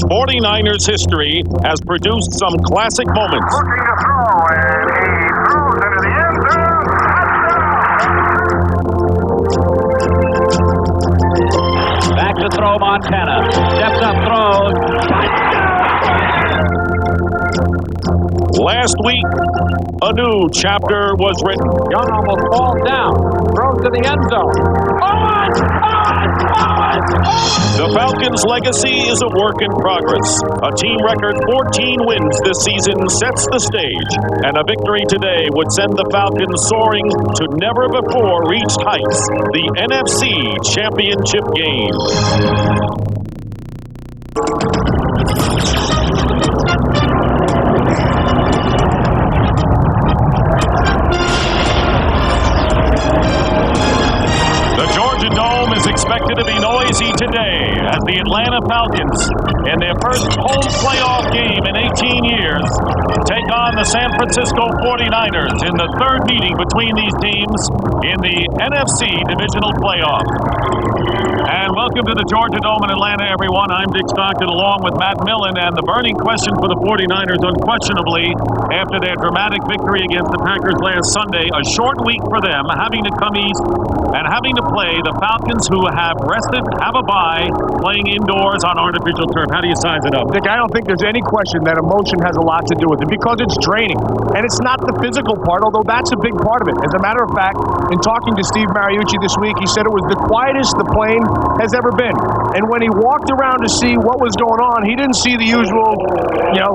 49ers history has produced some classic moments. Looking to throw, and he throws into the end zone. Touchdown! Back to throw, Montana. Steps up, throws. Last week, a new chapter was written. Young almost falls down. Throws to the end zone. The Falcons' legacy is a work in progress. A team record 14 wins this season sets the stage, and a victory today would send the Falcons soaring to never before reached heights, the NFC Championship game. Expected to be noisy today as the Atlanta Falcons, in their first home playoff game in 18 years, take on the San Francisco 49ers in the third meeting between these teams in the NFC Divisional playoff. And welcome to the Georgia Dome in Atlanta, everyone. I'm Dick Stockton along with Matt Millen, and the burning question for the 49ers, unquestionably, after their dramatic victory against the Packers last Sunday, a short week for them, having to come east and having to play the Falcons, who have rested, have a bye, playing indoors on artificial turf. How do you size it up? Dick, I don't think there's any question that emotion has a lot to do with it because it's draining. And it's not the physical part, although that's a big part of it. As a matter of fact, in talking to Steve Mariucci this week, he said it was the quietest the plane has ever been. And when he walked around to see what was going on, he didn't see the usual,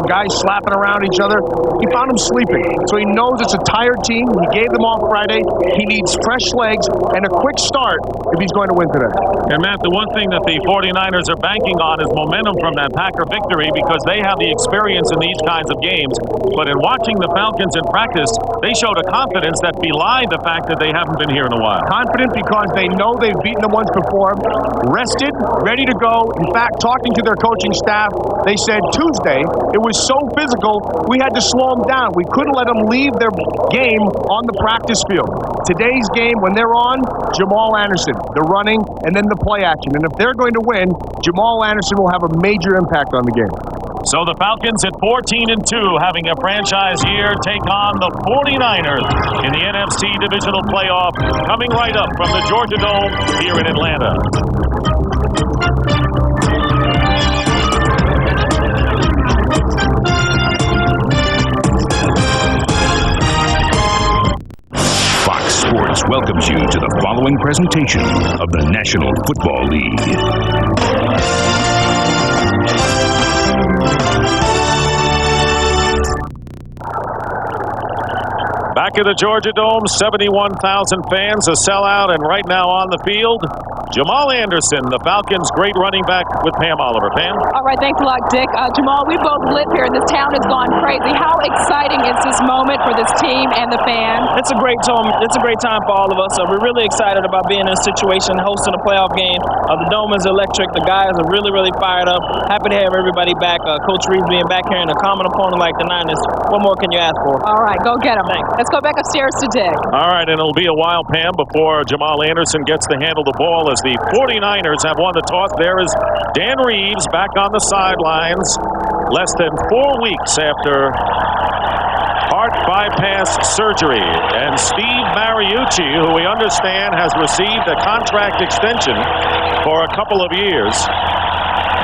guys slapping around each other. He found them sleeping. So he knows it's a tired team. He gave them off Friday. He needs fresh legs and a quick start if he's going to win today. And Matt, the one thing that the 49ers are banking on is momentum from that Packer victory because they have the experience in these kinds of games. But in watching the Falcons in practice, they showed a confidence that belied the fact that they haven't been here in a while. Confident because they know they've beaten them once before, rested, ready to go. In fact, talking to their coaching staff, they said Tuesday, it was so physical, we had to slow them down. We couldn't let them leave their game on the practice field. Today's game, when they're on, Jamal Anderson, the running, and then the play action. And if they're going to win, Jamal Anderson will have a major impact on the game. So the Falcons at 14-2, having a franchise year, take on the 49ers in the NFC Divisional playoff, coming right up from the Georgia Dome here in Atlanta. Fox Sports welcomes you to the following presentation of the National Football League. Back at the Georgia Dome, 71,000 fans, a sellout, and right now on the field, Jamal Anderson, the Falcons' great running back with Pam Oliver. Pam? All right, thanks a lot, Dick. Jamal, we both live here, and this town has gone crazy. How exciting is this moment for this team and the fans? It's a great time. It's a great time for all of us. We're really excited about being in this situation, hosting a playoff game. The dome is electric. The guys are really, really fired up. Happy to have everybody back. Coach Reeves being back here in a common opponent like the Niners. What more can you ask for? All right, go get them. Thanks. Let's go back upstairs to Dick. All right, and it'll be a while, Pam, before Jamal Anderson gets to handle the ball as the 49ers have won the toss. There is Dan Reeves back on the sidelines, less than 4 weeks after heart bypass surgery. And Steve Mariucci, who we understand has received a contract extension for a couple of years,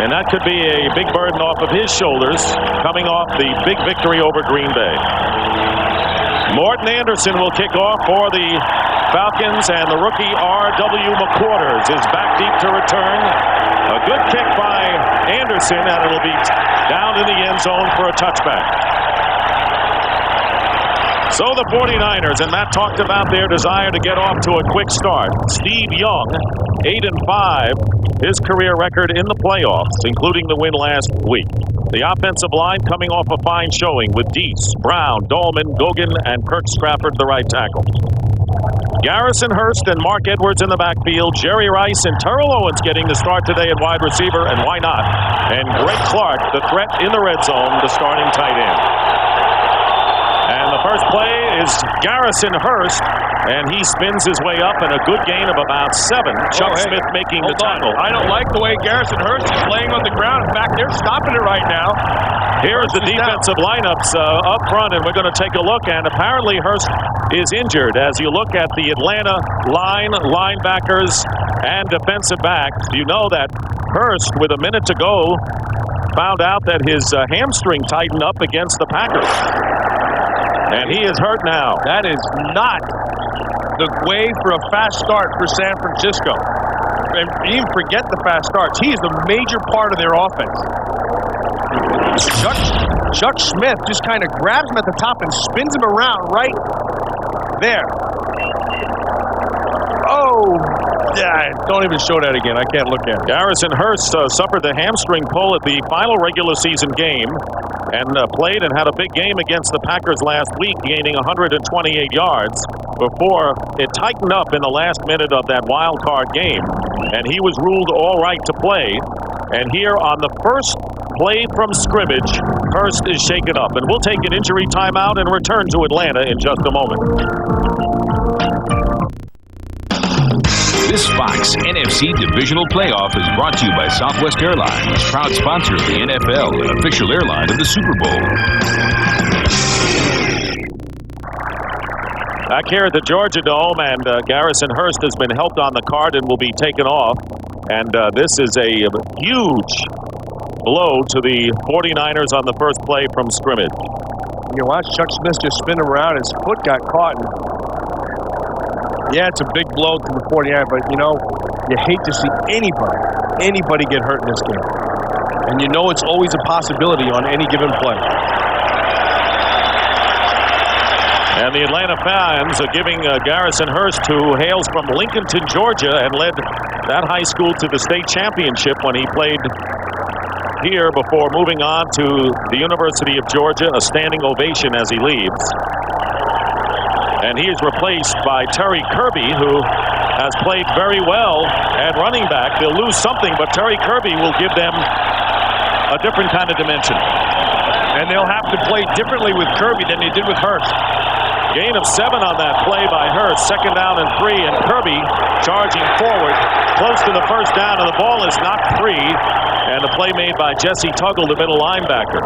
and that could be a big burden off of his shoulders coming off the big victory over Green Bay. Morton Anderson will kick off for the Falcons, and the rookie R.W. McQuarters is back deep to return. A good kick by Anderson, and it'll be down in the end zone for a touchback. So the 49ers, and Matt talked about their desire to get off to a quick start. Steve Young, 8-5, his career record in the playoffs, including the win last week. The offensive line coming off a fine showing with Deese, Brown, Dolman, Gogan, and Kirk Strafford, the right tackle. Garrison Hurst and Mark Edwards in the backfield. Jerry Rice and Terrell Owens getting the start today at wide receiver, and why not? And Greg Clark, the threat in the red zone, the starting tight end. And the first play is Garrison Hurst, and he spins his way up in a good gain of about 7. Chuck Smith making the tackle. I don't like the way Garrison Hurst is laying on the ground. In fact, They're stopping it right now. Here's the defensive lineups up front, and we're going to take a look. And apparently Hurst is injured. As you look at the Atlanta linebackers, and defensive backs, you know that Hurst, with a minute to go, found out that his hamstring tightened up against the Packers. And he is hurt now. That is not the way for a fast start for San Francisco. And even forget the fast starts. He is a major part of their offense. Chuck Smith just kind of grabs him at the top and spins him around right there. Oh, yeah, don't even show that again. I can't look at it. Garrison Hurst suffered the hamstring pull at the final regular season game and played and had a big game against the Packers last week, gaining 128 yards before it tightened up in the last minute of that wild card game. And he was ruled all right to play. And here on the first play from scrimmage, Hurst is shaken up. And we'll take an injury timeout and return to Atlanta in just a moment. This Fox NFC Divisional Playoff is brought to you by Southwest Airlines, proud sponsor of the NFL and official airline of the Super Bowl. Back here at the Georgia Dome, and Garrison Hurst has been helped on the cart and will be taken off. And this is a huge blow to the 49ers on the first play from scrimmage. You watch Chuck Smith just spin around. His foot got caught. And yeah, it's a big blow to the 49ers, but you know, you hate to see anybody get hurt in this game. And you know it's always a possibility on any given play. And the Atlanta fans are giving Garrison Hurst, who hails from Lincolnton, Georgia, and led that high school to the state championship when he played here before moving on to the University of Georgia, a standing ovation as he leaves. And he is replaced by Terry Kirby, who has played very well at running back. They'll lose something, but Terry Kirby will give them a different kind of dimension. And they'll have to play differently with Kirby than they did with Hurst. Gain of 7 on that play by Hurst. 2nd down and 3, and Kirby charging forward close to the first down, and the ball is knocked free. And the play made by Jesse Tuggle, the middle linebacker.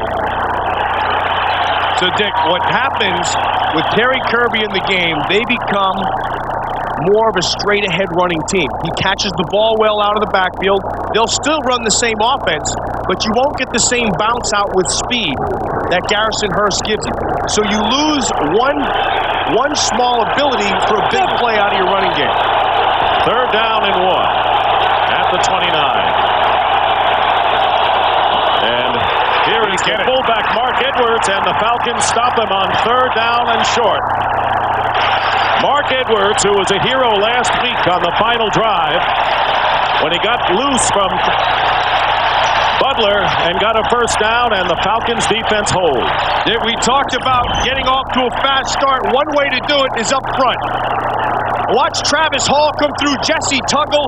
So, Dick, what happens with Terry Kirby in the game, they become more of a straight-ahead running team. He catches the ball well out of the backfield. They'll still run the same offense, but you won't get the same bounce out with speed that Garrison Hurst gives you. So you lose one small ability for a big play out of your running game. 3rd down and 1 at the 29. And here is the fullback, Mark Edwards, and the Falcons stop him on 3rd down and short. Mark Edwards, who was a hero last week on the final drive when he got loose from Butler and got a first down, and the Falcons defense holds. We talked about getting off to a fast start. One way to do it is up front. Watch Travis Hall come through. Jesse Tuggle,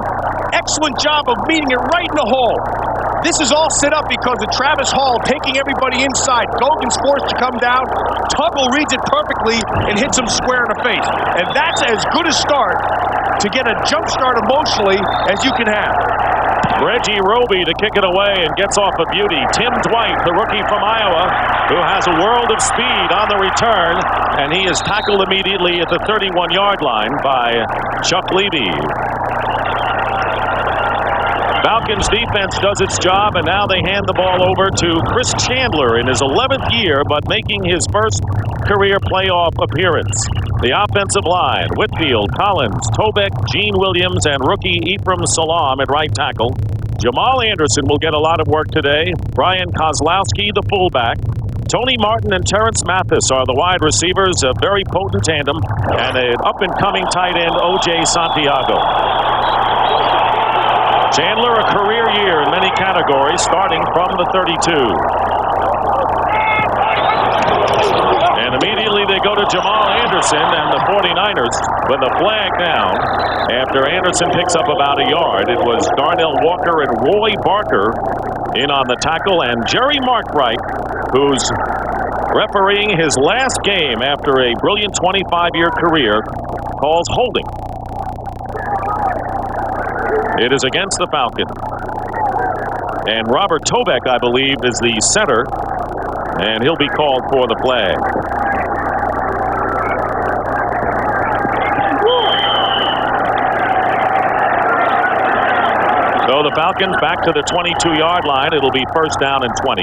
excellent job of meeting it right in the hole. This is all set up because of Travis Hall taking everybody inside. Gogan's forced to come down. Tuggle reads it perfectly and hits him square in the face. And that's as good a start to get a jump start emotionally as you can have. Reggie Roby to kick it away and gets off a beauty. Tim Dwight, the rookie from Iowa, who has a world of speed on the return, and he is tackled immediately at the 31-yard line by Chuck Levy. Falcons defense does its job, and now they hand the ball over to Chris Chandler in his 11th year, but making his first career playoff appearance. The offensive line, Whitfield, Collins, Tobeck, Gene Williams, and rookie Ephraim Salam at right tackle. Jamal Anderson will get a lot of work today. Brian Kozlowski, the fullback. Tony Martin and Terrence Mathis are the wide receivers, a very potent tandem, and an up-and-coming tight end, O.J. Santiago. Chandler, a career year in many categories, starting from the 32. And immediately they go to Jamal Anderson and the 49ers with a flag down. After Anderson picks up about a yard, it was Darnell Walker and Roy Barker in on the tackle, and Jerry Markwright, who's refereeing his last game after a brilliant 25-year career, calls holding. It is against the Falcons. And Robert Tovek, I believe, is the center, and he'll be called for the flag. So the Falcons back to the 22-yard line. It'll be first down and 20.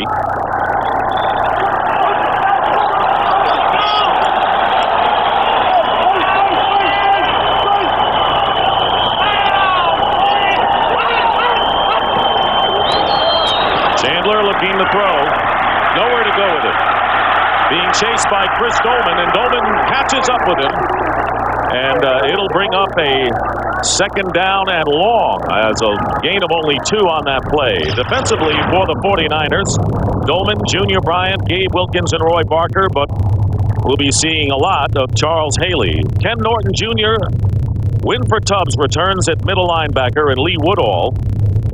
Chandler looking to throw. Nowhere to go with it. Being chased by Chris Dolman, and Dolman catches up with him. And it'll bring up a second down and long as a gain of only 2 on that play. Defensively for the 49ers, Dolman, Junior Bryant, Gabe Wilkins, and Roy Barker, but we'll be seeing a lot of Charles Haley. Ken Norton Jr., Winford Tubbs returns at middle linebacker, and Lee Woodall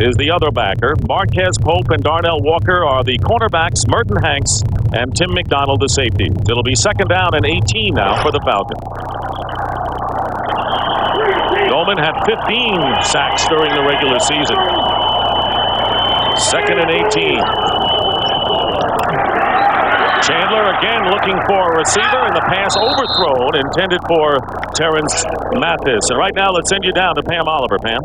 is the other backer. Marquez Pope and Darnell Walker are the cornerbacks, Merton Hanks and Tim McDonald the safety. It'll be second down and 18 now for the Falcons. Dolman had 15 sacks during the regular season. Second and 18. Chandler again looking for a receiver, and the pass overthrown intended for Terrence Mathis. And right now, let's send you down to Pam Oliver. Pam.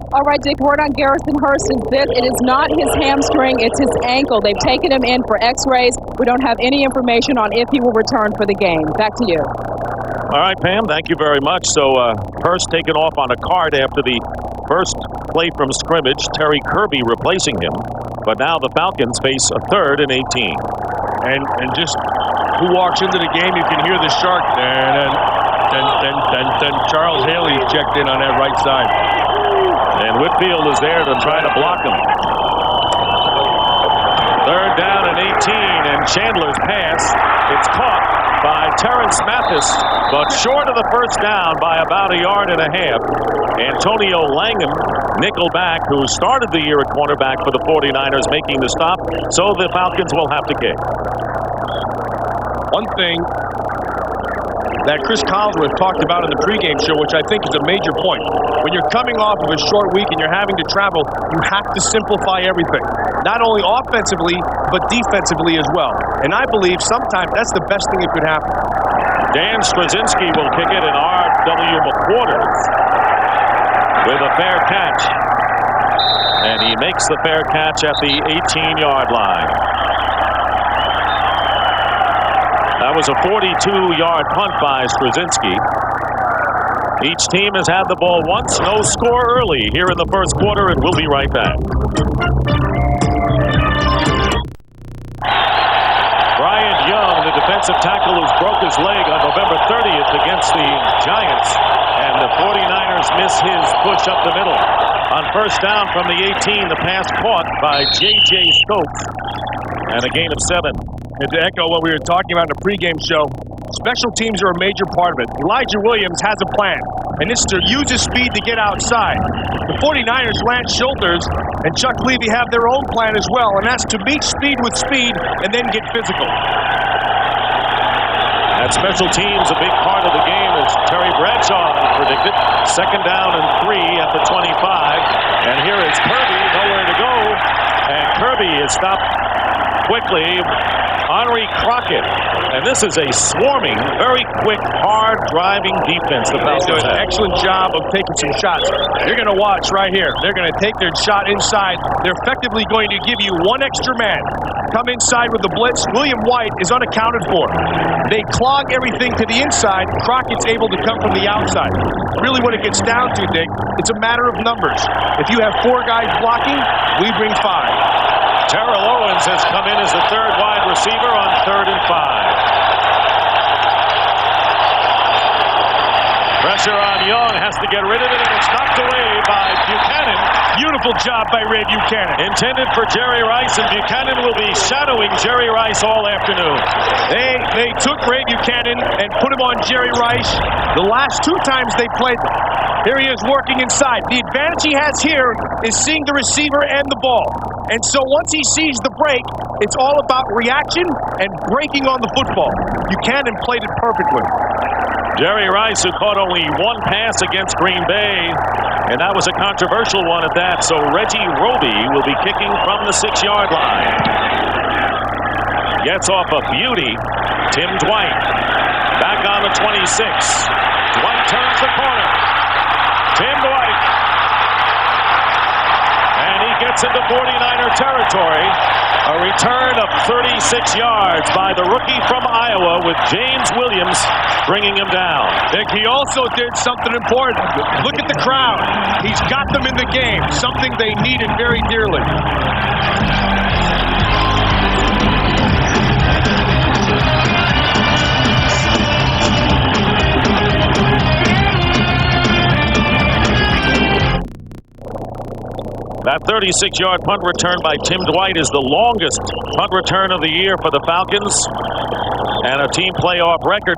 All right, Dick, word on Garrison Hurst is this. It is not his hamstring, it's his ankle. They've taken him in for x-rays. We don't have any information on if he will return for the game. Back to you. All right, Pam, thank you very much. So Hurst taken off on a cart after the first play from scrimmage. Terry Kirby replacing him. But now the Falcons face a third and 18. And just who walks into the game, you can hear the shark. Then Charles Haley checked in on that right side. And Whitfield is there to try to block him. Third down and 18, and Chandler's pass, it's caught by Terrence Mathis, but short of the first down by about 1.5 yards. Antonio Langham, nickelback, who started the year at cornerback for the 49ers, making the stop, so the Falcons will have to kick. One thing that Chris Collinsworth talked about in the pregame show, which I think is a major point. When you're coming off of a short week and you're having to travel, you have to simplify everything. Not only offensively, but defensively as well. And I believe sometimes that's the best thing that could happen. Dan Straczynski will kick it, and R.W. McQuarters with a fair catch. And he makes the fair catch at the 18-yard line. That was a 42-yard punt by Straczynski. Each team has had the ball once. No score early here in the first quarter, and we'll be right back. Brian Young, the defensive tackle who's broke his leg on November 30th against the Giants, and the 49ers miss his push up the middle. On first down from the 18, the pass caught by J.J. Stokes, and a gain of 7. And to echo what we were talking about in the pregame show, special teams are a major part of it. Elijah Williams has a plan, and it's to use his speed to get outside. The 49ers, Lance Schulters and Chuck Levy have their own plan as well, and that's to meet speed with speed and then get physical. That special teams, a big part of the game, as Terry Bradshaw predicted. Second down and 3 at the 25. And here is Kirby, nowhere to go. And Kirby is stopped quickly. Henry Crockett. And this is a swarming, very quick, hard-driving defense. The Falcons do an excellent job of taking some shots. You're going to watch right here. They're going to take their shot inside. They're effectively going to give you one extra man. Come inside with the blitz. William White is unaccounted for. They clog everything to the inside. Crockett's able to come from the outside. Really what it gets down to, Dick, it's a matter of numbers. If you have 4 guys blocking, we bring 5. Terrell Owens has come in as the third wide receiver on 3rd and 5. Pressure on Young, has to get rid of it, and it's knocked away by Buchanan. Beautiful job by Ray Buchanan. Intended for Jerry Rice, and Buchanan will be shadowing Jerry Rice all afternoon. They took Ray Buchanan and put him on Jerry Rice. The last 2 times they played, here he is working inside. The advantage he has here is seeing the receiver and the ball. And so once he sees the break, it's all about reaction and breaking on the football. Buchanan played it perfectly. Jerry Rice, who caught only one pass against Green Bay, and that was a controversial one at that. So Reggie Roby will be kicking from the 6-yard line. Gets off a beauty. Tim Dwight back on the 26. Dwight turns the corner. Tim Dwight. And he gets into 49er territory. A return of 36 yards by the rookie from Iowa with James Williams bringing him down. Nick, he also did something important. Look at the crowd. He's got them in the game, something they needed very dearly. That 36-yard punt return by Tim Dwight is the longest punt return of the year for the Falcons and a team playoff record.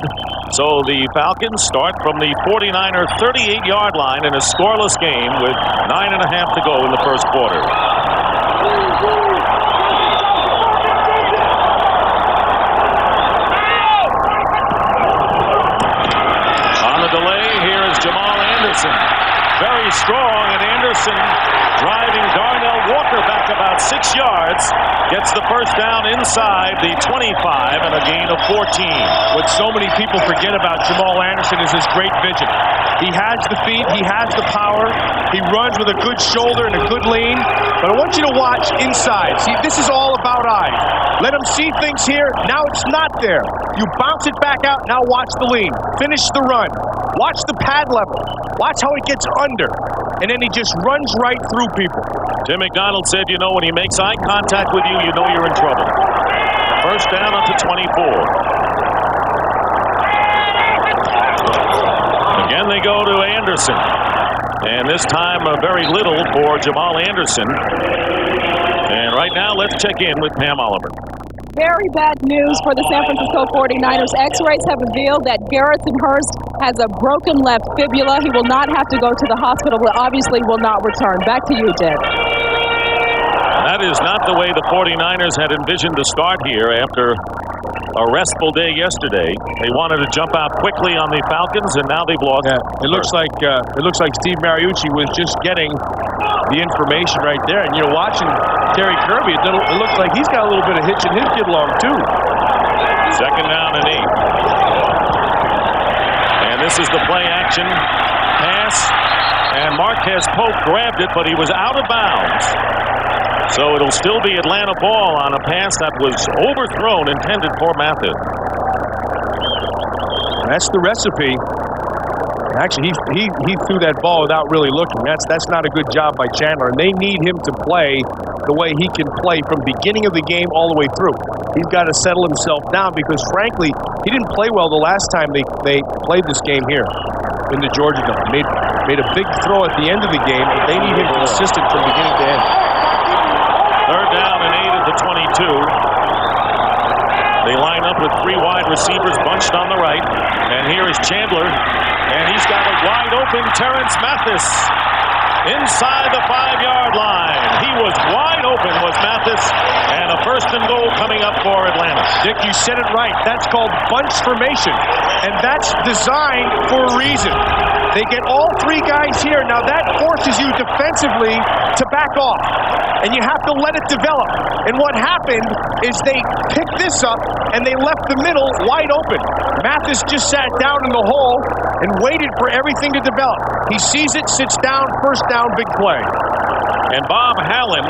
So the Falcons start from the 49er 38-yard line in a scoreless game with 9.5 to go in the first quarter. On the delay, here is Jamal Anderson. Very strong, and Anderson driving Darnell Walker back about 6 yards. Gets the first down inside the 25 and a gain of 14. What so many people forget about Jamal Anderson is his great vision. He has the feet, he has the power, he runs with a good shoulder and a good lean. But I want you to watch inside. See, this is all about eyes. Let him see things here. Now it's not there. You bounce it back out. Now watch the lean. Finish the run. Watch the pad level. Watch how he gets under. And then he just runs right through people. Tim McDonald said, you know, when he makes eye contact with you, you know you're in trouble. First down up to 24. Again, they go to Anderson. And this time, very little for Jamal Anderson. And right now, let's check in with Pam Oliver. Very bad news for the San Francisco 49ers. X-rays have revealed that Garrison Hurst has a broken left fibula. He will not have to go to the hospital, but obviously will not return. Back to you, Dick. That is not the way the 49ers had envisioned the start here after a restful day yesterday. They wanted to jump out quickly on the Falcons, and now they've lost. Yeah, it looks like Steve Mariucci was just getting the information right there. And you're watching Terry Kirby. It looks like he's got a little bit of hitch in his kid along too. Second down and 8. And this is the play action pass. And Marquez Pope grabbed it, but he was out of bounds. So it'll still be Atlanta ball on a pass that was overthrown, intended for Mathis. That's the recipe. Actually, he threw that ball without really looking. That's not a good job by Chandler. And they need him to play the way he can play from beginning of the game all the way through. He's got to settle himself down because, frankly, he didn't play well the last time they played this game here in the Georgia Dome. Made a big throw at the end of the game, but they need him consistent from beginning to end. Third down and 8 at the 22. They line up with 3 wide receivers bunched on the right. And here is Chandler. And he's got a wide open Terrence Mathis inside the 5-yard line. He was wide open, was Mathis. And a first and goal coming up for Atlanta. Dick, you said it right. That's called bunch formation. And that's designed for a reason. They get all 3 guys here. Now that forces you defensively to back off. And you have to let it develop. And what happened is they picked this up and they left the middle wide open. Mathis just sat down in the hole and waited for everything to develop. He sees it, sits down, first down, big play. And Bob Hallen,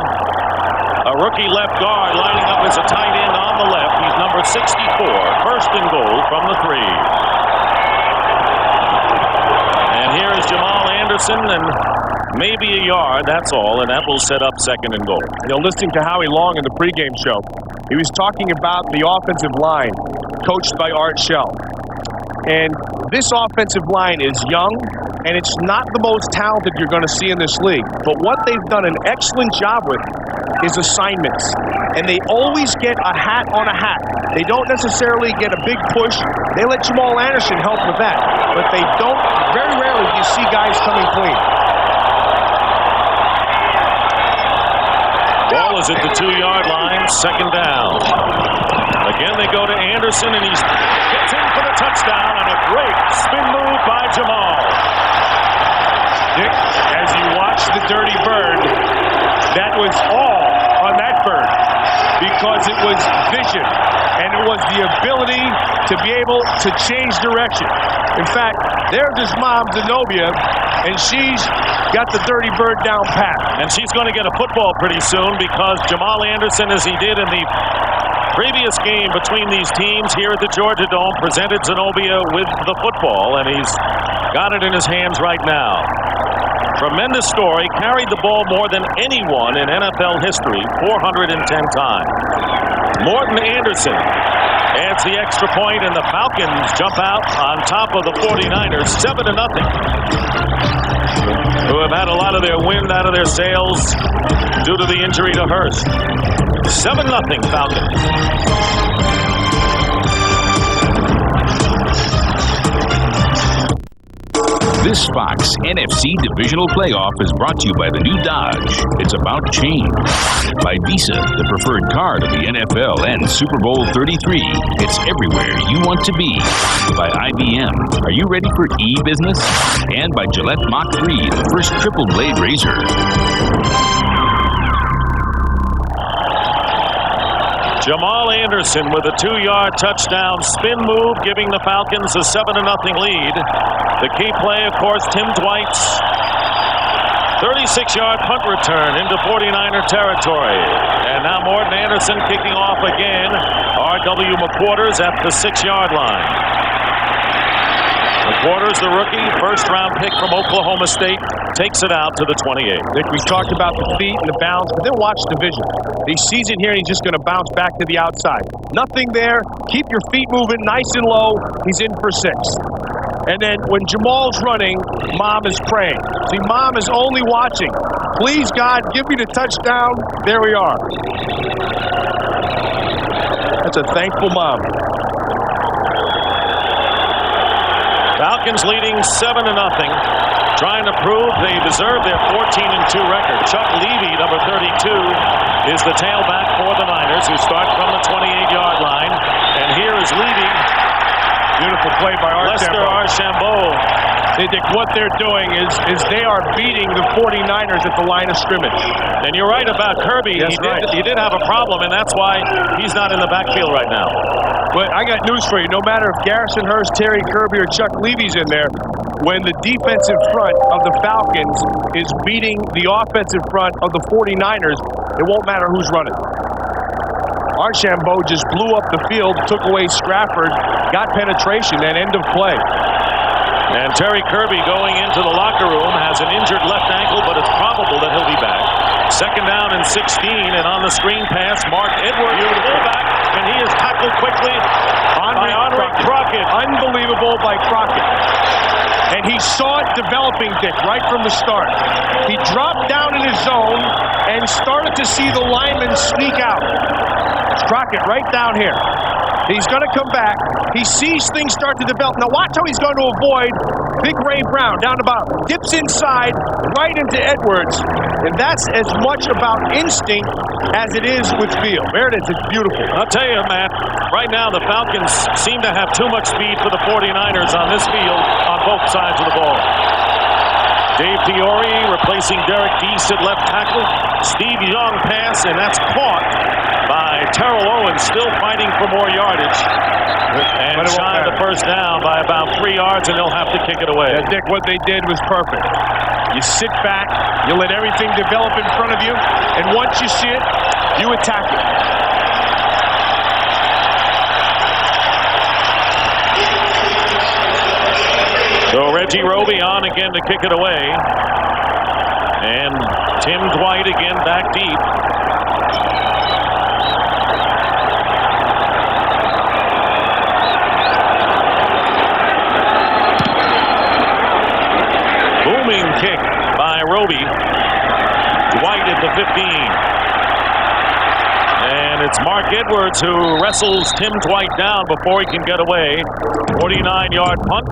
a rookie left guard, lining up as a tight end on the left. He's number 64, first and goal from the 3. And here is Jamal Anderson, and maybe a yard, that's all, and that will set up second and goal. You know, listening to Howie Long in the pregame show, he was talking about the offensive line coached by Art Shell. And this offensive line is young, and it's not the most talented you're going to see in this league. But what they've done an excellent job with is assignments. And they always get a hat on a hat. They don't necessarily get a big push. They let Jamal Anderson help with that. But they don't, very rarely do you see guys coming clean. Ball is at the 2-yard line, second down. Again, they go to Anderson, and he's gets in for the touchdown, and a great spin move by Jamal. Dick, as you watch the Dirty Bird, that was all on that bird because it was vision and it was the ability to be able to change direction. In fact, there's his mom, Zenobia, and she's got the Dirty Bird down pat. And she's going to get a football pretty soon because Jamal Anderson, as he did in the previous game between these teams here at the Georgia Dome, presented Zenobia with the football, and he's got it in his hands right now. Tremendous story. Carried the ball more than anyone in NFL history, 410 times. Morton Anderson adds the extra point, and the Falcons jump out on top of the 49ers, 7-0. Who have had a lot of their wind out of their sails due to the injury to Hurst. 7-0 Falcons. This Fox NFC Divisional Playoff is brought to you by the new Dodge. It's about change. By Visa, the preferred card of the NFL and Super Bowl 33. It's everywhere you want to be. By IBM, are you ready for e-business? And by Gillette Mach 3, the first triple blade razor. Jamal Anderson with a 2-yard touchdown spin move, giving the Falcons a 7-0 lead. The key play, of course, Tim Dwight's 36-yard punt return into 49er territory. And now Morton Anderson kicking off again. R.W. McQuarters at the 6-yard line. McQuarters, the rookie, first-round pick from Oklahoma State, takes it out to the 28. Nick, we talked about the feet and the bounce, but then watch the vision. He sees it here, and he's just going to bounce back to the outside. Nothing there. Keep your feet moving nice and low. He's in for 6. And then when Jamal's running, Mom is praying. See, Mom is only watching. Please, God, give me the touchdown. There we are. That's a thankful mom. Falcons leading 7-0. Trying to prove they deserve their 14-2 record. Chuck Levy, number 32, is the tailback for the Niners, who start from the 28-yard line. And here is Levy. Beautiful play by Lester Archambault. What they're doing is they are beating the 49ers at the line of scrimmage. And you're right about Kirby. Yes, He did have a problem, and that's why he's not in the backfield right now. But I got news for you. No matter if Garrison Hurst, Terry Kirby, or Chuck Levy's in there, when the defensive front of the Falcons is beating the offensive front of the 49ers, it won't matter who's running. Archambault just blew up the field, took away Stratford, got penetration, and end of play. And Terry Kirby going into the locker room has an injured left ankle, but it's probable that he'll be back. 2nd down and 16, and on the screen pass, Mark Edwards, the fullback, and he is tackled quickly by Henry Crockett. Unbelievable by Crockett. And he saw it developing, Dick, right from the start. He dropped down in his zone and started to see the linemen sneak out. It's Crockett right down here. He's going to come back. He sees things start to develop. Now watch how he's going to avoid Big Ray Brown down the bottom. Dips inside, right into Edwards. And that's as much about instinct as it is with feel. There it is. It's beautiful. I'll tell you, Matt, right now the Falcons seem to have too much speed for the 49ers on this field on both sides of the ball. Dave Fiore replacing Derek Deese at left tackle. Steve Young pass, and that's caught by Terrell Owens, still fighting for more yardage. And shy of the first down by about 3 yards, and they'll have to kick it away. Yeah, Dick, what they did was perfect. You sit back, you let everything develop in front of you, and once you see it, you attack it. So Reggie Roby on again to kick it away. And Tim Dwight again back deep. Booming kick by Roby. Dwight at the 15. And it's Mark Edwards who wrestles Tim Dwight down before he can get away. 49-yard punt.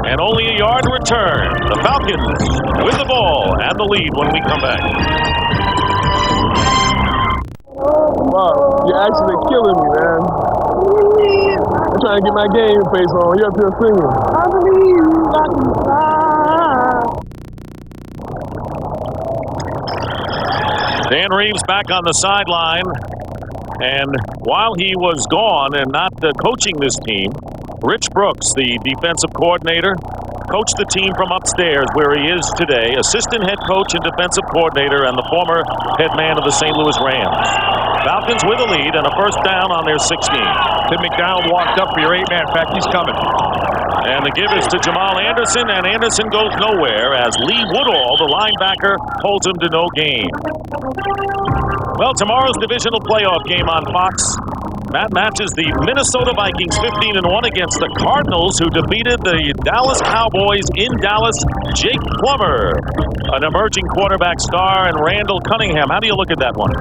And only a yard return. The Falcons with the ball and the lead when we come back. Wow, you're actually killing me, man. I'm trying to get my game face on. You up here singing. I believe I can fly. Dan Reeves back on the sideline. And while he was gone and not coaching this team, Rich Brooks, the defensive coordinator, coached the team from upstairs where he is today, assistant head coach and defensive coordinator and the former head man of the St. Louis Rams. Falcons with a lead and a first down on their 16. Tim McDonald walked up for your 8-man. In fact, he's coming. And the give is to Jamal Anderson, and Anderson goes nowhere as Lee Woodall, the linebacker, holds him to no gain. Well, tomorrow's divisional playoff game on Fox. That matches the Minnesota Vikings 15-1 against the Cardinals, who defeated the Dallas Cowboys in Dallas. Jake Plummer, an emerging quarterback star, and Randall Cunningham. How do you look at that one?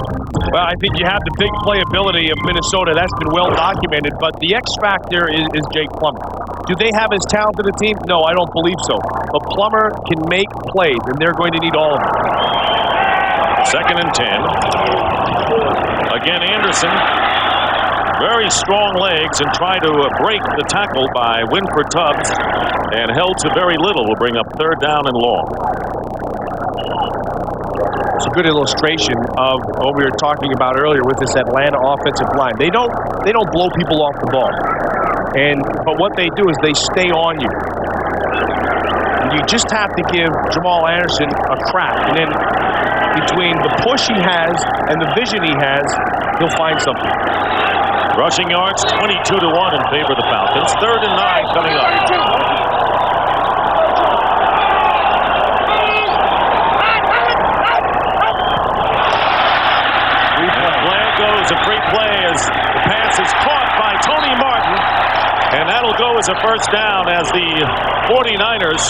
Well, I think you have the big playability of Minnesota. That's been well documented. But the X factor is Jake Plummer. Do they have as talented a team? No, I don't believe so. But Plummer can make plays, and they're going to need all of them. 2nd and 10. Again, Anderson. Very strong legs and tried to break the tackle by Winford Tubbs and held to very little. Will bring up 3rd down and long. It's a good illustration of what we were talking about earlier with this Atlanta offensive line. They don't blow people off the ball, but what they do is they stay on you. And you just have to give Jamal Anderson a crack, and then between the push he has and the vision he has, he'll find something. Rushing yards 22-1 in favor of the Falcons. 3rd and 9 coming up. A free play as the pass is caught by Tony Martin, and that'll go as a first down as the 49ers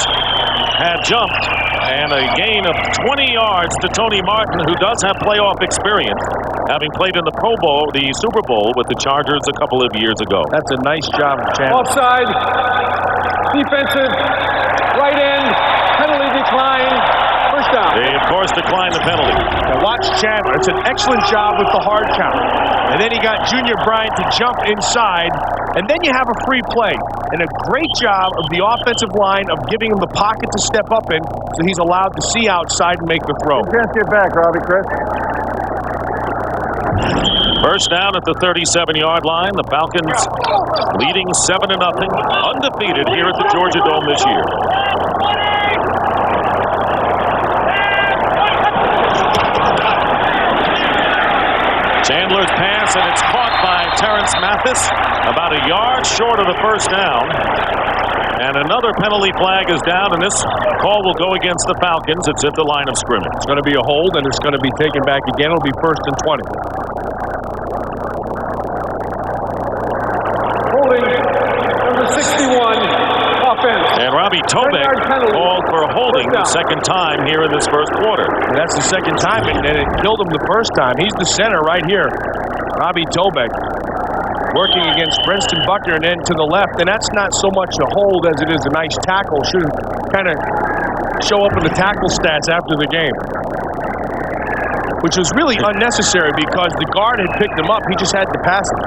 had jumped, and a gain of 20 yards to Tony Martin, who does have playoff experience, having played in the Pro Bowl, the Super Bowl with the Chargers a couple of years ago. That's a nice job, Chandler. Offside, defensive, right end, penalty decline. First down. They, of course, declined the penalty. Now watch Chandler. It's an excellent job with the hard count. And then he got Junior Bryant to jump inside. And then you have a free play. And a great job of the offensive line of giving him the pocket to step up in so he's allowed to see outside and make the throw. Just get back, Robbie, Chris. First down at the 37-yard line. The Falcons leading 7-0, undefeated here at the Georgia Dome this year. Chandler's pass, and it's caught by Terrence Mathis, about a yard short of the first down. And another penalty flag is down, and this call will go against the Falcons. It's at the line of scrimmage. It's going to be a hold, and it's going to be taken back again. It'll be 1st and 20. Holding number 61, offense. And Robbie Tobeck called for holding the second time here in this first quarter. And that's the second time, and it killed him the first time. He's the center right here. Robbie Tobeck working against Princeton Buckner and then to the left. And that's not so much a hold as it is a nice tackle. Should kind of show up in the tackle stats after the game. Which was really unnecessary because the guard had picked him up. He just had to pass it.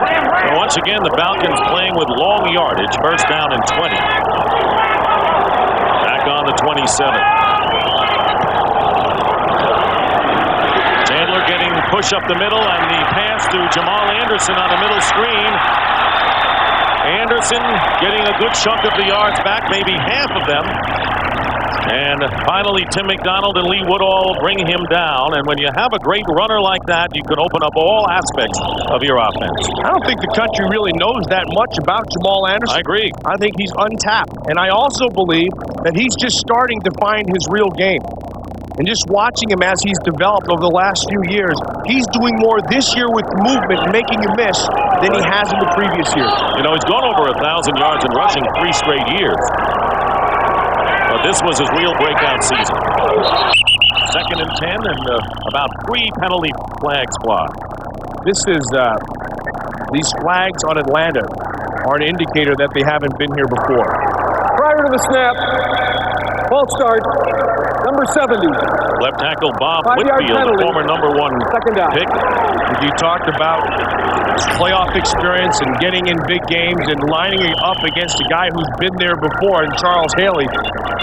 And once again, the Falcons playing with long yardage. First down and 20. Back on the 27. Chandler getting push up the middle, and the pass to Jamal Anderson on the middle screen. Anderson getting a good chunk of the yards back, maybe half of them. And finally, Tim McDonald and Lee Woodall bring him down. And when you have a great runner like that, you can open up all aspects of your offense. I don't think the country really knows that much about Jamal Anderson. I agree. I think he's untapped. And I also believe that he's just starting to find his real game. And just watching him as he's developed over the last few years, he's doing more this year with movement, making you miss, than he has in the previous years. You know, he's gone over 1,000 yards in rushing 3 straight years. But this was his real breakout season. 2nd and 10, and about 3 penalty flags fly. This is, these flags on Atlanta are an indicator that they haven't been here before. Prior to the snap, false start, number 70. Left tackle Bob 5-yard Whitfield, the penalty. former #1 Second down. pick, You talked about playoff experience and getting in big games and lining up against a guy who's been there before, and Charles Haley.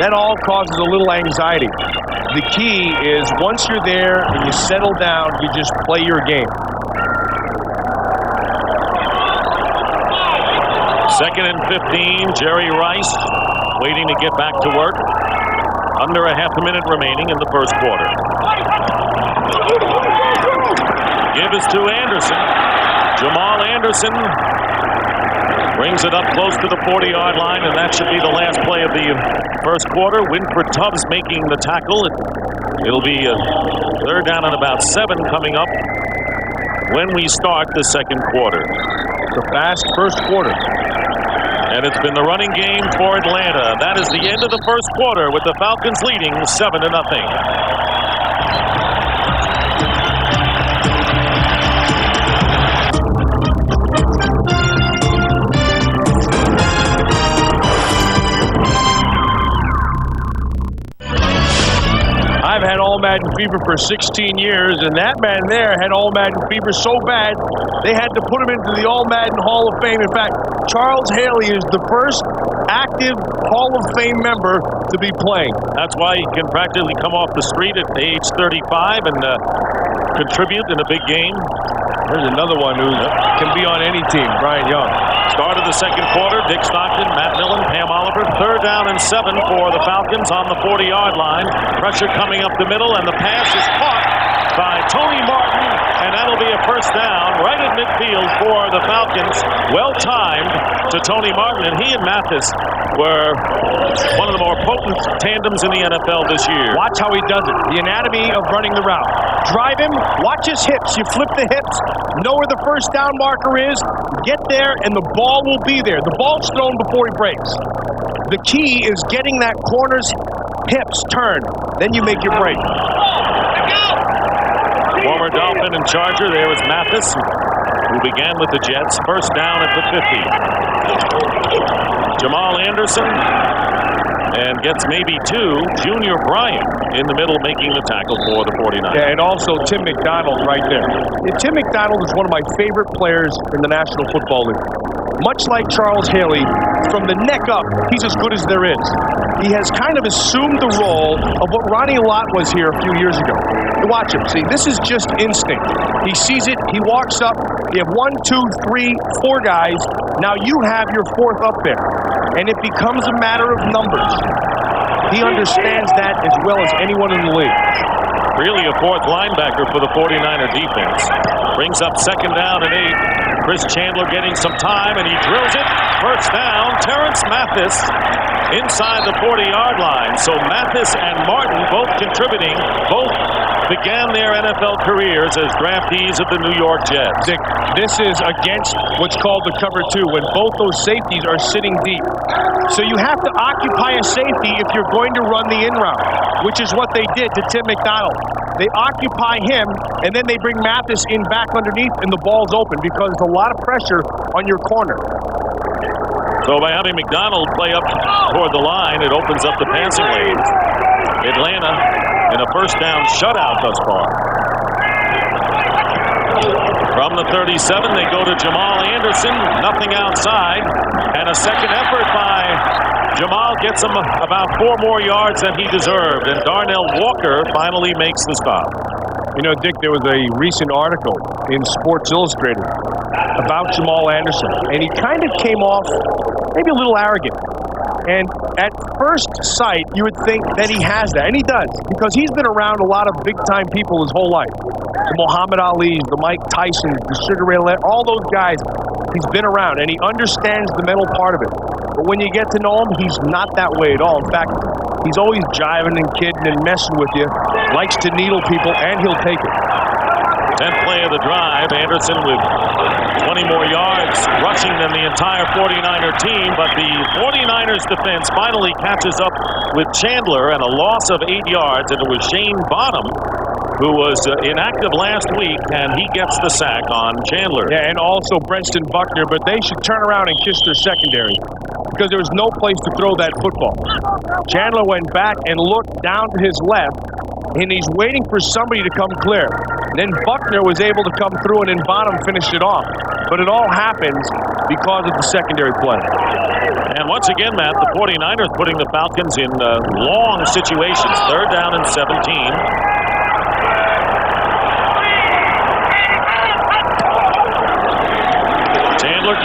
That all causes a little anxiety. The key is once you're there and you settle down, you just play your game. Second and 15, Jerry Rice waiting to get back to work. Under a half a minute remaining in the first quarter. Give is to Anderson. Jamal Anderson brings it up close to the 40-yard line, and that should be the last play of the first quarter. Winford Tubbs making the tackle. It'll be a third down and about 7 coming up when we start the second quarter. It's a fast first quarter. And it's been the running game for Atlanta. That is the end of the first quarter with the Falcons leading 7-0. I've had all Madden fever for 16 years, and that man there had all Madden fever so bad they had to put him into the All Madden Hall of Fame. In fact, Charles Haley is the first active Hall of Fame member to be playing. That's why he can practically come off the street at age 35 and contribute in a big game. There's another one who can be on any team, Brian Young. Start of the second quarter, Dick Stockton, Matt Millen, Pam Oliver. Third down and 7 for the Falcons on the 40-yard line. Pressure coming up the middle, and the pass is caught by Tony Martin, and that'll be a first down right at midfield for the Falcons. Well timed to Tony Martin, and he and Mathis were one of the more potent tandems in the NFL this year. Watch how he does it. The anatomy of running the route. Drive him, watch his hips. You flip the hips, know where the first down marker is, get there, and the ball will be there. The ball's thrown before he breaks. The key is getting that corner's hips turned. Then you make your break. Former Dolphin and Charger, there is Mathis, who began with the Jets. First down at the 50. Jamal Anderson, and gets maybe 2. Junior Bryant in the middle making the tackle for the 49ers. Yeah, and also Tim McDonald right there. Yeah, Tim McDonald is one of my favorite players in the National Football League. Much like Charles Haley, from the neck up, he's as good as there is. He has kind of assumed the role of what Ronnie Lott was here a few years ago. You watch him. See, this is just instinct. He sees it. He walks up. You have 1, 2, 3, 4 guys. Now you have your 4th up there. And it becomes a matter of numbers. He understands that as well as anyone in the league. Really a 4th linebacker for the 49er defense. Brings up second down and 8. Chris Chandler getting some time, and he drills it. First down, Terrence Mathis inside the 40-yard line. So Mathis and Martin both contributing. Both began their NFL careers as draftees of the New York Jets. Dick, this is against what's called the cover 2, when both those safeties are sitting deep. So you have to occupy a safety if you're going to run the in route, which is what they did to Tim McDonald. They occupy him, and then they bring Mathis in back underneath, and the ball's open because there's a lot of pressure on your corner. So by having McDonald play up toward the line, it opens up the passing lanes. Atlanta in a first down shutout thus far. From the 37, they go to Jamal Anderson. Nothing outside. And a second effort by Jamal gets him about 4 more yards than he deserved. And Darnell Walker finally makes the stop. You know, Dick, there was a recent article in Sports Illustrated about Jamal Anderson. And he kind of came off maybe a little arrogant. And at first sight, you would think that he has that. And he does. Because he's been around a lot of big-time people his whole life. The Muhammad Ali's, the Mike Tysons, the Sugar Ray Leonard, all those guys, he's been around. And he understands the mental part of it. But when you get to know him, he's not that way at all. In fact, he's always jiving and kidding and messing with you. Likes to needle people, and he'll take it. 10th play of the drive. Anderson with 20 more yards rushing than the entire 49er team, but the 49ers defense finally catches up with Chandler and a loss of 8 yards, and it was Shane Bonham who was inactive last week, and he gets the sack on Chandler. Yeah, and also Brenston Buckner, but they should turn around and kiss their secondary because there was no place to throw that football. Chandler went back and looked down to his left, and he's waiting for somebody to come clear. Then Buckner was able to come through, and then Bonham finished it off. But it all happens because of the secondary play. And once again, Matt, the 49ers putting the Falcons in long situations. 3rd down and 17. Chandler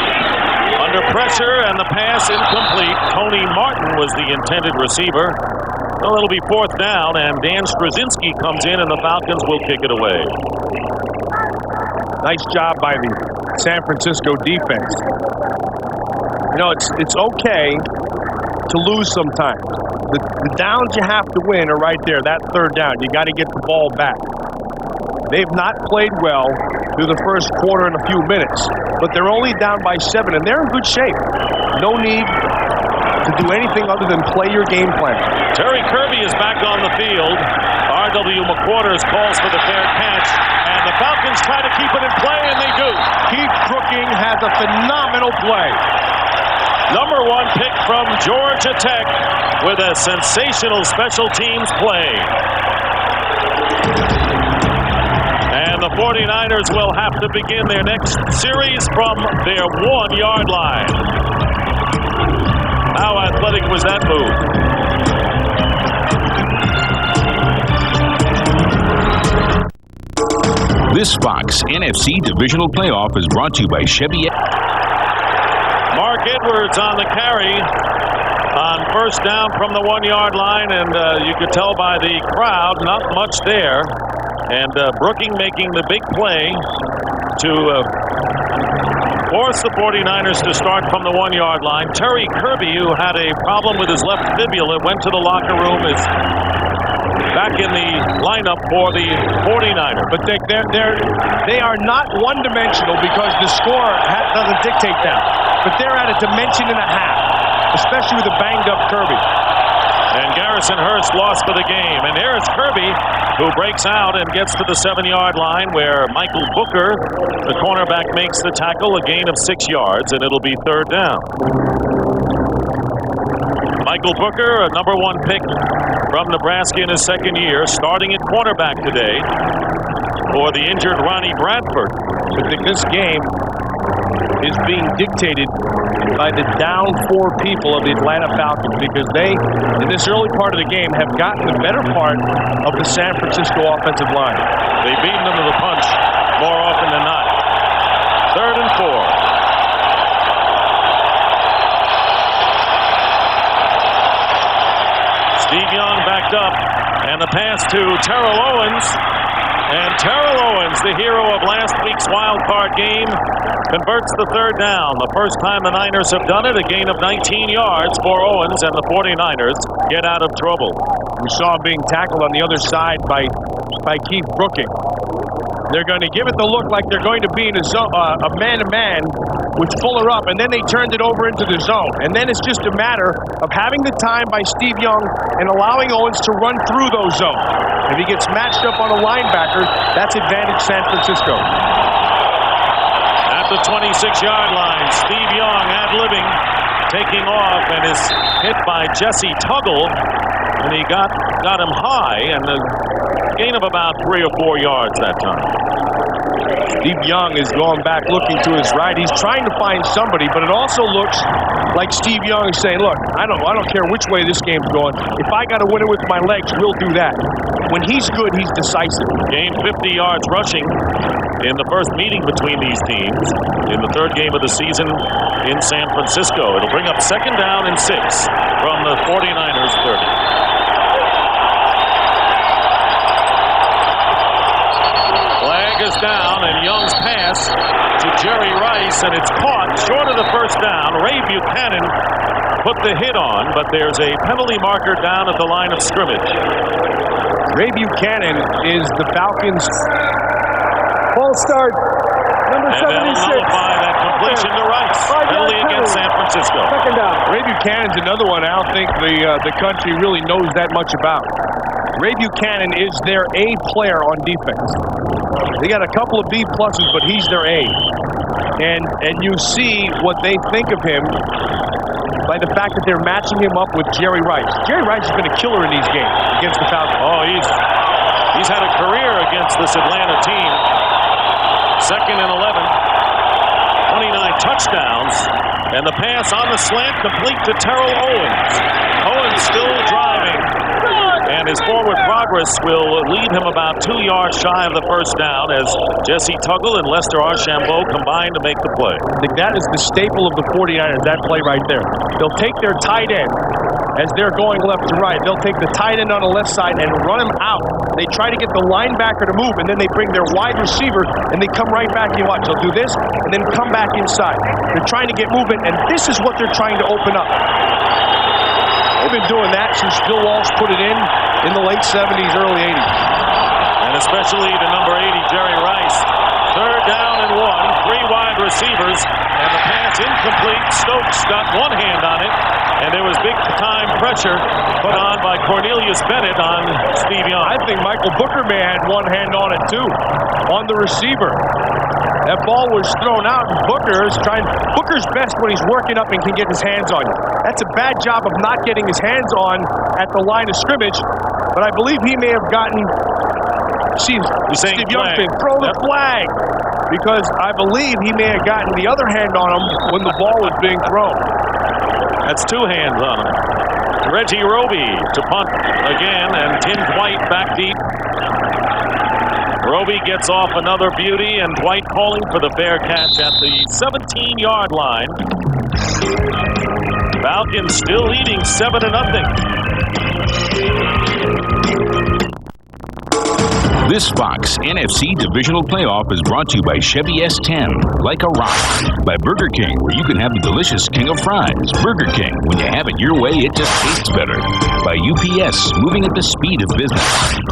under pressure, and the pass incomplete. Tony Martin was the intended receiver. Well, it'll be 4th down, and Dan Straczynski comes in, and the Falcons will kick it away. Nice job by the San Francisco defense. You know, it's okay to lose sometimes. The downs you have to win are right there, that 3rd down. You got to get the ball back. They've not played well through the first quarter and a few minutes, but they're only down by 7, and they're in good shape. No need to do anything other than play your game plan. Terry Kirby is back on the field. R.W. McQuarters calls for the fair catch, and the Falcons try to keep it in play, and they do. Keith Brooking has a phenomenal play. Number 1 pick from Georgia Tech with a sensational special teams play. And the 49ers will have to begin their next series from their 1-yard line. How athletic was that move? This Fox NFC Divisional Playoff is brought to you by Chevy. Mark Edwards on the carry on 1st down from the 1-yard line, and you could tell by the crowd, not much there. And Brooking making the big play to force the 49ers to start from the 1-yard line. Terry Kirby, who had a problem with his left fibula, went to the locker room, is back in the lineup for the 49ers. But they are not one-dimensional because the score doesn't dictate that. But they're at a dimension and a half, especially with a banged-up Kirby. And Garrison Hurst lost for the game. And here's Kirby, who breaks out and gets to the 7-yard line, where Michael Booker, the cornerback, makes the tackle, a gain of 6 yards, and it'll be 3rd down. Michael Booker, a number 1 pick from Nebraska in his 2nd year, starting at cornerback today for the injured Ronnie Bradford. I think this game is being dictated by the down 4 people of the Atlanta Falcons, because they, in this early part of the game, have gotten the better part of the San Francisco offensive line. They've beaten them to the punch more often than not. 3rd and 4. Steve Young backed up, and the pass to Terrell Owens. And Terrell Owens, the hero of last week's wild card game, converts the 3rd down. The first time the Niners have done it, a gain of 19 yards for Owens, and the 49ers get out of trouble. We saw him being tackled on the other side by Keith Brooking. They're going to give it the look like they're going to be in a man-to-man with Fuller up, and then they turned it over into the zone. And then it's just a matter of having the time by Steve Young and allowing Owens to run through those zones. If he gets matched up on a linebacker, that's advantage San Francisco. At the 26-yard line, Steve Young ad-libbing, taking off, and is hit by Jesse Tuggle, and he got him high, and a gain of about 3 or 4 yards that time. Steve Young is going back looking to his right. He's trying to find somebody, but it also looks like Steve Young is saying, look, I don't care which way this game's going. If I got to win it with my legs, we'll do that. When he's good, he's decisive. Gained 50 yards rushing in the first meeting between these teams in the 3rd game of the season in San Francisco. It'll bring up 2nd down and 6 from the 49ers 30. Is down, and Young's pass to Jerry Rice, and it's caught short of the 1st down. Ray Buchanan put the hit on, but there's a penalty marker down at the line of scrimmage. Ray Buchanan is the Falcons' False start, number and 76. that'll nullify that completion to Rice. Penalty against San Francisco. 2nd down. Ray Buchanan's another one I don't think the country really knows that much about. Ray Buchanan is their A player on defense. They got a couple of B pluses, but he's their A. And you see what they think of him by the fact that they're matching him up with Jerry Rice. Jerry Rice has been a killer in these games against the Falcons. Oh, He's had a career against this Atlanta team. 2nd and 11. 29 touchdowns. And the pass on the slant complete to Terrell Owens. Owens still driving. And his forward progress will lead him about 2 yards shy of the first down as Jesse Tuggle and Lester Archambault combine to make the play. I think that is the staple of the 49ers, that play right there. They'll take their tight end as they're going left to right. They'll take the tight end on the left side and run him out. They try to get the linebacker to move, and then they bring their wide receiver, and they come right back. You watch. They'll do this, and then come back inside. They're trying to get movement, and this is what they're trying to open up. They've been doing that since Bill Walsh put it in the late 70s, early 80s. And especially to number 80, Jerry Rice. 3rd down and 1, 3 wide receivers, and the pass incomplete. Stokes got one hand on it, and there was big-time pressure put on by Cornelius Bennett on Steve Young. I think Michael Booker may have had one hand on it, too, on the receiver. That ball was thrown out, and Booker's best when he's working up and can get his hands on you. That's a bad job of not getting his hands on at the line of scrimmage, but I believe he may have gotten, Steve Young thing, throw the flag, because I believe he may have gotten the other hand on him when the ball was being thrown. That's 2 hands on him. Reggie Roby to punt again, and Tim Dwight back deep. Roby gets off another beauty, and Dwight calling for the fair catch at the 17-yard line. Falcons still leading 7-0. This Fox NFC Divisional Playoff is brought to you by Chevy S10, like a rock. By Burger King, where you can have the delicious king of fries. Burger King, when you have it your way, it just tastes better. By UPS, moving at the speed of business.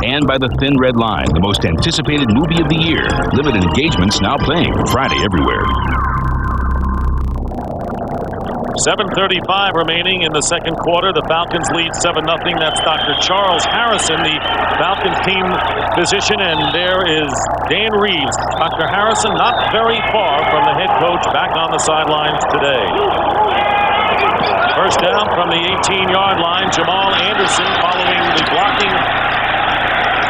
And by The Thin Red Line, the most anticipated movie of the year. Limited engagements now playing Friday everywhere. 7:35 remaining in the second quarter. The Falcons lead 7-0. That's Dr. Charles Harrison, the Falcons team physician, and there is Dan Reeves. Dr. Harrison not very far from the head coach, back on the sidelines today. First down from the 18-yard line. Jamal Anderson following the blocking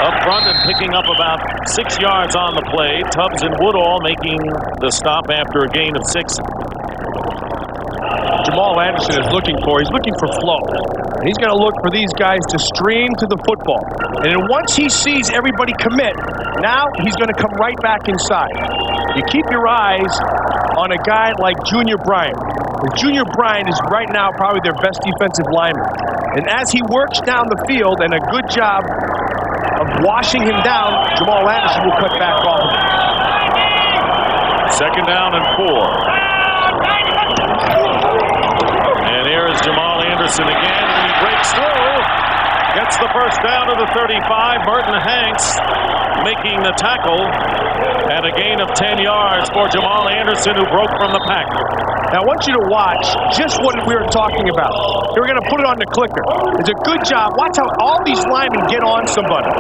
up front and picking up about 6 yards on the play. Tubbs and Woodall making the stop after a gain of 6. Jamal Anderson is looking for flow. And he's going to look for these guys to stream to the football. And then once he sees everybody commit, now he's going to come right back inside. You keep your eyes on a guy like Junior Bryant. Junior Bryant is right now probably their best defensive lineman. And as he works down the field and a good job of washing him down, Jamal Anderson will cut back off of him. 2nd down and 4. And here is Jamal Anderson again, and he breaks through. Gets the first down to the 35. Burton Hanks making the tackle, and a gain of 10 yards for Jamal Anderson, who broke from the pack. Now, I want you to watch just what we were talking about. We're going to put it on the clicker. It's a good job. Watch how all these linemen get on somebody.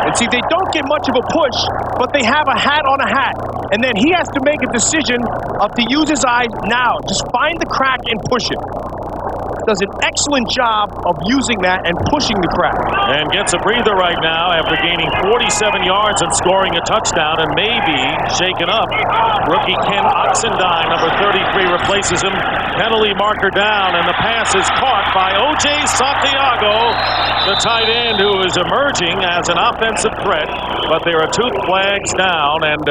And see, they don't get much of a push, but they have a hat on a hat. And then he has to make a decision of to use his eyes now. Just find the crack and push it. Does an excellent job of using that and pushing the crack. And gets a breather right now after gaining 47 yards and scoring a touchdown, and maybe shaken up. Rookie Ken Oxendine, number 33, replaces him. Penalty marker down, and the pass is caught by O.J. Santiago, the tight end, who is emerging as an offensive threat. But there are 2 flags down, and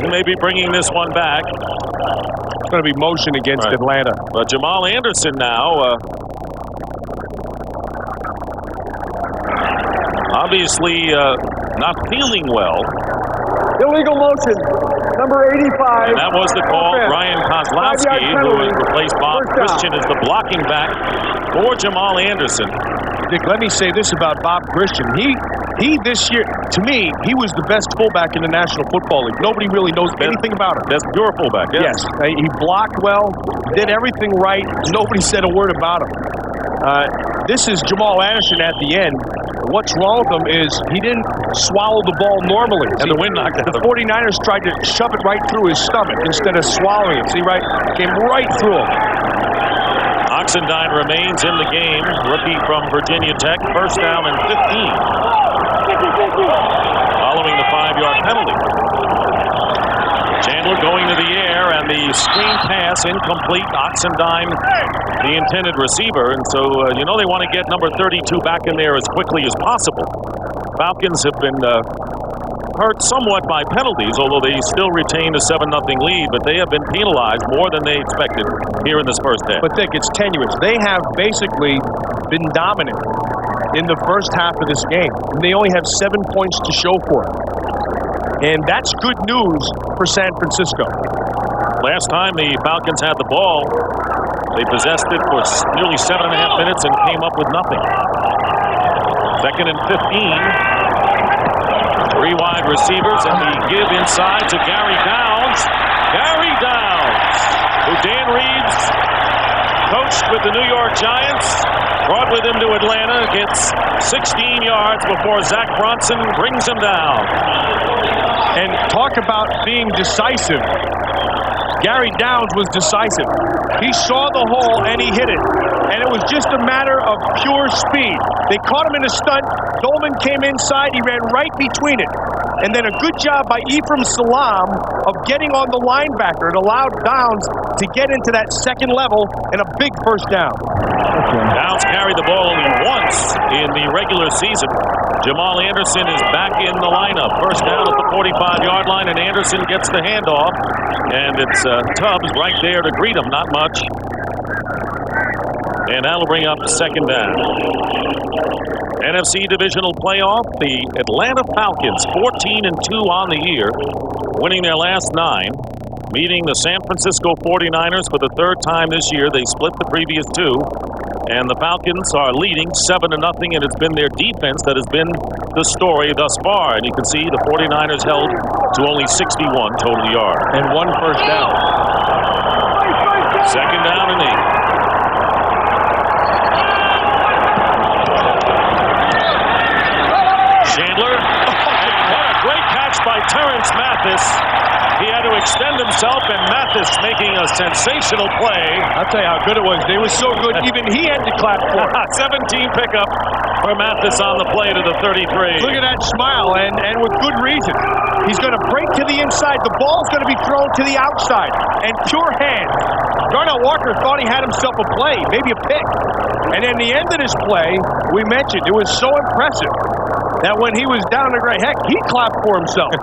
he may be bringing this one back. It's going to be motion against Atlanta. But Jamal Anderson now, obviously not feeling well. Illegal motion, number 85. And that was the call. Ryan Kozlowski, who has replaced Bob Christian, is the blocking back for Jamal Anderson. Dick, let me say this about Bob Christian. He this year, to me, he was the best fullback in the National Football League. Nobody really knows anything about him. That's your fullback, yes. He blocked well, did everything right. Nobody said a word about him. This is Jamal Anderson at the end. What's wrong with him is he didn't swallow the ball normally. And the wind knocked it. The 49ers tried to shove it right through his stomach instead of swallowing it. See, right? Came right through him. Oxendine remains in the game. Rookie from Virginia Tech. First down and 15. following the 5-yard penalty. Chandler going to the air, and the screen pass incomplete. Oxendine, the intended receiver, and so they want to get number 32 back in there as quickly as possible. Falcons have been hurt somewhat by penalties, although they still retain a 7-0 lead, but they have been penalized more than they expected here in this first half. But Dick, it's tenuous. They have basically been dominant in the first half of this game. They only have 7 points to show for it. And that's good news for San Francisco. Last time the Falcons had the ball, they possessed it for nearly 7.5 minutes and came up with nothing. 2nd and 15. 3 wide receivers, and the give inside to Gary Downs. Gary Downs, who Dan Reeves coached with the New York Giants, brought with him to Atlanta, gets 16 yards before Zach Bronson brings him down. And talk about being decisive. Gary Downs was decisive. He saw the hole and he hit it. And it was just a matter of pure speed. They caught him in a stunt. Dolman came inside. He ran right between it. And then a good job by Ephraim Salam of getting on the linebacker. It allowed Downs to get into that second level and a big first down. Downs carried the ball only once in the regular season. Jamal Anderson is back in the lineup. First down at the 45-yard line, and Anderson gets the handoff. And it's Tubbs right there to greet him. Not much. And that'll bring up the second down. NFC Divisional playoff, the Atlanta Falcons, 14-2 on the year, winning their last 9, meeting the San Francisco 49ers for the 3rd time this year. They split the previous 2, and the Falcons are leading 7-0, and it's been their defense that has been the story thus far. And you can see the 49ers held to only 61 total yards. And 1 first down. Second down and 8. Chandler, what a great catch by Terrence Mathis. He had to extend himself, and Mathis making a sensational play. I'll tell you how good it was. They were so good, even he had to clap for it. 17 pickup for Mathis on the play to the 33. Look at that smile, and with good reason. He's going to break to the inside. The ball's going to be thrown to the outside, and pure hands. Darnell Walker thought he had himself a play, maybe a pick. And in the end of this play, we mentioned, it was so impressive that when he was down the ground, heck, he clapped for himself.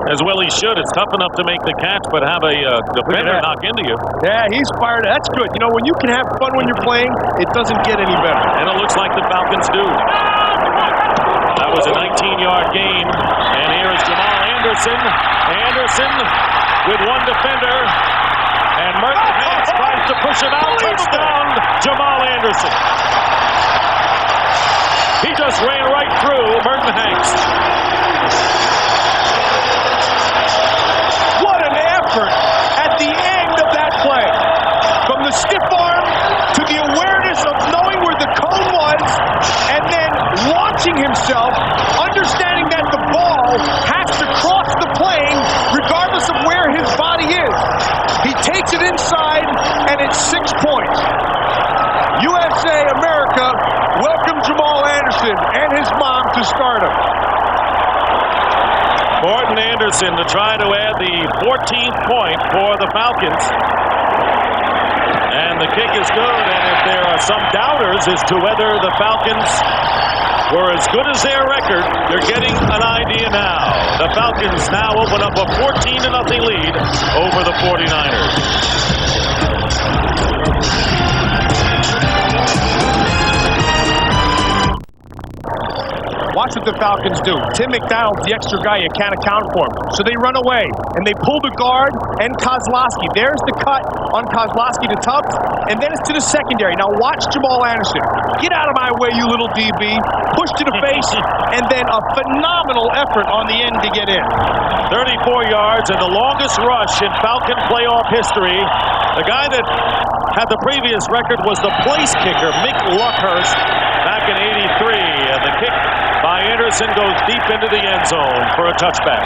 As well he should. It's tough enough to make the catch, but have a defender knock into you. Yeah, he's fired. That's good. You know, when you can have fun when you're playing, it doesn't get any better. And it looks like the Falcons do. That was a 19-yard gain. And here is Jamal Anderson. Anderson with 1 defender. And Merton Hanks tries to push him out. Touchdown, Jamal Anderson. He just ran right through Merton Hanks. What an effort at the end of that play. From the stiff arm to the awareness of knowing where the cone was, and then launching himself, understanding that the ball has to cross the plane regardless of where his body is. He takes it inside, and it's 6 points. USA, America, welcome Jamal Anderson and his mom to stardom. Gordon Anderson to try to add the 14th point for the Falcons. And the kick is good, and if there are some doubters as to whether the Falcons were as good as their record, you're getting an idea now. The Falcons now open up a 14-0 lead over the 49ers. Watch what the Falcons do. Tim McDonald's the extra guy. You can't account for him. So they run away, and they pull the guard and Kozlowski. There's the cut on Kozlowski to Tubbs, and then it's to the secondary. Now watch Jamal Anderson. Get out of my way, you little DB. Push to the face, and then a phenomenal effort on the end to get in. 34 yards and the longest rush in Falcon playoff history. The guy that had the previous record was the place kicker, Mick Luckhurst, back in '83. And the kick by Anderson goes deep into the end zone for a touchback.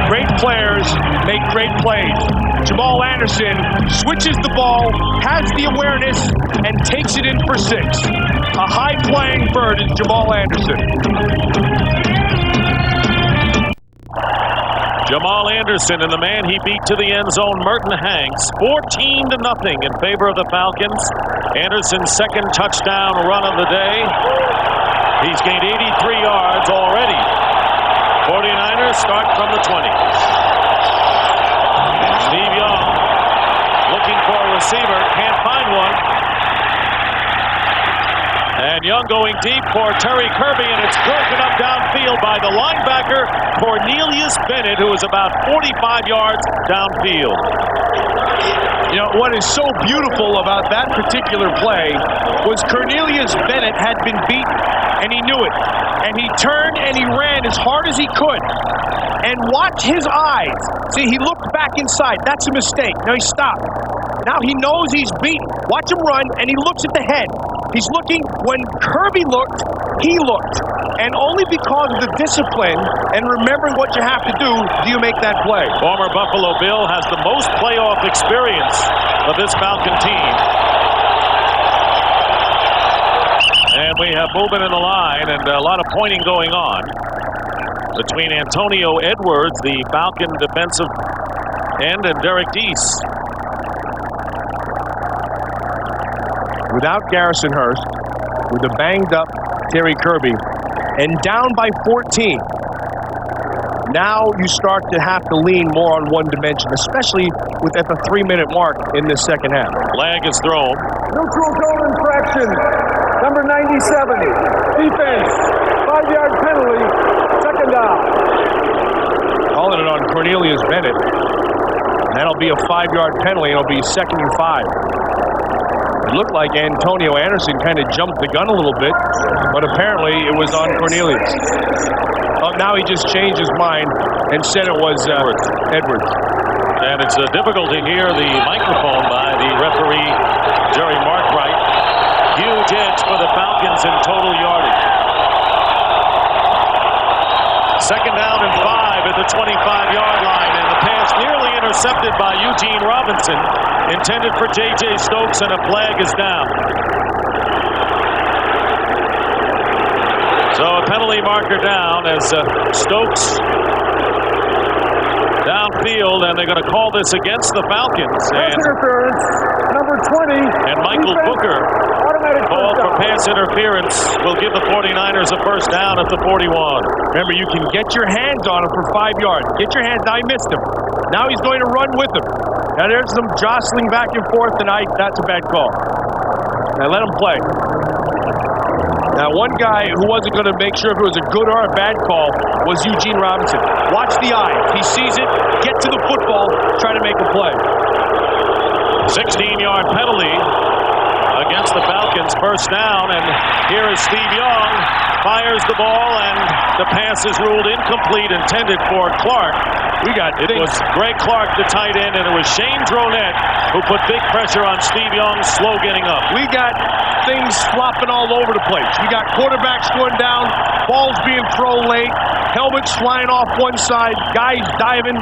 Great players make great plays. Jamal Anderson switches the ball, has the awareness, and takes it in for 6. A high-flying bird is Jamal Anderson. Jamal Anderson and the man he beat to the end zone, Merton Hanks, 14-0 in favor of the Falcons. Anderson's second touchdown run of the day. He's gained 83 yards already. 49ers start from the 20. Steve Young looking for a receiver, can't find one. And Young going deep for Terry Kirby, and it's broken up downfield by the linebacker, Cornelius Bennett, who is about 45 yards downfield. You know, what is so beautiful about that particular play was Cornelius Bennett had been beaten, and he knew it. And he turned and he ran as hard as he could. And watch his eyes. See, he looked back inside. That's a mistake. Now he stopped. Now he knows he's beaten. Watch him run, and he looks at the head. He's looking. When Kirby looked, he looked. And only because of the discipline and remembering what you have to do you make that play. Former Buffalo Bill has the most playoff experience of this Falcon team. And we have movement in the line and a lot of pointing going on between Antonio Edwards, the Falcon defensive end, and Derek Deese. Without Garrison Hurst, with a banged-up Terry Kirby, and down by 14. Now you start to have to lean more on one dimension, especially at the 3-minute mark in this second half. Flag is thrown. Neutral zone infraction. Number 90-70. Defense. 5-yard penalty. Second down. Calling it on Cornelius Bennett. And that'll be a 5-yard penalty. It'll be 2nd and 5. It looked like Antonio Anderson kind of jumped the gun a little bit, but apparently it was on Cornelius. Now he just changed his mind and said it was Edwards. And it's difficult to hear the microphone by the referee, Jerry Markwright. Huge edge for the Falcons in total yardage. 2nd down and 5 at the 25-yard line, and the pass nearly intercepted by Eugene Robinson, intended for J.J. Stokes, and a flag is down. So a penalty marker down as Stokes downfield, and they're going to call this against the Falcons. Pass interference, number 20. And Michael Booker called for pass interference will give the 49ers a first down at the 41. Remember, you can get your hands on him for 5 yards. Get your hands. I missed him. Now he's going to run with him. Now there's some jostling back and forth, and that's a bad call. Now let him play. Now one guy who wasn't going to make sure if it was a good or a bad call was Eugene Robinson. Watch the eye. He sees it, get to the football, try to make a play. 16-yard penalty against the Falcons, first down, and here is Steve Young, fires the ball, and the pass is ruled incomplete, intended for Clark. It was Greg Clark, the tight end, and it was Shane Dronette who put big pressure on Steve Young, slow getting up. We got things flopping all over the place. We got quarterbacks going down, balls being thrown late, helmets flying off one side, guys diving.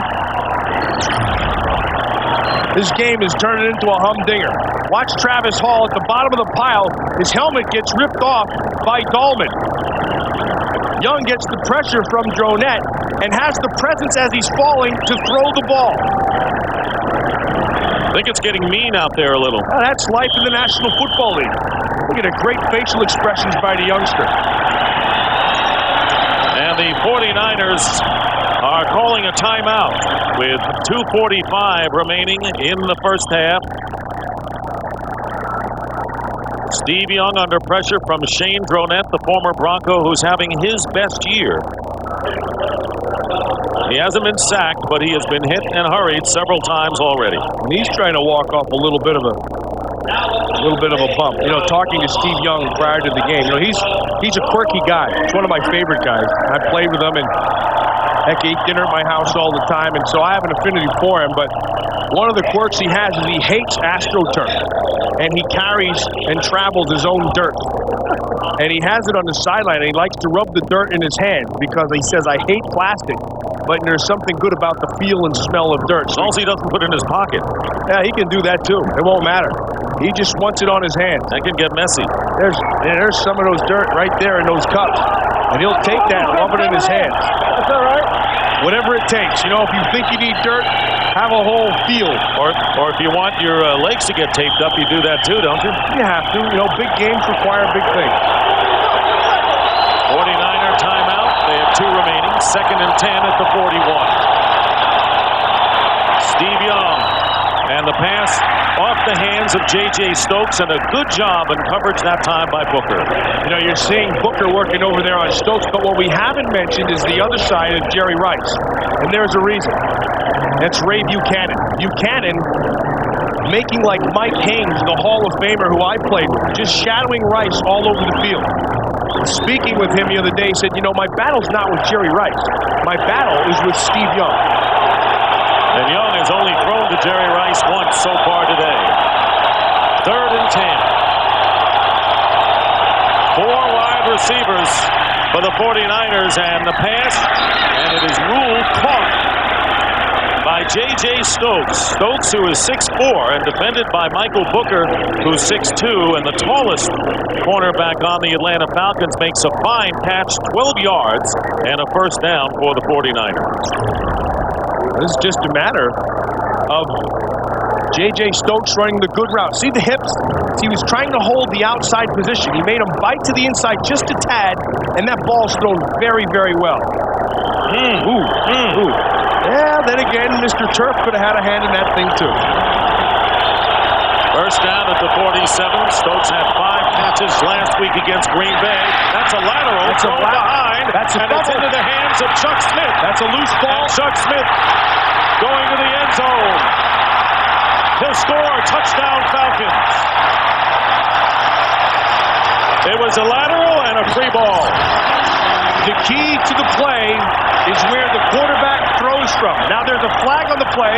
This game is turning into a humdinger. Watch Travis Hall at the bottom of the pile. His helmet gets ripped off by Dahlman. Young gets the pressure from Dronette and has the presence as he's falling to throw the ball. I think it's getting mean out there a little. Now, that's life in the National Football League. Look at the great facial expressions by the youngster. And the 49ers are calling a timeout with 2:45 remaining in the first half. Steve Young under pressure from Shane Dronette, the former Bronco, who's having his best year. He hasn't been sacked, but he has been hit and hurried several times already. And he's trying to walk off a little bit of a bump. You know, talking to Steve Young prior to the game. You know, he's a quirky guy. He's one of my favorite guys. I played with him, and heck, he ate dinner at my house all the time, and so I have an affinity for him. But one of the quirks he has is he hates AstroTurf, and he carries and travels his own dirt. And he has it on the sideline, and he likes to rub the dirt in his hand because he says, I hate plastic. but there's something good about the feel and smell of dirt. As long as he doesn't put it in his pocket. Yeah, he can do that too. It won't matter. He just wants it on his hands. That can get messy. There's some of those dirt right there in those cups. And he'll take that and rub it in his hands. That's all right. Whatever it takes. You know, if you think you need dirt, have a whole field. Or if you want your legs to get taped up, you do that too, don't you? You have to. You know, big games require big things. 49er timeout. They have 2 remaining. 2nd and 10 at the 41. Steve Young. And the pass off the hands of J.J. Stokes, and a good job in coverage that time by Booker. You know, you're seeing Booker working over there on Stokes, but what we haven't mentioned is the other side of Jerry Rice. And there's a reason. That's Ray Buchanan. Buchanan making like Mike Haynes, the Hall of Famer who I played with, just shadowing Rice all over the field. Speaking with him the other day, he said, you know, my battle's not with Jerry Rice. My battle is with Steve Young. And Young has only thrown to Jerry Rice once so far today. 3rd and 10. 4 wide receivers for the 49ers, and the pass, and it is ruled caught by J.J. Stokes. Stokes, who is 6'4", and defended by Michael Booker, who's 6'2", and the tallest cornerback on the Atlanta Falcons, makes a fine catch, 12 yards, and a first down for the 49ers. This is just a matter of J.J. Stokes running the good route. See the hips? He was trying to hold the outside position. He made him bite to the inside just a tad, and that ball's thrown very, very well. Yeah, then again, Mr. Turf could have had a hand in that thing too. First down at the 47. Stokes had 5 catches last week against Green Bay. That's a lateral. That's thrown behind. That's and it's into the hands of Chuck Smith. That's a loose ball. And Chuck Smith going to the end zone. He'll score. Touchdown Falcons. It was a lateral and a free ball. The key to the play is where the quarterback throws from. Now there's a flag on the play,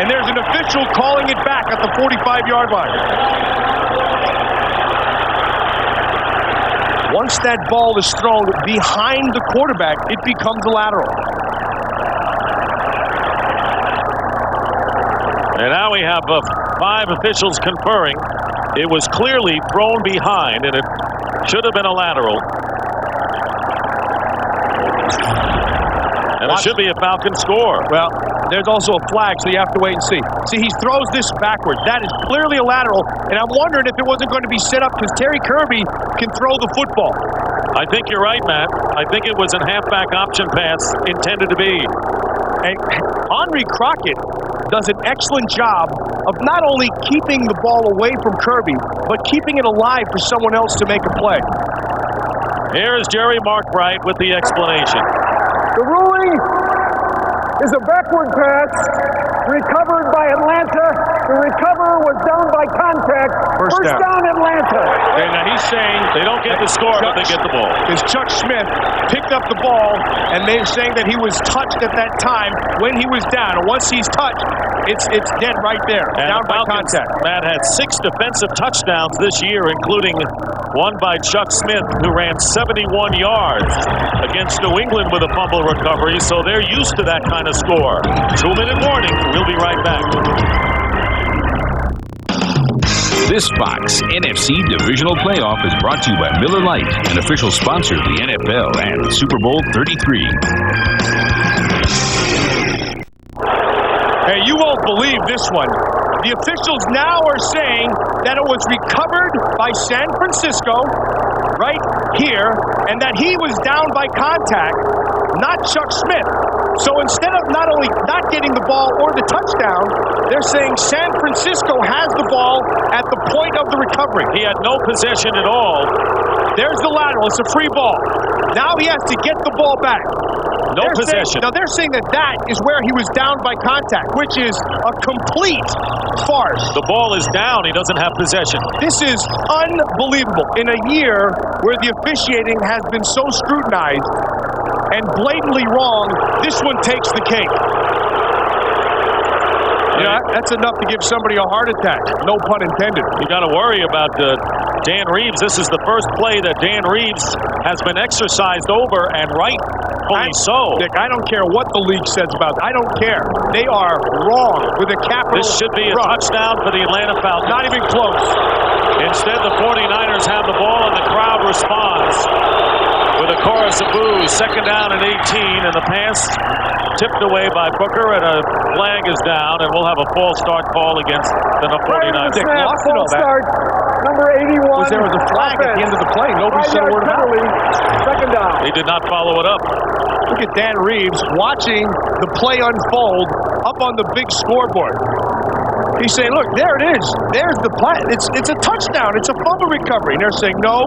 and there's an official calling it back at the 45-yard line. Once that ball is thrown behind the quarterback, it becomes a lateral. And now we have 5 officials conferring. It was clearly thrown behind, and it should have been a lateral. And it should be a Falcon score. Well, there's also a flag, so you have to wait and see. See, he throws this backwards. That is clearly a lateral, and I'm wondering if it wasn't going to be set up because Terry Kirby can throw the football. I think you're right, Matt. I think it was a halfback option pass intended to be. And Henry Crockett does an excellent job of not only keeping the ball away from Kirby, but keeping it alive for someone else to make a play. Here is Jerry Markwright with the explanation. The ruling is a backward pass recovered by Atlanta. The recover was done by contact. First down Atlanta. And now he's saying they don't get the score, but they get the ball. Because Chuck Smith picked up the ball, and they're saying that he was touched at that time when he was down. And once he's touched, it's dead right there, and down by Falcons, contact. Matt had 6 defensive touchdowns this year, including one by Chuck Smith, who ran 71 yards against New England with a fumble recovery, so they're used to that kind of score. 2-minute warning. We'll be right back. This Fox NFC Divisional Playoff is brought to you by Miller Lite, an official sponsor of the NFL and Super Bowl 33. Hey, you won't believe this one. The officials now are saying that it was recovered by San Francisco right here, and that he was down by contact, not Chuck Smith. So instead of not only not getting the ball or the touchdown, they're saying San Francisco has the ball at the point of the recovery. He had no possession at all. There's the lateral. It's a free ball. Now he has to get the ball back. No possession. Now they're saying that is where he was down by contact, which is a complete farce. The ball is down. He doesn't have possession. This is unbelievable. In a year where the officiating has been so scrutinized and blatantly wrong, this one takes the cake. Yeah, that's enough to give somebody a heart attack. No pun intended. You got to worry about Dan Reeves. This is the first play that Dan Reeves has been exercised over, and right Rightfully so. Dick, I don't care what the league says about it. I don't care. They are wrong with a capital. This should be a touchdown for the Atlanta Falcons. Not even close. Instead, the 49ers have the ball, and the crowd responds with a chorus of boos. Second down and 18, and the pass tipped away by Booker, and a flag is down, and we'll have a false start call against the 49ers. Dick, false start. Number 81. There was a flag at the end of the play. Nobody said a word about it. Second down. He did not follow it up. Look at Dan Reeves watching the play unfold up on the big scoreboard. He's saying, look, there it is. There's the play. It's a touchdown. It's a fumble recovery. And they're saying, no.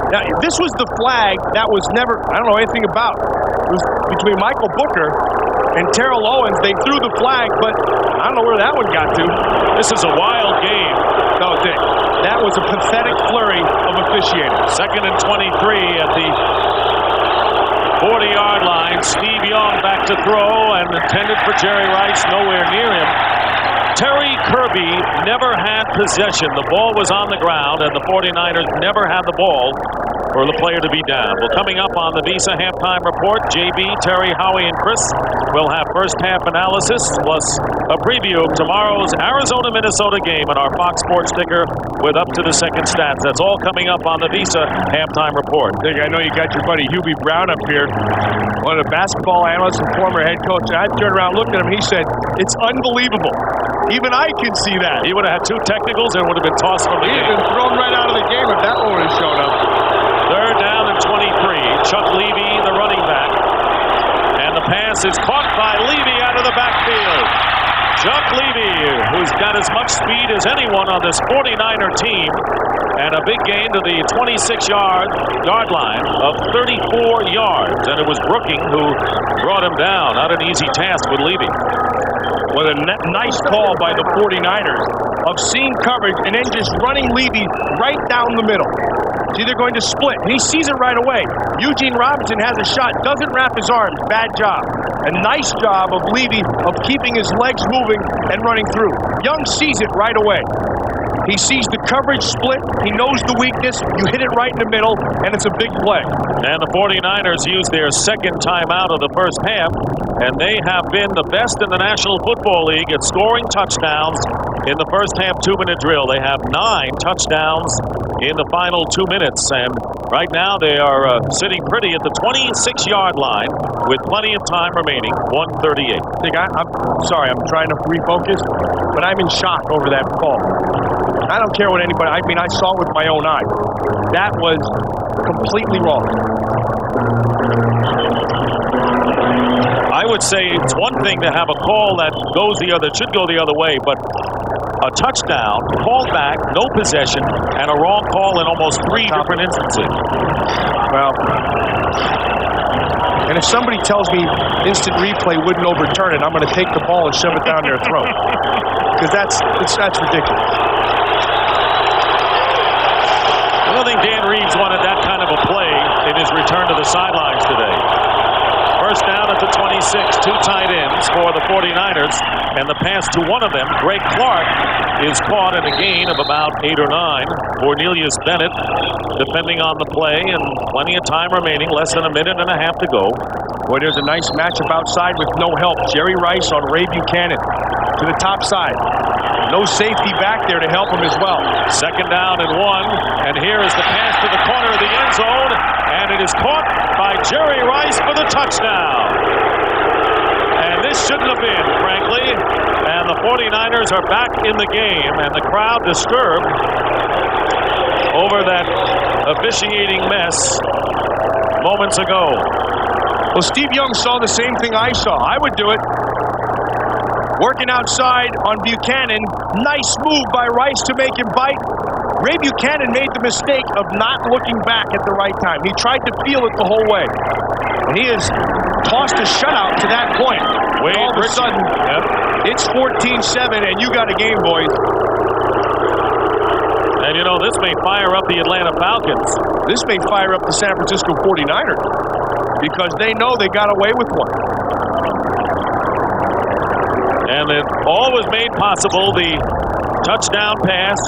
Now, this was the flag that was never, I don't know anything about. It was between Michael Booker and Terrell Owens. They threw the flag, but I don't know where that one got to. This is a wild game. No, Dick. That was a pathetic flurry of officiating. Second and 23 at the 40-yard line. Steve Young back to throw and intended for Jerry Rice, nowhere near him. Terry Kirby never had possession. The ball was on the ground, and the 49ers never had the ball for the player to be down. Well, coming up on the Visa halftime report, JB, Terry, Howie, and Chris will have first half analysis plus a preview of tomorrow's Arizona-Minnesota game in our Fox Sports ticker with up to the second stats. That's all coming up on the Visa halftime report. Dick, I know you got your buddy Hubie Brown up here, one of the basketball analysts and former head coach. I turned around, looked at him, he said, it's unbelievable. Even I can see that. He would have had two technicals and would have been tossed from the game. He'd been thrown right out of the game if that one had shown up. Third down and 23. Chuck Levy, the running back. And the pass is caught by Levy out of the backfield. Chuck Levy, who's got as much speed as anyone on this 49er team. And a big gain to the 26-yard line of 34 yards. And it was Brooking who brought him down. Not an easy task with Levy. What a nice call by the 49ers of seeing coverage and then just running Levy right down the middle. See, they're going to split. He sees it right away. Eugene Robinson has a shot, doesn't wrap his arms. Bad job. A nice job of Levy of keeping his legs moving and running through. Young sees it right away. He sees the coverage split. He knows the weakness. You hit it right in the middle, and it's a big play. And the 49ers used their second timeout of the first half, and they have been the best in the National Football League at scoring touchdowns in the first half 2-minute drill. They have 9 touchdowns in the final 2 minutes, and right now they are sitting pretty at the 26-yard line with plenty of time remaining, 1:38. I'm sorry, I'm trying to refocus, but I'm in shock over that call. I don't care what anybody, I saw it with my own eye. That was completely wrong. I would say it's one thing to have a call that should go the other way, but a touchdown, called back, no possession, and a wrong call in almost 3 different instances. Well, and if somebody tells me instant replay wouldn't overturn it, I'm going to take the ball and shove it down their throat. Because that's ridiculous. I don't think Dan Reeves wanted that kind of a play in his return to the sidelines today. First down at the 26, 2 tight ends for the 49ers, and the pass to one of them, Greg Clark, is caught in a gain of about 8 or 9. Cornelius Bennett defending on the play, and plenty of time remaining, less than a minute and a half to go. Boy, there's a nice matchup outside with no help. Jerry Rice on Ray Buchanan to the top side. No safety back there to help him as well. Second down and 1, and here is the pass to the corner of the end zone, and it is caught by Jerry Rice for the touchdown. And this shouldn't have been, frankly, and the 49ers are back in the game, and the crowd disturbed over that officiating mess moments ago. Well, Steve Young saw the same thing I saw. I would do it. Working outside on Buchanan. Nice move by Rice to make him bite. Ray Buchanan made the mistake of not looking back at the right time. He tried to feel it the whole way. And he has tossed a shutout to that point. All of a sudden, it's 14-7, and you got a game, boys. And, you know, this may fire up the Atlanta Falcons. This may fire up the San Francisco 49ers because they know they got away with one. And it all was made possible, the touchdown pass,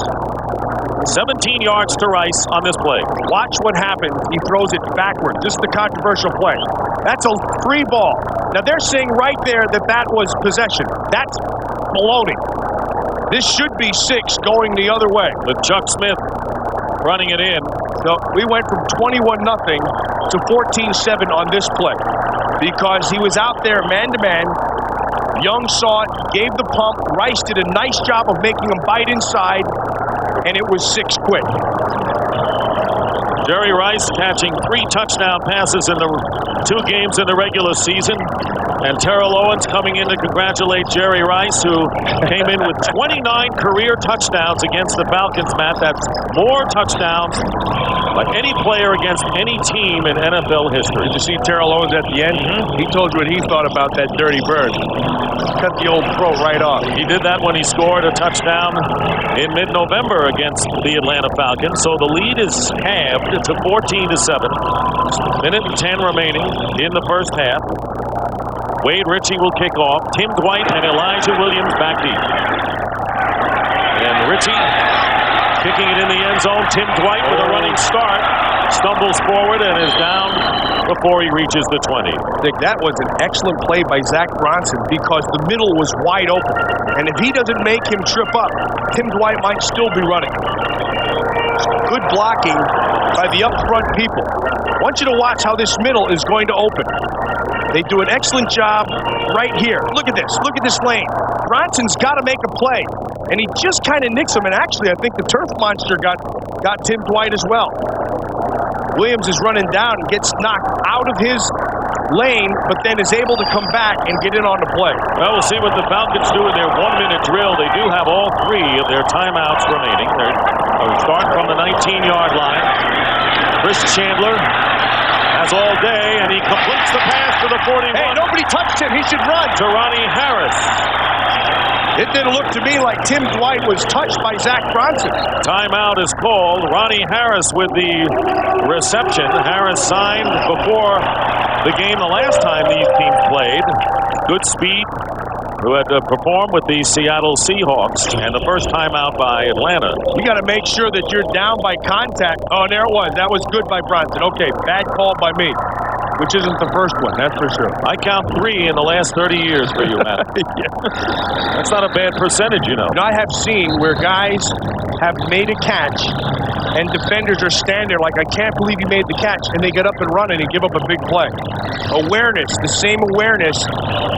17 yards to Rice on this play. Watch what happens. He throws it backwards. This is the controversial play. That's a free ball. Now, they're saying right there that that was possession. That's baloney. This should be 6 going the other way. With Chuck Smith running it in. So we went from 21-0 to 14-7 on this play because he was out there man-to-man. Young saw it, gave the pump. Rice did a nice job of making him bite inside, and it was 6 quick. Jerry Rice catching 3 touchdown passes in the 2 games in the regular season. And Terrell Owens coming in to congratulate Jerry Rice, who came in with 29 career touchdowns against the Falcons, Matt. That's more touchdowns by any player against any team in NFL history. Did you see Terrell Owens at the end? He told you what he thought about that dirty bird. Cut the old throat right off. He did that when he scored a touchdown in mid-November against the Atlanta Falcons. So the lead is halved to 14-7. Minute and 10 remaining in the first half. Wade Ritchie will kick off. Tim Dwight and Elijah Williams back deep. And Ritchie kicking it in the end zone. Tim Dwight with a running start. Stumbles forward and is down before he reaches the 20. Dick, that was an excellent play by Zach Bronson because the middle was wide open. And if he doesn't make him trip up, Tim Dwight might still be running. Good blocking by the up front people. I want you to watch how this middle is going to open. They do an excellent job right here. Look at this. Look at this lane. Bronson's got to make a play. And he just kind of nicks him. And actually, I think the turf monster got Tim Dwight as well. Williams is running down and gets knocked out of his lane, but then is able to come back and get in on the play. Well, we'll see what the Falcons do in their 1-minute drill. They do have all 3 of their timeouts remaining. They start from the 19-yard line. Chris Chandler has all day, and he completes the pass to the 41. Hey, nobody touched him. He should run. To Ronnie Harris. It didn't look to me like Tim Dwight was touched by Zach Bronson. Timeout is called. Ronnie Harris with the reception. Harris signed before the game the last time these teams played. Good speed. Who had performed with the Seattle Seahawks, and the first timeout by Atlanta. You got to make sure that you're down by contact. Oh, there it was. That was good by Bronson. Okay, bad call by me, which isn't the first one, that's for sure. I count 3 in the last 30 years for you, Matt. Yeah. That's not a bad percentage, you know. I have seen where guys have made a catch and defenders are standing there like, I can't believe you made the catch, and they get up and run and give up a big play. Awareness, the same awareness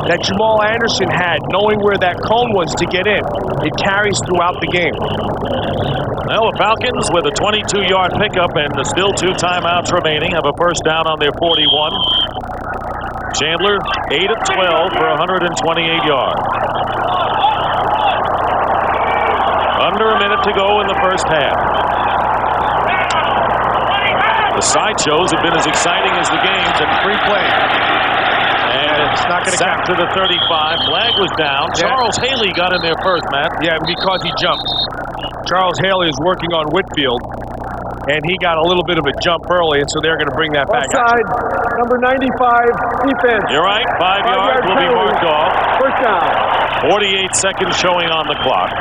that Jamal Anderson had, knowing where that cone was to get in. It carries throughout the game. Well, the Falcons with a 22-yard pickup and still 2 timeouts remaining have a first down on their 41. Chandler, 8 of 12 for 128 yards. Under a minute to go in the first half. The sideshows have been as exciting as the games and free play. And it's not going to count to the 35. Flag was down. Yeah. Charles Haley got in there first, Matt. Yeah, because he jumped. Charles Haley is working on Whitfield, and he got a little bit of a jump early, and so they're going to bring that back. Offside, number 95, defense. You're right. 5 yards will be marked off. First down. 48 seconds showing on the clock.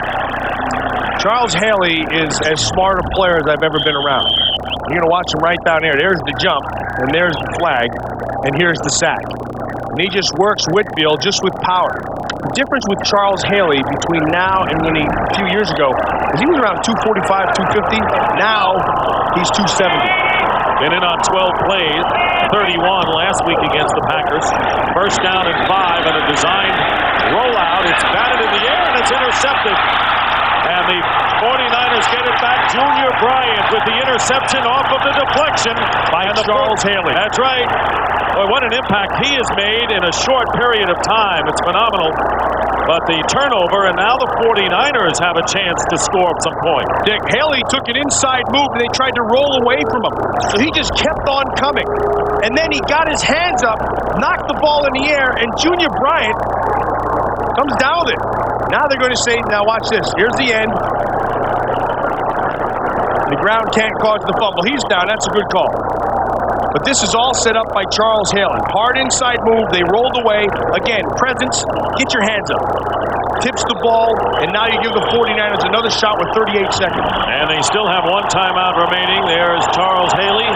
Charles Haley is as smart a player as I've ever been around. You're going to watch him right down there. There's the jump, and there's the flag, and here's the sack. And he just works Whitfield just with power. The difference with Charles Haley between now and when a few years ago is he was around 245, 250. Now he's 270. Been in on 12 plays, 31 last week against the Packers. First down and 5 and a designed rollout. It's batted in the air and it's intercepted. And the 49ers get it back. Junior Bryant with the interception off of the deflection by Charles Haley. That's right. Boy, what an impact he has made in a short period of time. It's phenomenal. But the turnover, and now the 49ers have a chance to score at some point. Dick, Haley took an inside move, and they tried to roll away from him. So he just kept on coming. And then he got his hands up, knocked the ball in the air, and Junior Bryant comes down with it. Now they're going to say, now watch this. Here's the end. The ground can't cause the fumble. He's down. That's a good call. But this is all set up by Charles Haley. Hard inside move. They rolled away. Again, presence. Get your hands up. Tips the ball, and now you give the 49ers another shot with 38 seconds. And they still have 1 timeout remaining. There's Charles Haley.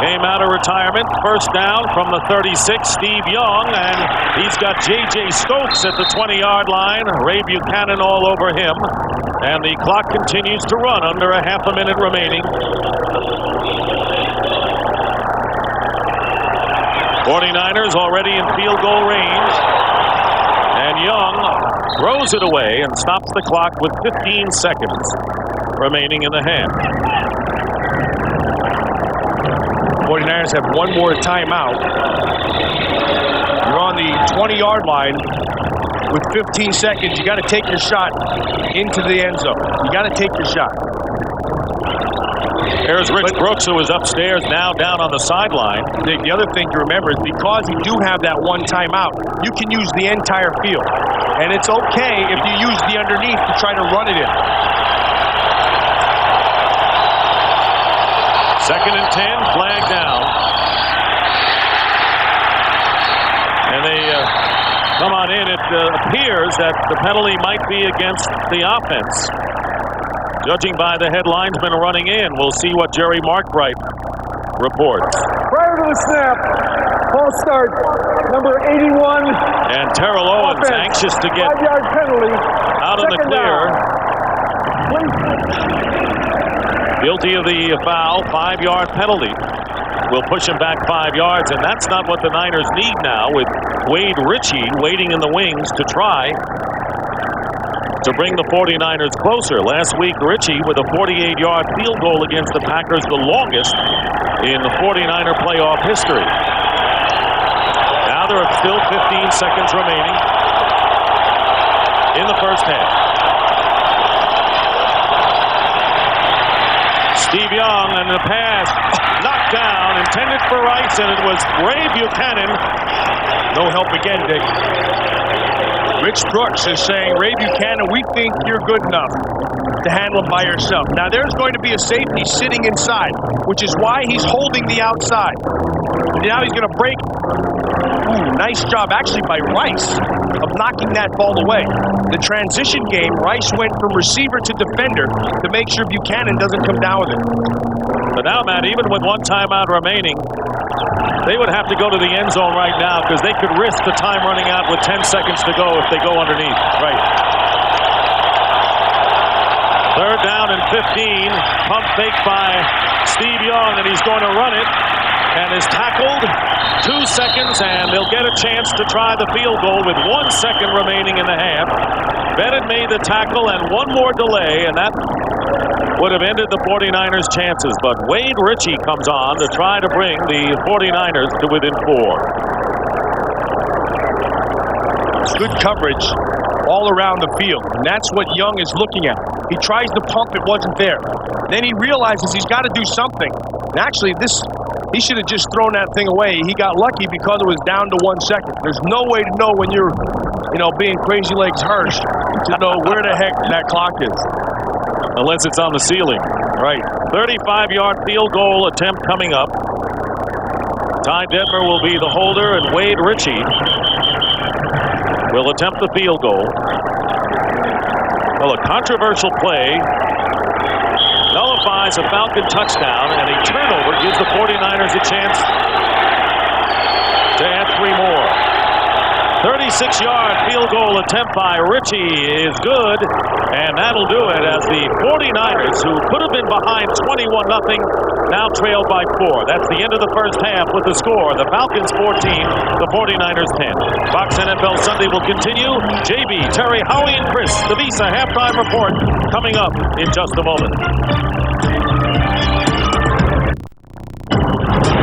came out of retirement. First down from the 36, Steve Young, and he's got J.J. Stokes at the 20-yard line. Ray Buchanan all over him. And the clock continues to run under a half a minute remaining. 49ers already in field goal range. And Young throws it away and stops the clock with 15 seconds remaining in the half. 49ers have one more timeout. You're on the 20-yard line with 15 seconds. You got to take your shot into the end zone. You got to take your shot. There's Rich Brooks, who is upstairs, now down on the sideline. The other thing to remember is because you do have that one timeout, you can use the entire field. And it's okay if you use the underneath to try to run it in. Second and 10, flag down. And they come on in. It appears that the penalty might be against the offense. Judging by the headlinesman running in, we'll see what Jerry Markwright reports. Prior to the snap, false start, number 81. And Terrell Owens offense, anxious to get 5-yard penalty. out in the clear. Guilty of the foul, 5-yard penalty. Will push him back 5 yards, and that's not what the Niners need now, with Wade Ritchie waiting in the wings to try to bring the 49ers closer. Last week, Ritchie with a 48-yard field goal against the Packers, the longest in the 49er playoff history. Now there are still 15 seconds remaining in the first half. Steve Young and the pass knocked down, intended for Rice, and it was Ray Buchanan. No help again, Dick. Rich Brooks is saying, Ray Buchanan, we think you're good enough to handle him by yourself. Now there's going to be a safety sitting inside, which is why he's holding the outside. And now he's going to break. Ooh, nice job actually by Rice of knocking that ball away. The transition game, Rice went from receiver to defender to make sure Buchanan doesn't come down with it. But now, Matt, even with one timeout remaining, they would have to go to the end zone right now because they could risk the time running out with 10 seconds to go if they go underneath. Right. Third down and 15. Pump fake by Steve Young, and he's going to run it. And is tackled. 2 seconds, and they'll get a chance to try the field goal with 1 second remaining in the half. Bennett made the tackle, and one more delay, and that would have ended the 49ers' chances. But Wade Ritchie comes on to try to bring the 49ers to within 4. Good coverage all around the field, and that's what Young is looking at. He tries to pump, it wasn't there. Then he realizes he's got to do something. And actually, he should have just thrown that thing away. He got lucky because it was down to 1 second. There's no way to know when you're, being Crazy Legs Hirsch to know where the heck that clock is. Unless it's on the ceiling. Right. 35-yard field goal attempt coming up. Ty Detmer will be the holder, and Wade Ritchie will attempt the field goal. Well, a controversial play nullifies a Falcon touchdown, and a turnover gives the 49ers a chance to add 3 more. 36-yard field goal attempt by Ritchie is good, and that'll do it as the 49ers, who could have been behind 21-0, now trailed by 4. That's the end of the first half with the score. The Falcons 14, the 49ers 10. Fox NFL Sunday will continue. JB, Terry, Howie, and Chris, the Visa halftime report coming up in just a moment.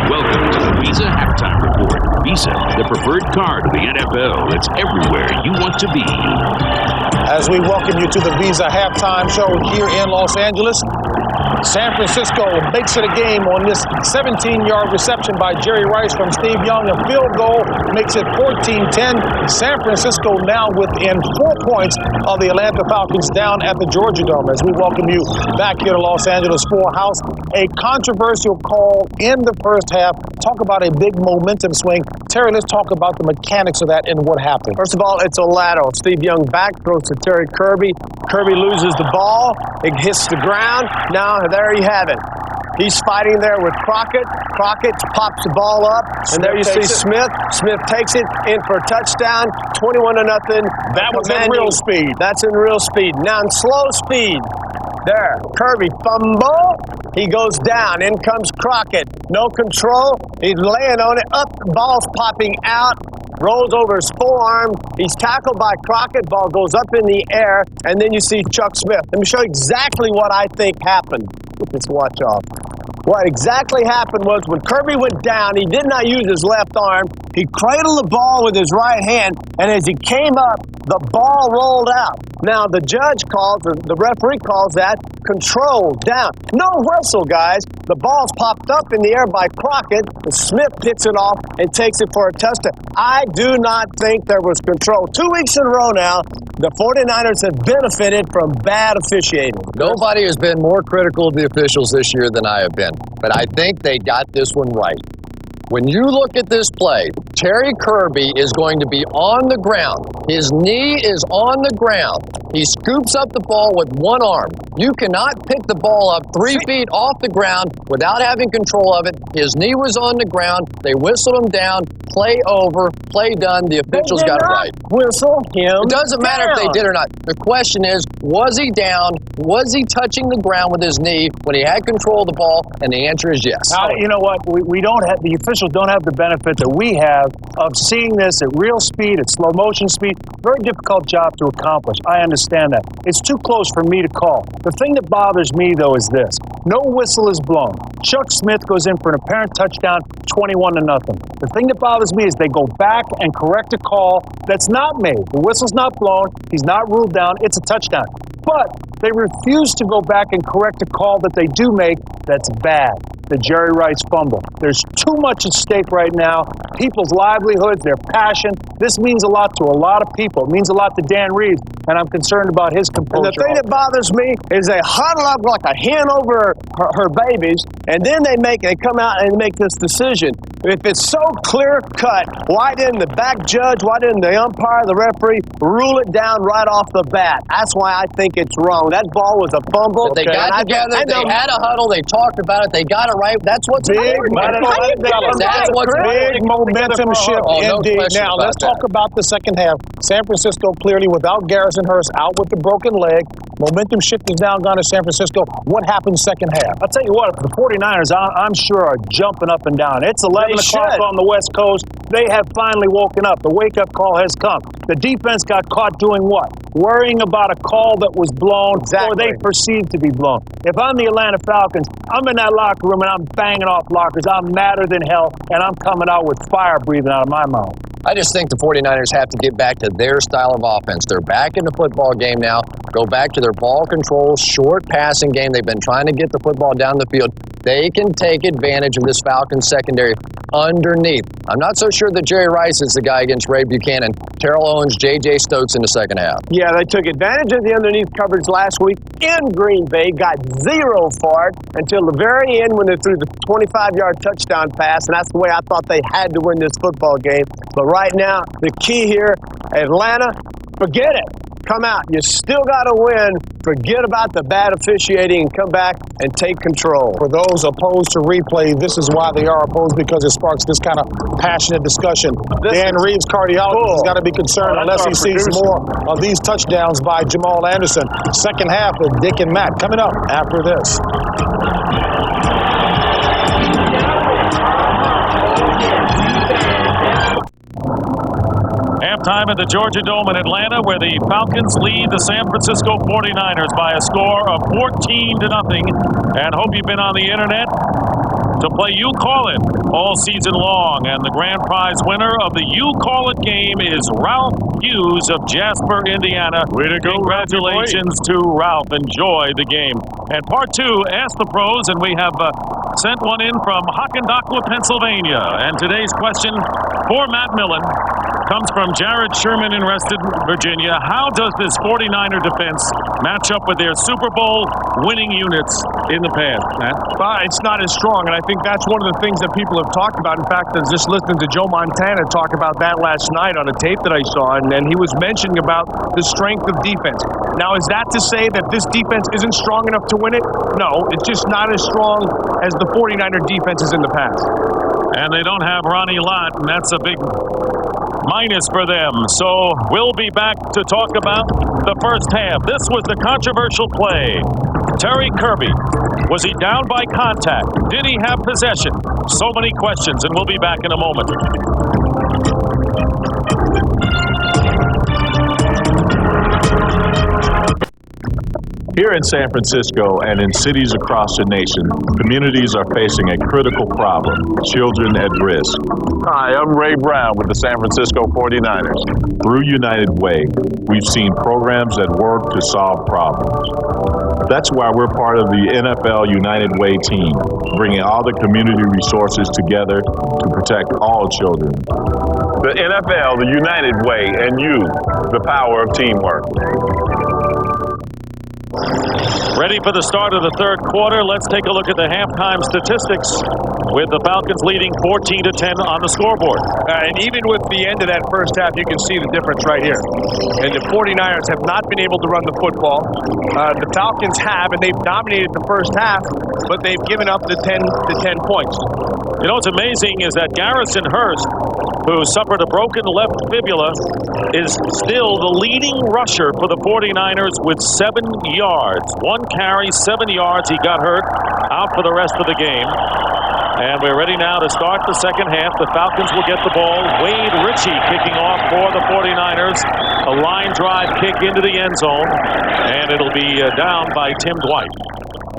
Welcome to the Visa halftime report. Visa, the preferred card of the NFL. It's everywhere you want to be. As we welcome you to the Visa halftime show here in Los Angeles, San Francisco makes it a game on this 17-yard reception by Jerry Rice from Steve Young. A field goal makes it 14-10. San Francisco now within 4 points of the Atlanta Falcons down at the Georgia Dome. As we welcome you back here to Los Angeles for House, a controversial call in the first half. Talk about a big momentum swing Terry, let's talk about the mechanics of that and what happened. First of all, it's a lateral. Steve Young back, throws to Terry Kirby. Kirby loses the ball. It hits the ground. Now, there you have it. He's fighting there with Crockett. Crockett pops the ball up, and there you see Smith. Smith takes it in for a touchdown, 21-0. That was in real speed. That's in real speed. Now in slow speed, there, Kirby fumble. He goes down. In comes Crockett. No control. He's laying on it. Up, ball's popping out. Rolls over his forearm. He's tackled by Crockett. Ball goes up in the air, and then you see Chuck Smith. Let me show you exactly what I think happened. Put this watch off. What exactly happened was when Kirby went down, he did not use his left arm. He cradled the ball with his right hand, and as he came up, the ball rolled out. Now, the judge calls, or the referee calls that control down. No whistle, guys. The ball's popped up in the air by Crockett. Smith picks it off and takes it for a touchdown. I do not think there was control. 2 weeks in a row now, the 49ers have benefited from bad officiating. Nobody has been more critical of the officials this year than I have been, but I think they got this one right. When you look at this play, Terry Kirby is going to be on the ground. His knee is on the ground. He scoops up the ball with one arm. You cannot pick the ball up 3 feet off the ground without having control of it. His knee was on the ground. They whistled him down. Play over. Play done. The officials got it right. Whistle him. It doesn't matter if they did or not. The question is, was he down? Was he touching the ground with his knee when he had control of the ball? And the answer is yes. Now, you know what? We don't have, the officials don't have the benefit that we have of seeing this at real speed, at slow motion speed. Very difficult job to accomplish. I understand that. It's too close for me to call. The thing that bothers me, though, is this. No whistle is blown. Chuck Smith goes in for an apparent touchdown, 21-0. The thing that bothers me is they go back and correct a call that's not made. The whistle's not blown. He's not ruled down. It's a touchdown. But they refuse to go back and correct a call that they do make that's bad. The Jerry Rice fumble. There's too much at stake right now. People's livelihoods, their passion. This means a lot to a lot of people. It means a lot to Dan Reeves, and I'm concerned about his composure. And the thing that bothers me is they huddle up like a hen over her babies, and then they come out and make this decision. If it's so clear cut, why didn't the back judge, why didn't the umpire, the referee, rule it down right off the bat? That's why I think it's wrong. That ball was a fumble. They got together, they had a huddle, they talked about it, they got it right. That's what's big, important. That's what's big momentum shift indeed. Now, let's talk about the second half. San Francisco clearly without Garrison Hurst out with the broken leg. Momentum shift is now gone to San Francisco. What happens second half? I'll tell you what, the 49ers, I'm sure, are jumping up and down. It's 11 o'clock on the West Coast. They have finally woken up. The wake-up call has come. The defense got caught doing what? Worrying about a call that was blown or they perceived to be blown. If I'm the Atlanta Falcons, I'm in that locker room and I'm banging off lockers. I'm madder than hell, and I'm coming out with fire breathing out of my mouth. I just think the 49ers have to get back to their style of offense. They're back in the football game now. Go back to their ball control, short passing game. They've been trying to get the football down the field. They can take advantage of this Falcons secondary underneath. I'm not so sure that Jerry Rice is the guy against Ray Buchanan. Terrell Owens, J.J. Stokes in the second half. Yeah, they took advantage of the underneath coverage last week in Green Bay, got zero for it until the very end when they threw the 25-yard touchdown pass, and that's the way I thought they had to win this football game. But right now, the key here, Atlanta, forget it. Come out. You still got to win. Forget about the bad officiating and come back and take control. For those opposed to replay, this is why they are opposed, because it sparks this kind of passionate discussion. Dan Reeves, cardiologist, has got to be concerned unless he sees more of these touchdowns by Jamal Anderson. Second half with Dick and Matt coming up after this. Halftime at the Georgia Dome in Atlanta, where the Falcons lead the San Francisco 49ers by a score of 14-0. And hope you've been on the internet to play You Call It all season long. And the grand prize winner of the You Call It game is Ralph Hughes of Jasper, Indiana. Way to go. Congratulations to Ralph. Enjoy the game. And part two, Ask the Pros, and we have sent one in from Hockendackla, Pennsylvania. And today's question for Matt Millen comes from Jared Sherman in Reston, Virginia. How does this 49er defense match up with their Super Bowl winning units in the past, Matt. It's not as strong, and I think that's one of the things that people have talked about. In fact, I was just listening to Joe Montana talk about that last night on a tape that I saw, and he was mentioning about the strength of defense. Now, is that to say that this defense isn't strong enough to win it? No, it's just not as strong as the 49er defenses in the past. And they don't have Ronnie Lott, and that's a big minus for them. So we'll be back to talk about the first half. This was the controversial play. Terry Kirby, was he down by contact? Did he have possession? So many questions, and we'll be back in a moment. Here in San Francisco and in cities across the nation, communities are facing a critical problem: children at risk. Hi, I'm Ray Brown with the San Francisco 49ers. Through United Way, we've seen programs that work to solve problems. That's why we're part of the NFL United Way team, bringing all the community resources together to protect all children. The NFL, the United Way, and you, the power of teamwork. Ready for the start of the third quarter. Let's take a look at the halftime statistics with the Falcons leading 14-10 on the scoreboard. And even with the end of that first half, you can see the difference right here. And the 49ers have not been able to run the football. The Falcons have, and they've dominated the first half, but they've given up the 10 points. You know what's amazing is that Garrison Hurst, who suffered a broken left fibula, is still the leading rusher for the 49ers with 7 yards. 1 carry, 7 yards. He got hurt, out for the rest of the game. And we're ready now to start the second half. The Falcons will get the ball. Wade Ritchie kicking off for the 49ers. A line drive kick into the end zone. And it'll be down by Tim Dwight.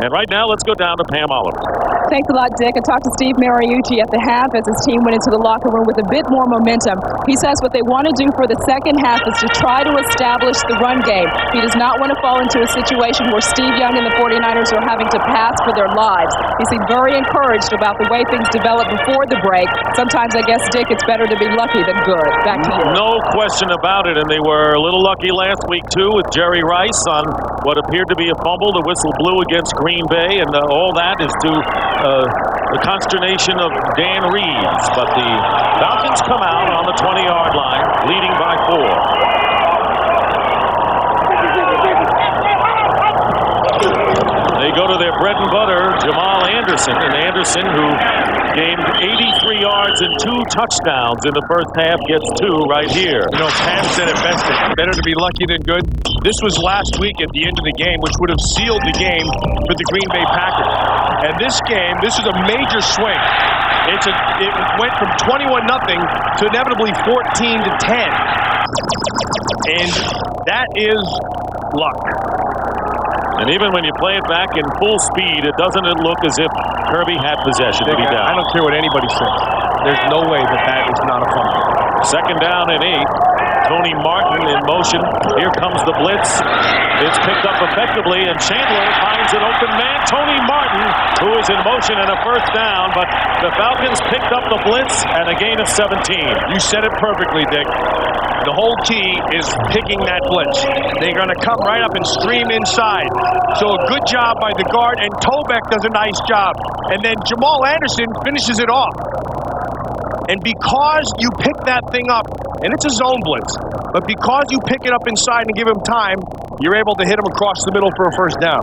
And right now, let's go down to Pam Oliver. Thanks a lot, Dick. I talked to Steve Mariucci at the half as his team went into the locker room with a bit more momentum. He says what they want to do for the second half is to try to establish the run game. He does not want to fall into a situation where Steve Young and the 49ers are having to pass for their lives. He seemed very encouraged about the way things developed before the break. Sometimes, I guess, Dick, it's better to be lucky than good. Back to you. No question about it, and they were a little lucky last week, too, with Jerry Rice on what appeared to be a fumble. The whistle blew against Green Bay, and all that is due the consternation of Dan Reeves. But the Falcons come out on the 20-yard line, leading by 4. They go to their bread and butter, Jamal Anderson. And Anderson, who gained 83 yards and 2 touchdowns in the first half, gets 2 right here. You know, Pam said it best, it's better to be lucky than good. This was last week at the end of the game, which would have sealed the game for the Green Bay Packers. And this game, this is a major swing. It went from 21-0 to inevitably 14-10. And that is luck. And even when you play it back in full speed, it doesn't look as if Kirby had possession. But he does. I don't care what anybody says. There's no way that is not a fumble. Second down and 8. Tony Martin in motion. Here comes the blitz. It's picked up effectively, and Chandler finds an open man. Tony Martin, who is in motion, and a first down, but the Falcons picked up the blitz and a gain of 17. You said it perfectly, Dick. The whole key is picking that blitz. They're going to come right up and stream inside. So a good job by the guard, and Tobeck does a nice job. And then Jamal Anderson finishes it off. And because you pick that thing up, and it's a zone blitz, but because you pick it up inside and give him time, you're able to hit him across the middle for a first down.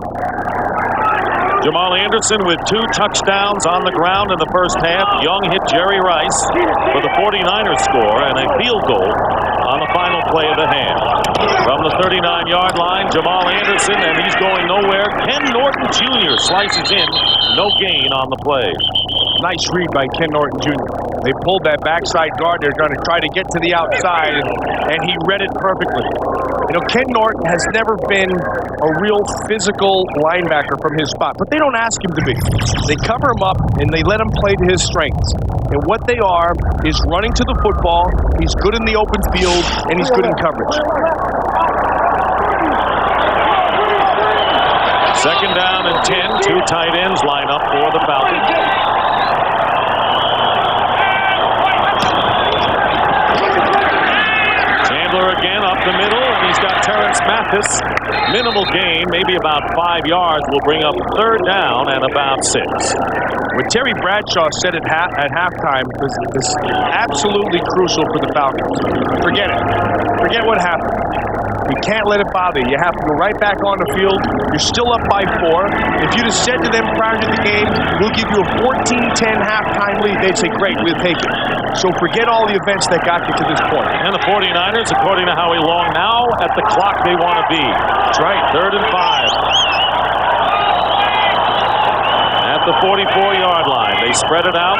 Jamal Anderson with 2 touchdowns on the ground in the first half. Young hit Jerry Rice for the 49ers score and a field goal on the final play of the half. From the 39-yard line, Jamal Anderson, and he's going nowhere. Ken Norton Jr. slices in. No gain on the play. Nice read by Ken Norton Jr. They pulled that backside guard. They're going to try to get to the outside, and he read it perfectly. You know, Ken Norton has never been a real physical linebacker from his spot, but they don't ask him to be. They cover him up, and they let him play to his strengths. And what they are is running to the football. He's good in the open field, and he's good in coverage. Second down and 10. 2 tight ends line up for the Falcons. Chandler again up the middle, and he He's got Terrence Mathis. Minimal gain, maybe about 5 yards, will bring up third down and about 6. What Terry Bradshaw said at halftime was absolutely crucial for the Falcons. Forget it. Forget what happened. You can't let it bother you. You have to go right back on the field. You're still up by 4. If you'd have said to them prior to the game, we'll give you a 14-10 halftime lead, they'd say, great, we'll take it. So forget all the events that got you to this point. And the 49ers, according to Howie Long, now at the clock they want to be. That's right. 3rd and 5. At the 44-yard line. They spread it out.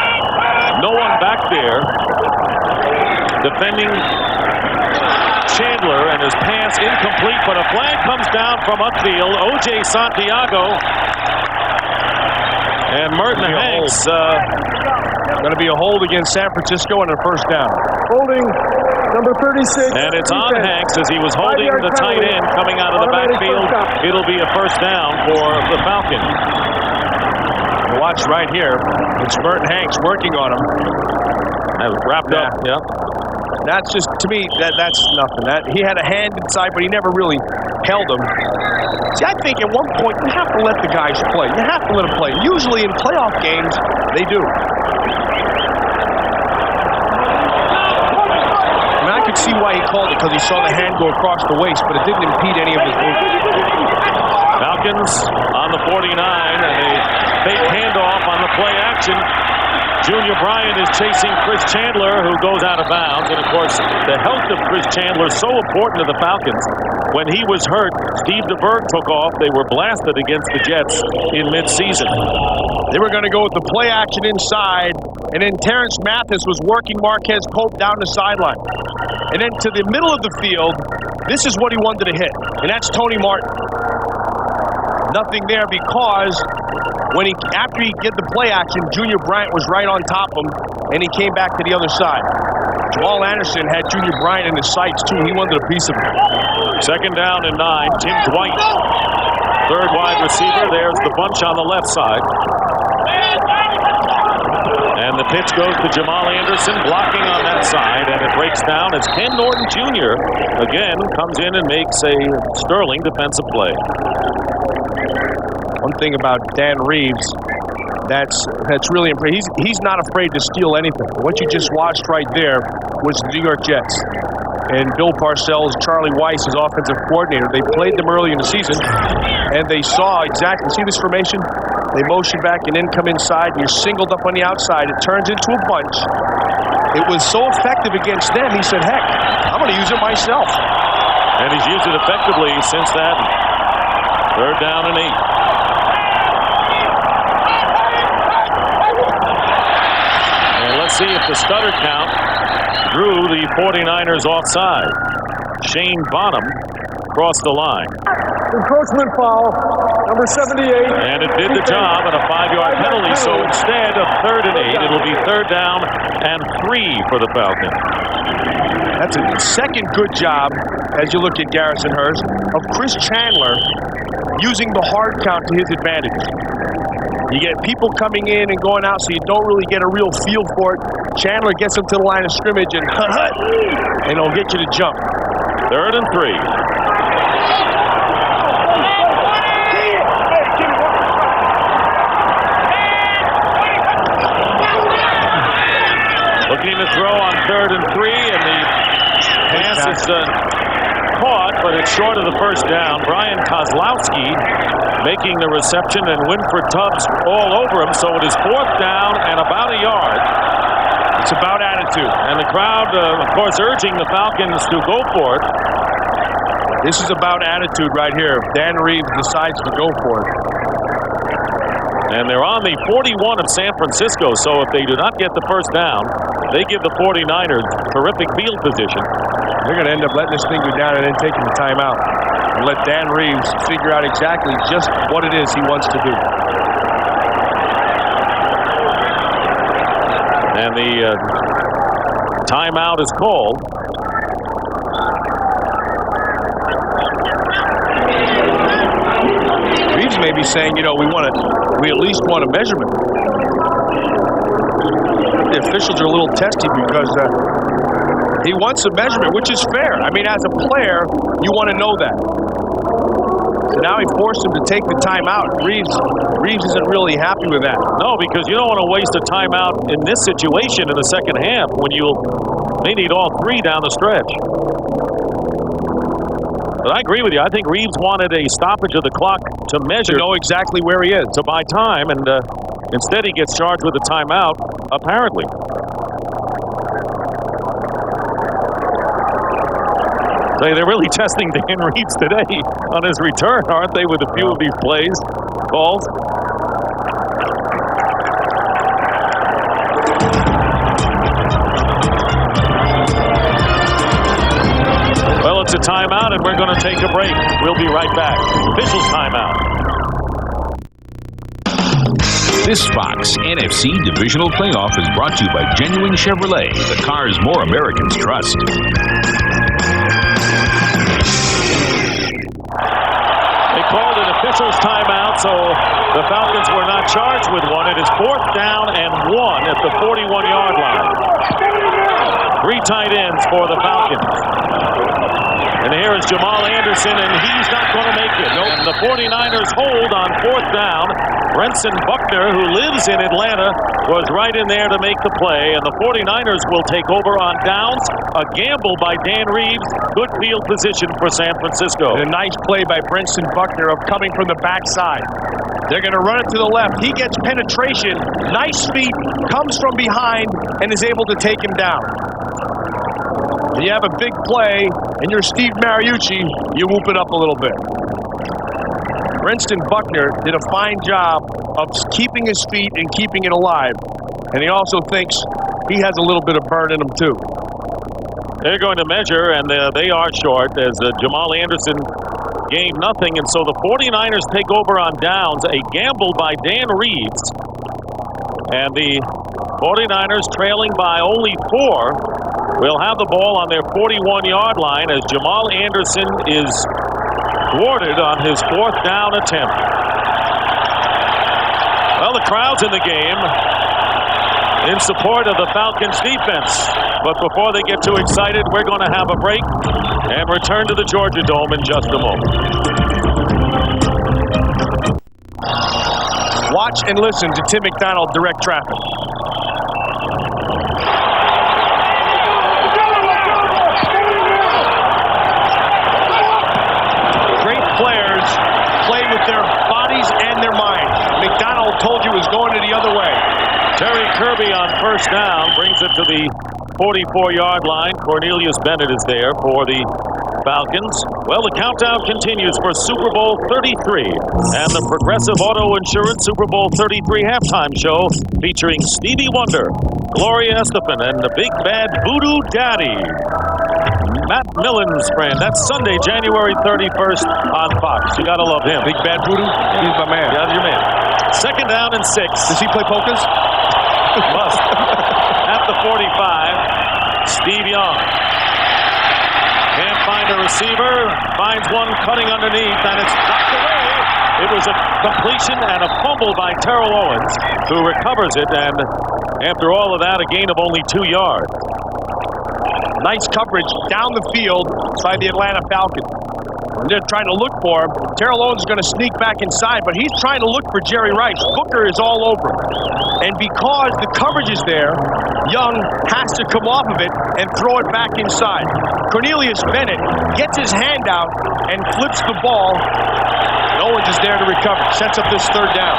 No one back there defending Chandler, and his pass incomplete, but a flag comes down from upfield. O.J. Santiago and Merton Hanks. Going to be a hold against San Francisco and a first down. Holding number 36. And it's on Hanks as he was holding the tight end coming out of the backfield. It'll be a first down for the Falcons. Watch right here. It's Merton Hanks working on him. That was wrapped up. Yep. That's just, to me, that's nothing. He had a hand inside, but he never really held him. See, I think at one point you have to let the guys play. You have to let them play. Usually in playoff games, they do. I mean, I could see why he called it, because he saw the hand go across the waist, but it didn't impede any of his movement. Falcons on the 49, and a fake handoff on the play action. Junior Bryant is chasing Chris Chandler, who goes out of bounds. And, of course, the health of Chris Chandler is so important to the Falcons. When he was hurt, Steve DeBerg took off. They were blasted against the Jets in midseason. They were going to go with the play action inside, and then Terrence Mathis was working Marquez Pope down the sideline. And then to the middle of the field, this is what he wanted to hit, and that's Tony Martin. Nothing there because after he did the play action, Junior Bryant was right on top of him, and he came back to the other side. Jamal Anderson had Junior Bryant in his sights, too. He wanted a piece of him. 2nd down and 9. Tim Dwight, 3rd wide receiver. There's the bunch on the left side. And the pitch goes to Jamal Anderson, blocking on that side, and it breaks down as Ken Norton Jr. again comes in and makes a sterling defensive play. One thing about Dan Reeves that's really impressive. He's not afraid to steal anything. What you just watched right there was the New York Jets. And Bill Parcells, Charlie Weiss, his offensive coordinator, they played them early in the season, and they saw exactly, see this formation? They motion back and then come inside, and you're singled up on the outside. It turns into a bunch. It was so effective against them, he said, heck, I'm going to use it myself. And he's used it effectively since that 3rd down and 8. Let's see if the stutter count drew the 49ers offside. Shane Bonham crossed the line. Encroachment foul, number 78. And it did the job, and a 5-yard penalty. So instead of 3rd and 8, it'll be 3rd down and 3 for the Falcons. That's a second good job, as you look at Garrison Hurst, of Chris Chandler using the hard count to his advantage. You get people coming in and going out, so you don't really get a real feel for it. Chandler gets them to the line of scrimmage, and it'll get you to jump. 3rd and 3. Looking to throw on 3rd and 3, and the pass is caught, but it's short of the first down. Brian Kozlowski making the reception, and Winfred Tubbs all over him, so it is 4th down and about a yard. It's about attitude. And the crowd, of course, urging the Falcons to go for it. This is about attitude right here. Dan Reeves decides to go for it. And they're on the 41 of San Francisco, so if they do not get the first down, they give the 49ers terrific field position. They're going to end up letting this thing go down and then taking the timeout. And let Dan Reeves figure out exactly just what it is he wants to do. And the timeout is called. Reeves may be saying, you know, we at least want a measurement. The officials are a little testy because He wants a measurement, which is fair. I mean, as a player, you want to know that. So now he forced him to take the timeout. Reeves isn't really happy with that. No, because you don't want to waste a timeout in this situation in the second half when they need all three down the stretch. But I agree with you. I think Reeves wanted a stoppage of the clock to measure. To know exactly where he is. To buy time, and instead he gets charged with a timeout, apparently. They're really testing Dan Reeves today on his return, aren't they, with a few of these plays, calls? Well, it's a timeout, and we're going to take a break. We'll be right back. Officials timeout. This Fox NFC Divisional Playoff is brought to you by Genuine Chevrolet, the cars more Americans trust. They called an officials timeout, so the Falcons were not charged with one. It is 4th down and 1 at the 41-yard line. 3 tight ends for the Falcons. And here is Jamal Anderson, and he's not going to make it. Nope. And the 49ers hold on 4th down. Brenson Buckner, who lives in Atlanta, was right in there to make the play. And the 49ers will take over on downs. A gamble by Dan Reeves. Good field position for San Francisco. And a nice play by Brenson Buckner of coming from the backside. They're going to run it to the left. He gets penetration. Nice feet. Comes from behind and is able to take him down. You have a big play, and you're Steve Mariucci, you whoop it up a little bit. Brenson Buckner did a fine job of keeping his feet and keeping it alive. And he also thinks he has a little bit of burn in him, too. They're going to measure, and they are short, as Jamal Anderson gained nothing. And so the 49ers take over on downs, a gamble by Dan Reeves. And the 49ers trailing by only 4. Will have the ball on their 41-yard line as Jamal Anderson is thwarted on his 4th down attempt. Well, the crowd's in the game in support of the Falcons defense. But before they get too excited, we're going to have a break and return to the Georgia Dome in just a moment. Watch and listen to Tim McDonald direct traffic. Players play with their bodies and their minds. McDonald told you it was going to the other way. Terry Kirby on 1st down brings it to the 44-yard line. Cornelius Bennett is there for the Falcons. Well, the countdown continues for Super Bowl 33 and the Progressive Auto Insurance Super Bowl 33 halftime show featuring Stevie Wonder, Gloria Estefan, and the Big Bad Voodoo Daddy, Matt Millen's friend. That's Sunday, January 31st on Fox. You got to love him. Big Bad Voodoo? He's my man. Yeah, your man. 2nd down and 6. Does he play polkas? Must. At the 45, Steve Young. Can't find a receiver. Finds one cutting underneath, and it's knocked away. It was a completion and a fumble by Terrell Owens, who recovers it, and after all of that, a gain of only 2 yards. Nice coverage down the field by the Atlanta Falcons. They're trying to look for him. Terrell Owens is going to sneak back inside, but he's trying to look for Jerry Rice. Booker is all over him. And because the coverage is there, Young has to come off of it and throw it back inside. Cornelius Bennett gets his hand out and flips the ball. Owens is there to recover. Sets up this 3rd down.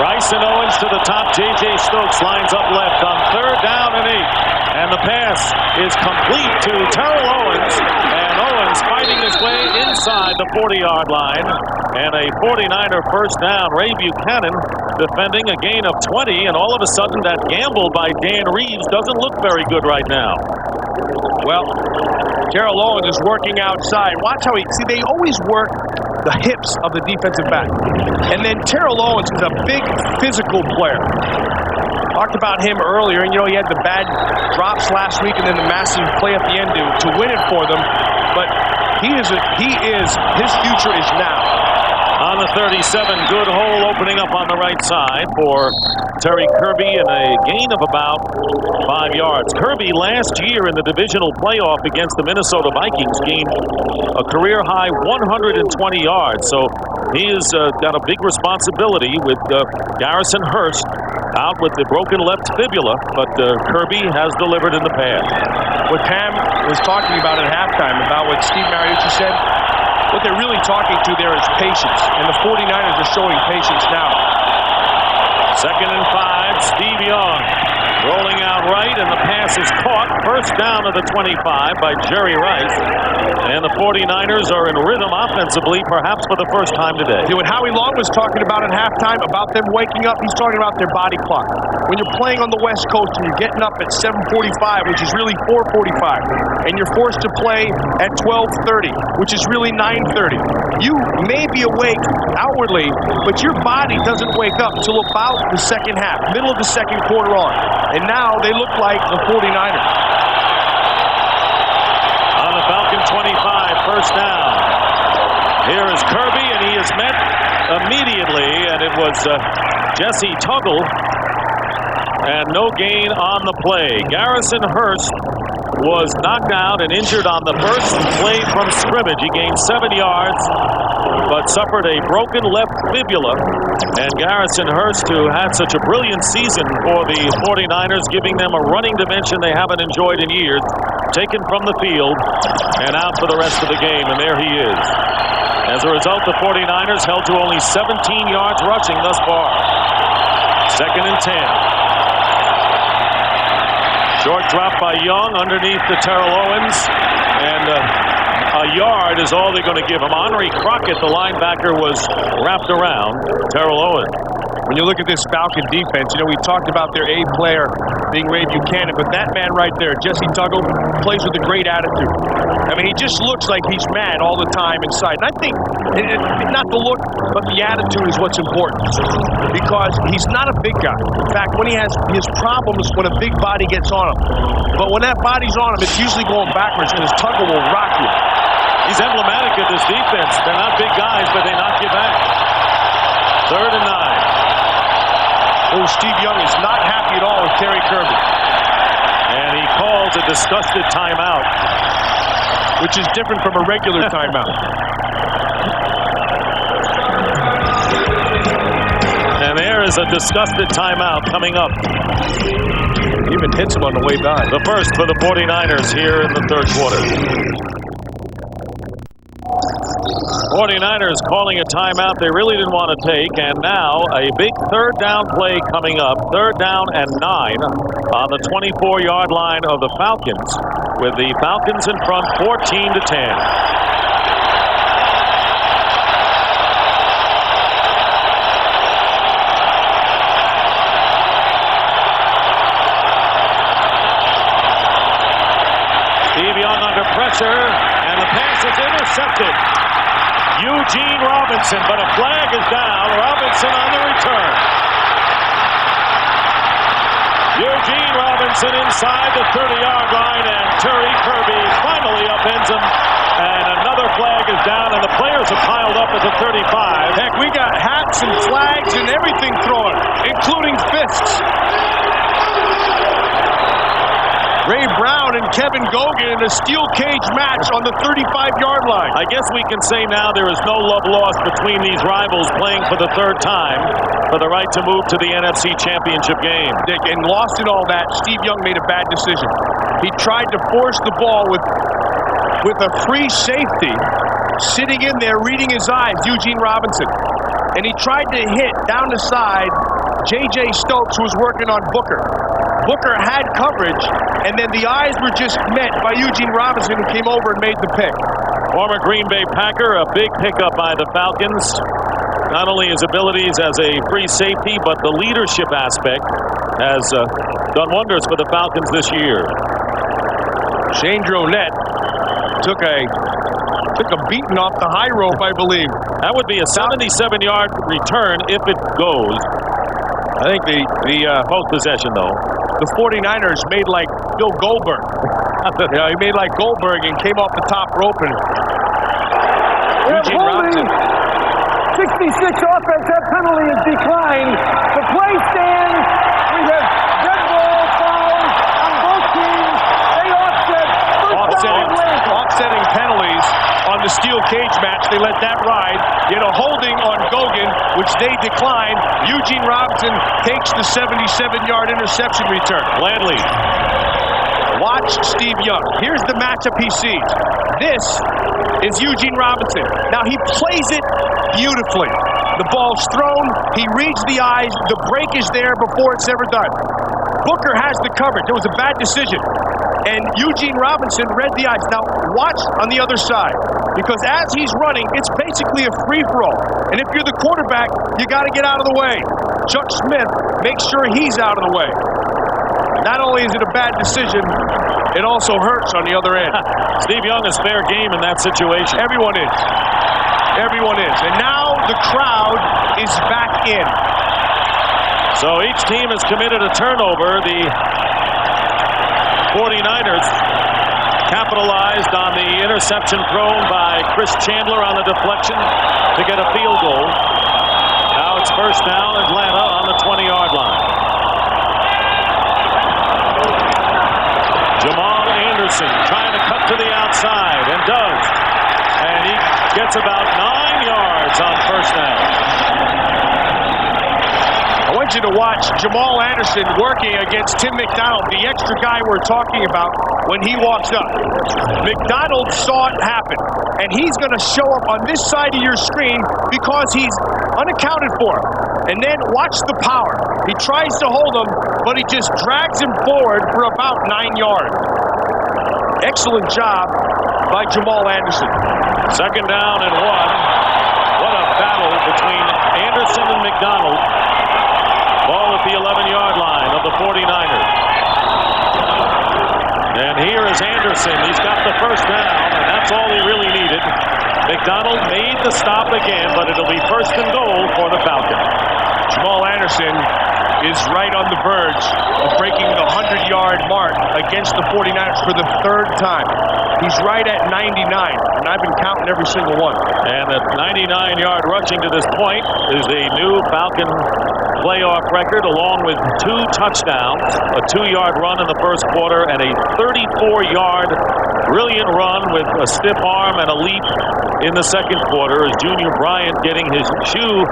Rice and Owens to the top. J.J. Stokes lines up left on 3rd down and 8. And the pass is complete to Terrell Owens. And Owens fighting his way inside the 40-yard line. And a 49er 1st down. Ray Buchanan defending a gain of 20. And all of a sudden, that gamble by Dan Reeves doesn't look very good right now. Well, Terrell Owens is working outside. Watch how they always work the hips of the defensive back. And then Terrell Owens is a big physical player. Talked about him earlier, and he had the bad drops last week and then the massive play at the end to win it for them. But his future is now. On the 37, good hole opening up on the right side for Terry Kirby in a gain of about 5 yards. Kirby last year in the divisional playoff against the Minnesota Vikings gained a career-high 120 yards. So he has got a big responsibility with Garrison Hurst out with the broken left fibula, but Kirby has delivered in the pass. What Pam was talking about at halftime, about what Steve Mariucci said, what they're really talking to there is patience, and the 49ers are showing patience now. 2nd and 5, Steve Young rolling out right, and the pass is caught. First down to the 25 by Jerry Rice. And the 49ers are in rhythm offensively, perhaps for the first time today. What Howie Long was talking about at halftime, about them waking up, he's talking about their body clock. When you're playing on the West Coast and you're getting up at 7:45, which is really 4:45, and you're forced to play at 12:30, which is really 9:30, you may be awake outwardly, but your body doesn't wake up until about the second half, middle of the second quarter on. And now they look like the 49ers. On the Falcon 25, first down. Here is Kirby, and he is met immediately, and it was Jesse Tuggle, and no gain on the play. Garrison Hurst was knocked out and injured on the first play from scrimmage. He gained 7 yards, but suffered a broken left fibula. And Garrison Hurst, who had such a brilliant season for the 49ers, giving them a running dimension they haven't enjoyed in years, taken from the field and out for the rest of the game, and there he is. As a result, the 49ers held to only 17 yards rushing thus far. 2nd and 10. Short drop by Young underneath to Terrell Owens, and a yard is all they're going to give him. Henry Crockett, the linebacker, was wrapped around Terrell Owens. When you look at this Falcon defense, we talked about their A player being Ray Buchanan, but that man right there, Jesse Tuggle, plays with a great attitude. I mean, he just looks like he's mad all the time inside. And I think, not the look, but the attitude is what's important, because he's not a big guy. In fact, when he has his problems when a big body gets on him. But when that body's on him, it's usually going backwards, and his Tuggle will rock you. He's emblematic of this defense. They're not big guys, but they knock you back. 3rd and 9. Oh, Steve Young is not happy at all with Terry Kirby. And he calls a disgusted timeout, which is different from a regular timeout. And there is a disgusted timeout coming up. He even hits him on the way by. The first for the 49ers here in the 3rd quarter. 49ers calling a timeout they really didn't want to take, and now a big 3rd down play coming up. 3rd down and 9 on the 24-yard line of the Falcons, with the Falcons in front 14-10. Steve Young under pressure, and the pass is intercepted. Eugene Robinson, but a flag is down. Robinson on the return. Eugene Robinson inside the 30-yard line, and Terry Kirby finally upends him. And another flag is down, and the players are piled up at the 35. Heck, we got hats and flags and everything thrown, including fists. Ray Brown and Kevin Gogan in a steel cage match on the 35-yard line. I guess we can say now there is no love lost between these rivals playing for the 3rd time for the right to move to the NFC Championship game. Dick, and lost in all that, Steve Young made a bad decision. He tried to force the ball with a free safety sitting in there reading his eyes, Eugene Robinson. And he tried to hit down the side J.J. Stokes, who was working on Booker. Booker had coverage, and then the eyes were just met by Eugene Robinson, who came over and made the pick. Former Green Bay Packer, a big pickup by the Falcons. Not only his abilities as a free safety, but the leadership aspect has done wonders for the Falcons this year. Shane Dronette took a beating off the high rope, I believe. That would be a 77-yard return if it goes. I think the post-possession, though. The 49ers made like Bill Goldberg. He made like Goldberg and came off the top rope. And Eugene Robinson. 66 offensive penalty is declined. The play stands. We have red ball fouls on both teams. They offset. Offsetting penalties on the steel cage match. They let that ride. Get a holding on Gogan, which they declined. Eugene Robinson takes the 77-yard interception return. Gladly. Watch Steve Young. Here's the matchup he sees. This is Eugene Robinson. Now he plays it beautifully. The ball's thrown. He reads the eyes. The break is there before it's ever done. Booker has the coverage. It was a bad decision. And Eugene Robinson read the eyes. Now watch on the other side. Because as he's running, it's basically a free-for-all. And if you're the quarterback, you got to get out of the way. Chuck Smith makes sure he's out of the way. Not only is it a bad decision, it also hurts on the other end. Steve Young is fair game in that situation. Everyone is. Everyone is. And now the crowd is back in. So each team has committed a turnover. The 49ers capitalized on the interception thrown by Chris Chandler on the deflection to get a field goal. Now it's first down, Atlanta on the 20-yard line. Jamal Anderson trying to cut to the outside and does. And he gets about 9 yards on first down. I want you to watch Jamal Anderson working against Tim McDonald, the extra guy we're talking about, when he walks up. McDonald saw it happen, and he's going to show up on this side of your screen because he's unaccounted for. And then watch the power. He tries to hold him, but he just drags him forward for about 9 yards. Excellent job by Jamal Anderson. Second down and 1. What a battle between Anderson and McDonald. Ball at the 11-yard line of the 49ers. And here is Anderson. He's got the first down, and that's all he really needed. McDonald made the stop again, but it'll be first and goal for the Falcons. Jamal Anderson is right on the verge of breaking the 100-yard mark against the 49ers for the third time. He's right at 99, and I've been counting every single one. And at 99-yard rushing to this point is a new Falcon playoff record, along with 2 touchdowns, a 2-yard run in the first quarter, and a 34-yard brilliant run with a stiff arm and a leap in the second quarter as Junior Bryant getting his shoe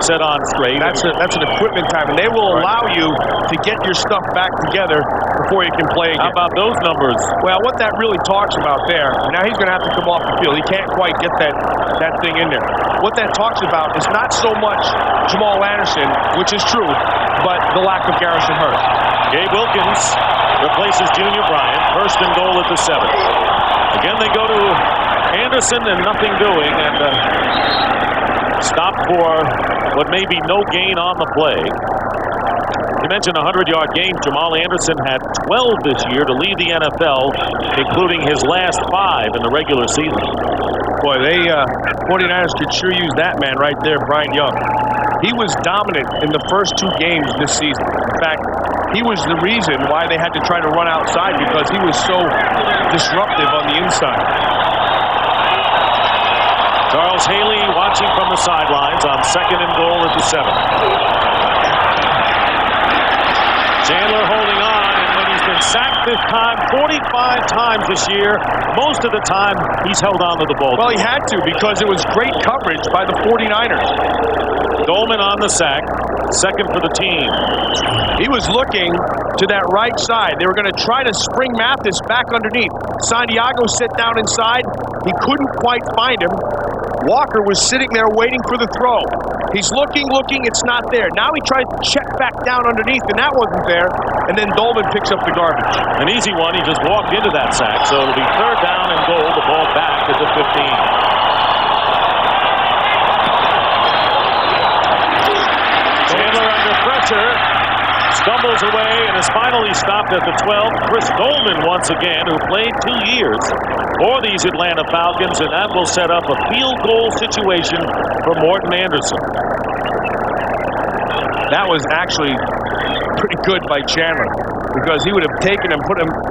set on straight. That's an equipment time, and they will allow you to get your stuff back together before you can play again. How about those numbers? Well, what that really talks about there, now he's going to have to come off the field. He can't quite get that thing in there. What that talks about is not so much Jamal Anderson, which is true, but the lack of Garrison Hurst. Gabe Wilkins replaces Junior Bryant. First and goal at the 7. Again, they go to Anderson and nothing doing, and stop for what may be no gain on the play. You mentioned a 100-yard game. Jamal Anderson had 12 this year to lead the NFL, including his last 5 in the regular season. Boy, they 49ers could sure use that man right there, Brian Young. He was dominant in the first 2 games this season. In fact, he was the reason why they had to try to run outside, because he was so disruptive on the inside. Charles Haley watching from the sidelines on second and goal at the 7. Chandler holding on, and when he's been sacked this time 45 times this year, most of the time he's held on to the ball. Well, he had to, because it was great coverage by the 49ers. Dolman on the sack, second for the team. He was looking to that right side. They were going to try to spring Mathis back underneath. Santiago sat down inside. He couldn't quite find him. Walker was sitting there waiting for the throw. He's looking, it's not there. Now he tries to check back down underneath, and that wasn't there. And then Dolman picks up the garbage. An easy one. He just walked into that sack. So it'll be third down and goal. The ball back at the 15. Chandler under pressure, stumbles away, and is finally stopped at the 12. Chris Dolman once again, who played 2 years for these Atlanta Falcons, and that will set up a field goal situation for Morton Anderson. That was actually pretty good by Chandler, because he would have taken him,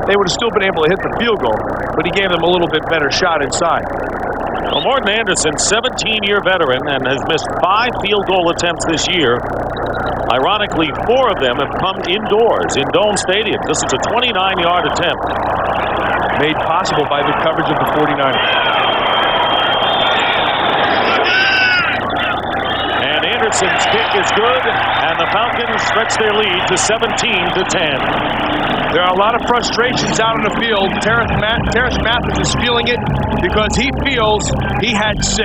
they would have still been able to hit the field goal, but he gave them a little bit better shot inside. Well, Morton Anderson, 17-year veteran, and has missed 5 field goal attempts this year. Ironically, 4 of them have come indoors in Dome Stadium. This is a 29-yard attempt. Made possible by the coverage of the 49ers. And Anderson's kick is good, and the Falcons stretch their lead to 17-10. There are a lot of frustrations out on the field. Terrace Mathis is feeling it because he feels he had 6.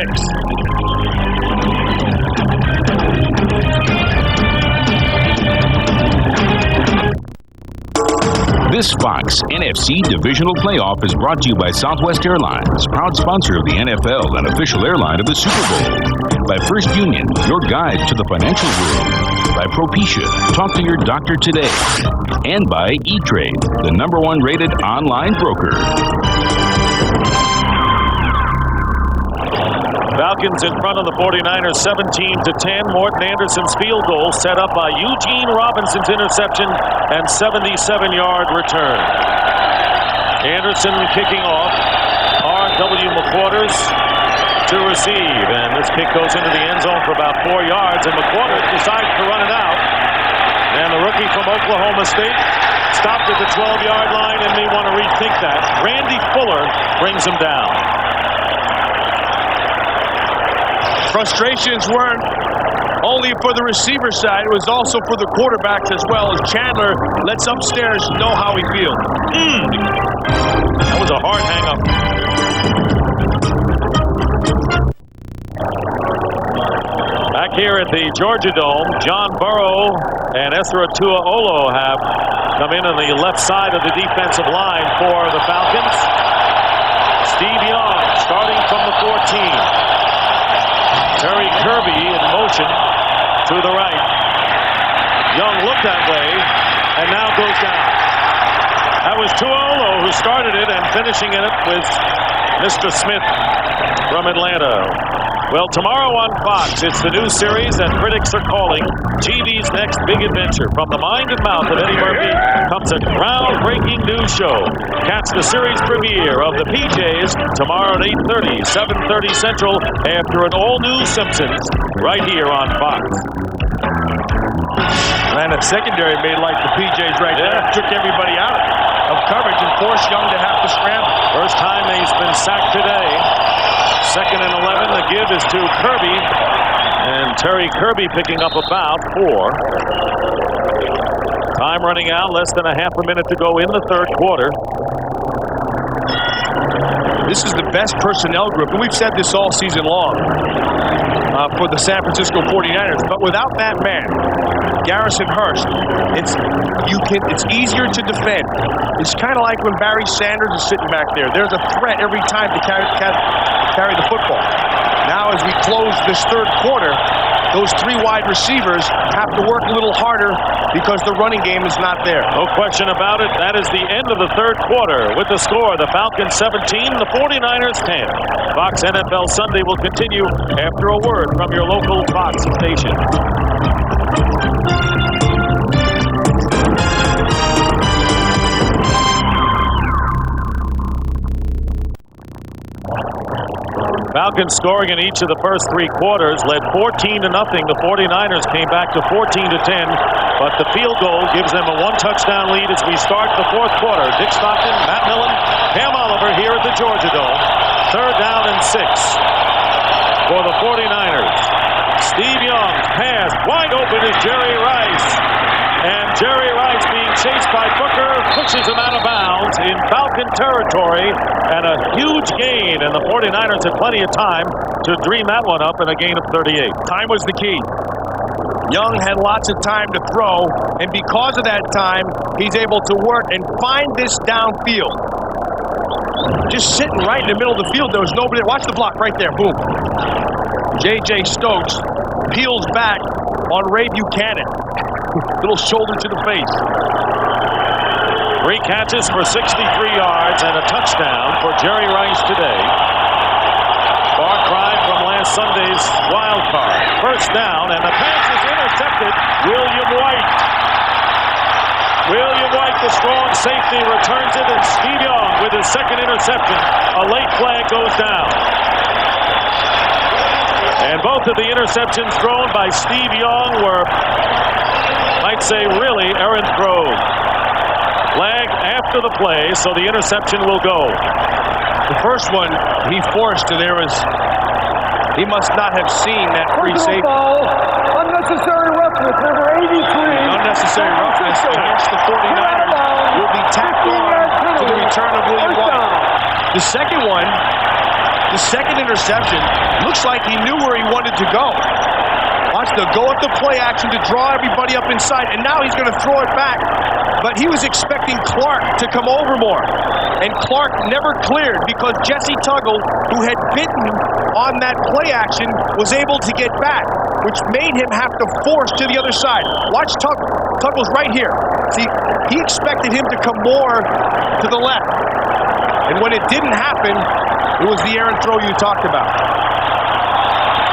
This Fox NFC Divisional Playoff is brought to you by Southwest Airlines, proud sponsor of the NFL and official airline of the Super Bowl. By First Union, your guide to the financial world. By Propecia, talk to your doctor today. And by E-Trade, the #1 rated online broker. Falcons in front of the 49ers 17-10. Morton Anderson's field goal set up by Eugene Robinson's interception and 77-yard return. Anderson kicking off. R.W. McQuarters to receive. And this kick goes into the end zone for about 4 yards. And McQuarters decides to run it out. And the rookie from Oklahoma State stopped at the 12-yard line and may want to rethink that. Randy Fuller brings him down. Frustrations weren't only for the receiver side, it was also for the quarterbacks as well, as Chandler lets upstairs know how he feels. That was a hard hang-up. Back here at the Georgia Dome, John Burrow and Esra Tuaolo have come in on the left side of the defensive line for the Falcons. Steve Young starting from the 14. Terry Kirby in motion to the right. Young looked that way and now goes down. That was Tuaolo who started it and finishing it with Mr. Smith from Atlanta. Well, tomorrow on Fox, it's the new series, and critics are calling TV's next big adventure. From the mind and mouth of Eddie Murphy comes a groundbreaking new show. Catch the series premiere of the PJs tomorrow at 8:30, 7:30 Central, after an all-new Simpsons, right here on Fox. And that secondary made like the PJs right there. Took everybody out of coverage and forced Young to have to scramble. First time he's been sacked today. 2nd and 11. The give is to Kirby. And Terry Kirby picking up about 4. Time running out. Less than a half a minute to go in the third quarter. This is the best personnel group, and we've said this all season long for the San Francisco 49ers. But without that man, Garrison Hurst, it's easier to defend. It's kind of like when Barry Sanders is sitting back there. There's a threat every time to carry the football. Now as we close this third quarter, those 3 wide receivers have to work a little harder because the running game is not there. No question about it. That is the end of the third quarter. With the score, the Falcons 17, the 49ers 10. Fox NFL Sunday will continue after a word from your local Fox station. Falcons scoring in each of the first 3 quarters, led 14-0. The 49ers came back to 14-10, but the field goal gives them a 1-touchdown lead as we start the fourth quarter. Dick Stockton, Matt Millen, Cam Oliver here at the Georgia Dome. 3rd down and 6 for the 49ers. Steve Young's pass wide open is Jerry Rice. And Jerry Rice being chased by Booker pushes him out of bounds in Falcon territory, and a huge gain, and the 49ers had plenty of time to dream that one up in a gain of 38. Time was the key. Young had lots of time to throw, and because of that time, he's able to work and find this downfield. Just sitting right in the middle of the field, there was nobody. Watch the block right there, boom. J.J. Stokes peels back on Ray Buchanan. Little shoulder to the face. 3 catches for 63 yards and a touchdown for Jerry Rice today. Far cry from last Sunday's wild card. 1st down, and the pass is intercepted. William White. William White, the strong safety, returns it, and Steve Young with his 2nd interception. A late flag goes down. And both of the interceptions thrown by Steve Young were, I'd say, really errant throws. Flag after the play, so the interception will go. The first one he forced, and he must not have seen that free safety. Foul, unnecessary roughness, number 83. Unnecessary roughness against the 49ers will be tacked on to the return of William White. The second one, the second interception, looks like he knew where he wanted to go. Watch the go at the play action to draw everybody up inside, and now he's going to throw it back. But he was expecting Clark to come over more. And Clark never cleared because Jesse Tuggle, who had bitten on that play action, was able to get back, which made him have to force to the other side. Watch Tuggle. Tuggle's right here. See, he expected him to come more to the left. And when it didn't happen, it was the errant throw you talked about.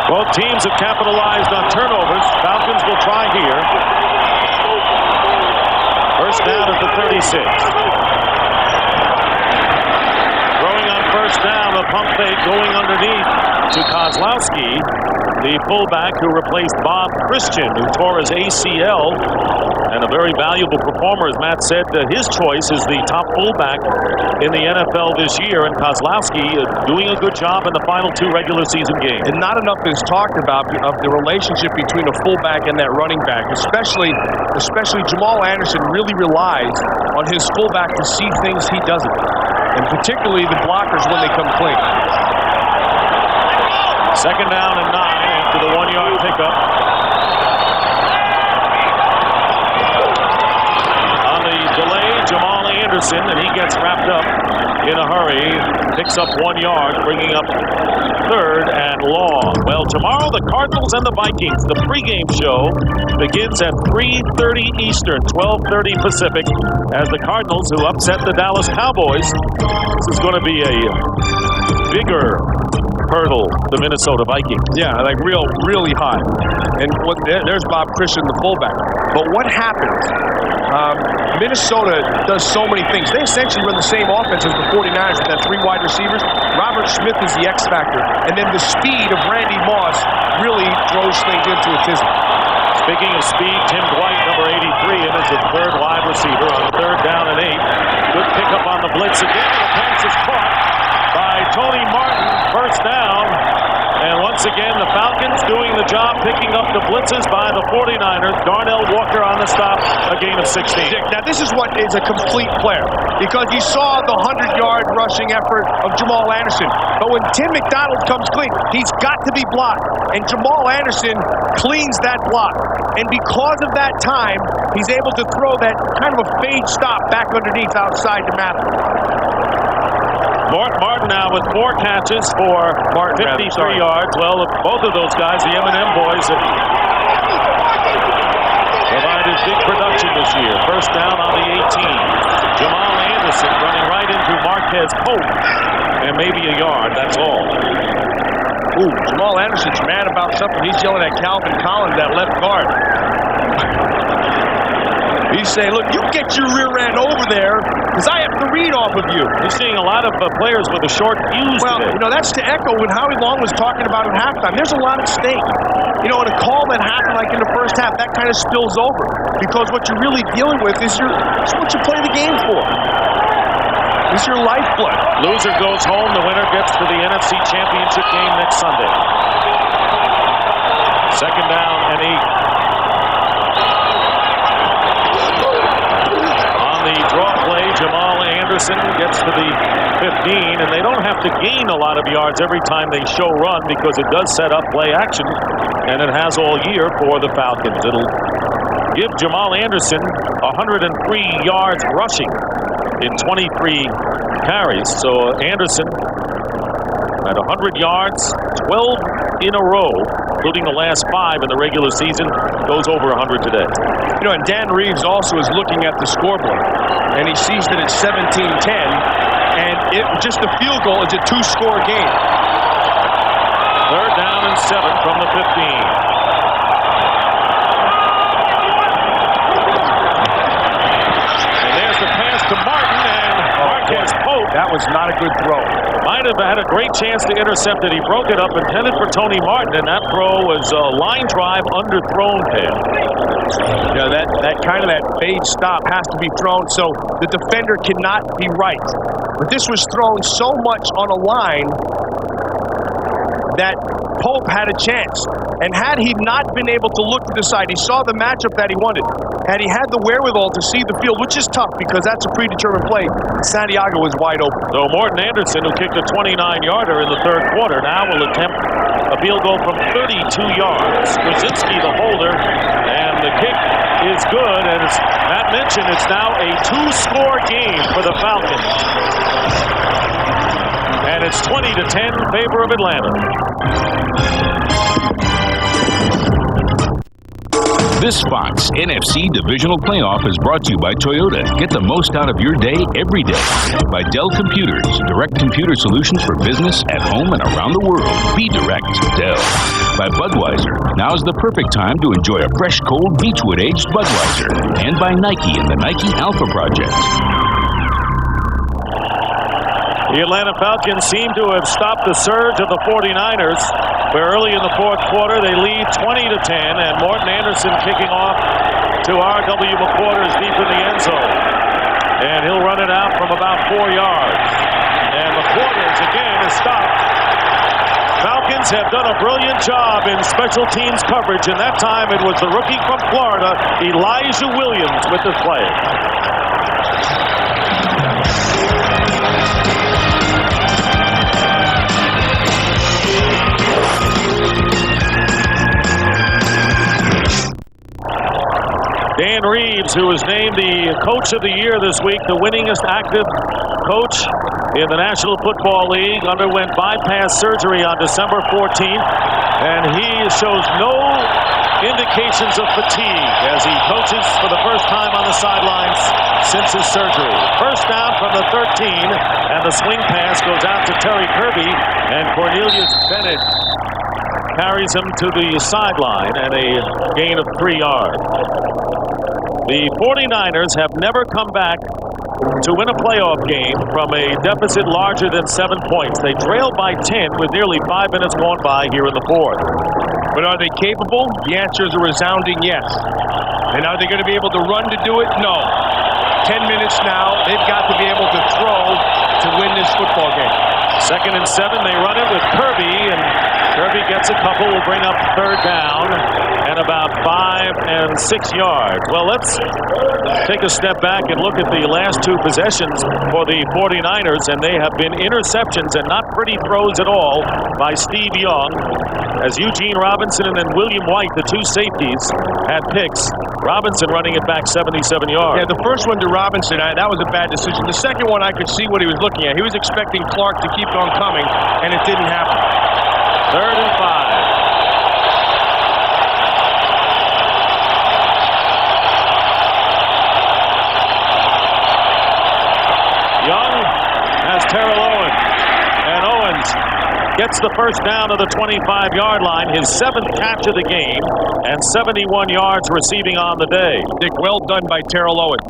Both teams have capitalized on turnovers. Falcons will try here. First down at the 36. Throwing on first down, a pump fake going underneath to Kozlowski, the fullback who replaced Bob Christian, who tore his ACL, and a very valuable performer, as Matt said. His choice is the top fullback in the NFL this year, and Kozlowski doing a good job in the final two regular season games. And not enough is talked about of the relationship between a fullback and that running back, especially Jamal Anderson really relies on his fullback to see things he doesn't, and particularly the blockers when they come clean. Second down and 9 after the 1-yard pickup. On the delay, Jamal Anderson, and he gets wrapped up in a hurry, picks up 1 yard, bringing up third and long. Well, tomorrow the Cardinals and the Vikings. The pregame show begins at 3:30 Eastern, 12:30 Pacific, as the Cardinals, who upset the Dallas Cowboys. This is going to be a bigger hurdle, the Minnesota Vikings. Yeah, like really high. And there's Bob Christian, the fullback. But what happens? Minnesota does so many things. They essentially run the same offense as the 49ers with that 3 wide receivers. Robert Smith is the X factor. And then the speed of Randy Moss really throws things into a tizzy. Speaking of speed, Tim Dwight, number 83, and is the third wide receiver on third down and 8. Good pickup on the blitz again. The pass is caught by Tony Martin. First down. And once again, the Falcons doing the job, picking up the blitzes by the 49ers. Darnell Walker on the stop, a gain of 16. Now, this is what is a complete player, because you saw the 100-yard rushing effort of Jamal Anderson. But when Tim McDonald comes clean, he's got to be blocked. And Jamal Anderson cleans that block. And because of that time, he's able to throw that kind of a fade stop back underneath outside to Mather. Martin now with 4 catches for 53 yards. Well, both of those guys, the M&M boys, have provided big production this year. First down on the 18. Jamal Anderson running right into Marquez Pope. And maybe a yard, that's all. Ooh, Jamal Anderson's mad about something. He's yelling at Calvin Collins, that left guard. He's saying, look, you get your rear end over there, because I have to read off of you. You're seeing a lot of players with a short fuse today. You know, that's to echo what Howie Long was talking about at halftime. There's a lot at stake. You know, in a call that happened like in the first half, that kind of spills over. Because what you're really dealing with is what you play the game for. It's your lifeblood. Loser goes home. The winner gets to the NFC Championship game next Sunday. Second down and 8. The draw play, Jamal Anderson gets to the 15, and they don't have to gain a lot of yards every time they show run, because it does set up play action, and it has all year for the Falcons. It'll give Jamal Anderson 103 yards rushing in 23 carries. So Anderson at 100 yards, 12 in a row, including the last 5 in the regular season, goes over 100 today. You know, and Dan Reeves also is looking at the scoreboard, and he sees that it's 17-10, and just the field goal is a 2-score game. Third down and 7 from the 15. And there's the pass to Martin, and Marquez Pope. That was not a good throw. Might have had a great chance to intercept it. He broke it up, intended for Tony Martin, and that throw was a line drive underthrown pass. Yeah, that kind of that fade stop has to be thrown so the defender cannot be right. But this was thrown so much on a line that Pope had a chance. And had he not been able to look to the side, he saw the matchup that he wanted. Had he had the wherewithal to see the field, which is tough because that's a predetermined play, Santiago was wide open. So Morton Anderson, who kicked a 29-yarder in the third quarter, now will attempt a field goal from 32 yards. Krasinski, the holder, and the kick is good. And as Matt mentioned, it's now a 2-score game for the Falcons. And it's 20-10 in favor of Atlanta. This Fox NFC Divisional Playoff is brought to you by Toyota. Get the most out of your day every day. By Dell Computers. Direct computer solutions for business, at home, and around the world. Be direct. Dell. By Budweiser. Now's the perfect time to enjoy a fresh, cold, Beechwood-aged Budweiser. And by Nike and the Nike Alpha Project. The Atlanta Falcons seem to have stopped the surge of the 49ers, where early in the fourth quarter they lead 20-10, and Morton Anderson kicking off to R.W. McQuarters deep in the end zone. And he'll run it out from about 4 yards. And McQuarters again is stopped. Falcons have done a brilliant job in special teams coverage, and that time it was the rookie from Florida, Elijah Williams, with the play. Dan Reeves, who was named the Coach of the Year this week, the winningest active coach in the National Football League, underwent bypass surgery on December 14th, and he shows no indications of fatigue as he coaches for the first time on the sidelines since his surgery. First down from the 13, and the swing pass goes out to Terry Kirby, and Cornelius Bennett carries him to the sideline and a gain of 3 yards. The 49ers have never come back to win a playoff game from a deficit larger than 7 points. They trailed by 10 with nearly 5 minutes gone by here in the fourth. But are they capable? The answer is a resounding yes. And are they going to be able to run to do it? No. 10 minutes now. They've got to be able to throw to win this football game. 2nd and 7. They run it with Kirby, and Kirby gets a couple. Will bring up third down and about 5 and 6 yards. Well, let's take a step back and look at the last 2 possessions for the 49ers, and they have been interceptions and not pretty throws at all by Steve Young, as Eugene Robinson and then William White, the 2 safeties, had picks. Robinson running it back 77 yards. Yeah, the first one to Robinson, that was a bad decision. The second one, I could see what he was looking at. He was expecting Clark to keep on coming, and it didn't happen. 3rd and 5. Young has Terrell Owens, and Owens gets the first down to the 25-yard line, his 7th catch of the game, and 71 yards receiving on the day. Dick, well done by Terrell Owens.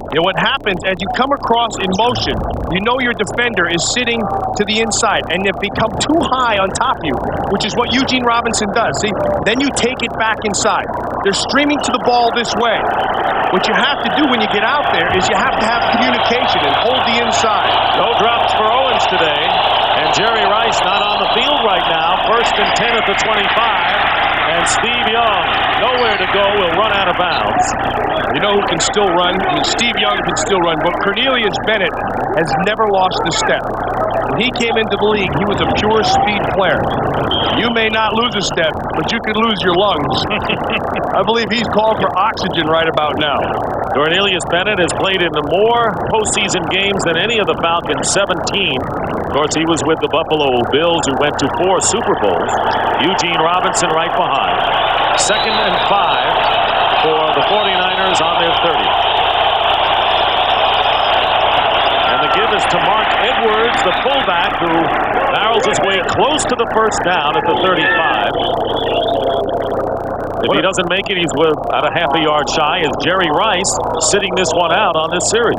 You know, what happens as you come across in motion, you know your defender is sitting to the inside, and if they come too high on top of you, which is what Eugene Robinson does, see, then you take it back inside. They're streaming to the ball this way. What you have to do when you get out there is you have to have communication and hold the inside. No drops for Owens today, and Jerry Rice not on the field right now. 1st and 10 at the 25, and Steve Young, nowhere to go, will run out of bounds. You know who can still run? I mean, Steve Young can still run, but Cornelius Bennett has never lost a step. When he came into the league, he was a pure speed player. You may not lose a step, but you could lose your lungs. I believe he's called for oxygen right about now. Cornelius Bennett has played in more postseason games than any of the Falcons, 17. Of course, he was with the Buffalo Bills, who went to 4 Super Bowls. Eugene Robinson right behind. 2nd and 5 for the 49ers on their 30. And the give is to Mark Edwards, the fullback, who barrels his way close to the first down at the 35. If he doesn't make it, he's at a half a yard shy, as Jerry Rice sitting this one out on this series.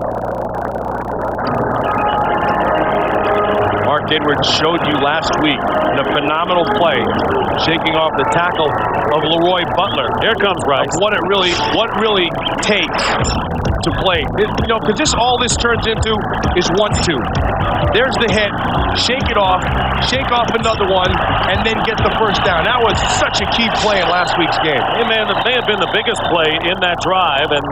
Mark Edwards showed you last week in a phenomenal play, shaking off the tackle of Leroy Butler. Here comes Rice. What really takes to play. Because all this turns into is 1-2. There's the hit, shake it off, shake off another one, and then get the first down. That was such a key play in last week's game. Hey, man, it may have been the biggest play in that drive, and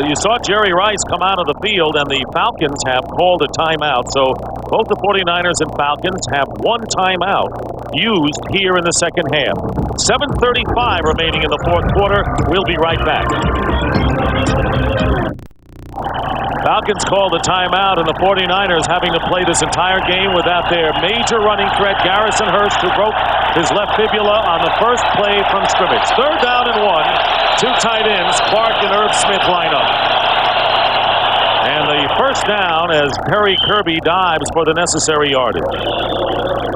you saw Jerry Rice come out of the field, and the Falcons have called a timeout. So both the 49ers and Falcons have one timeout used here in the second half. 7:35 remaining in the fourth quarter. We'll be right back. Falcons call the timeout, and the 49ers having to play this entire game without their major running threat, Garrison Hurst, who broke his left fibula on the first play from scrimmage. 3rd down and 1. 2 tight ends, Clark and Irv Smith line up. And the first down as Perry Kirby dives for the necessary yardage.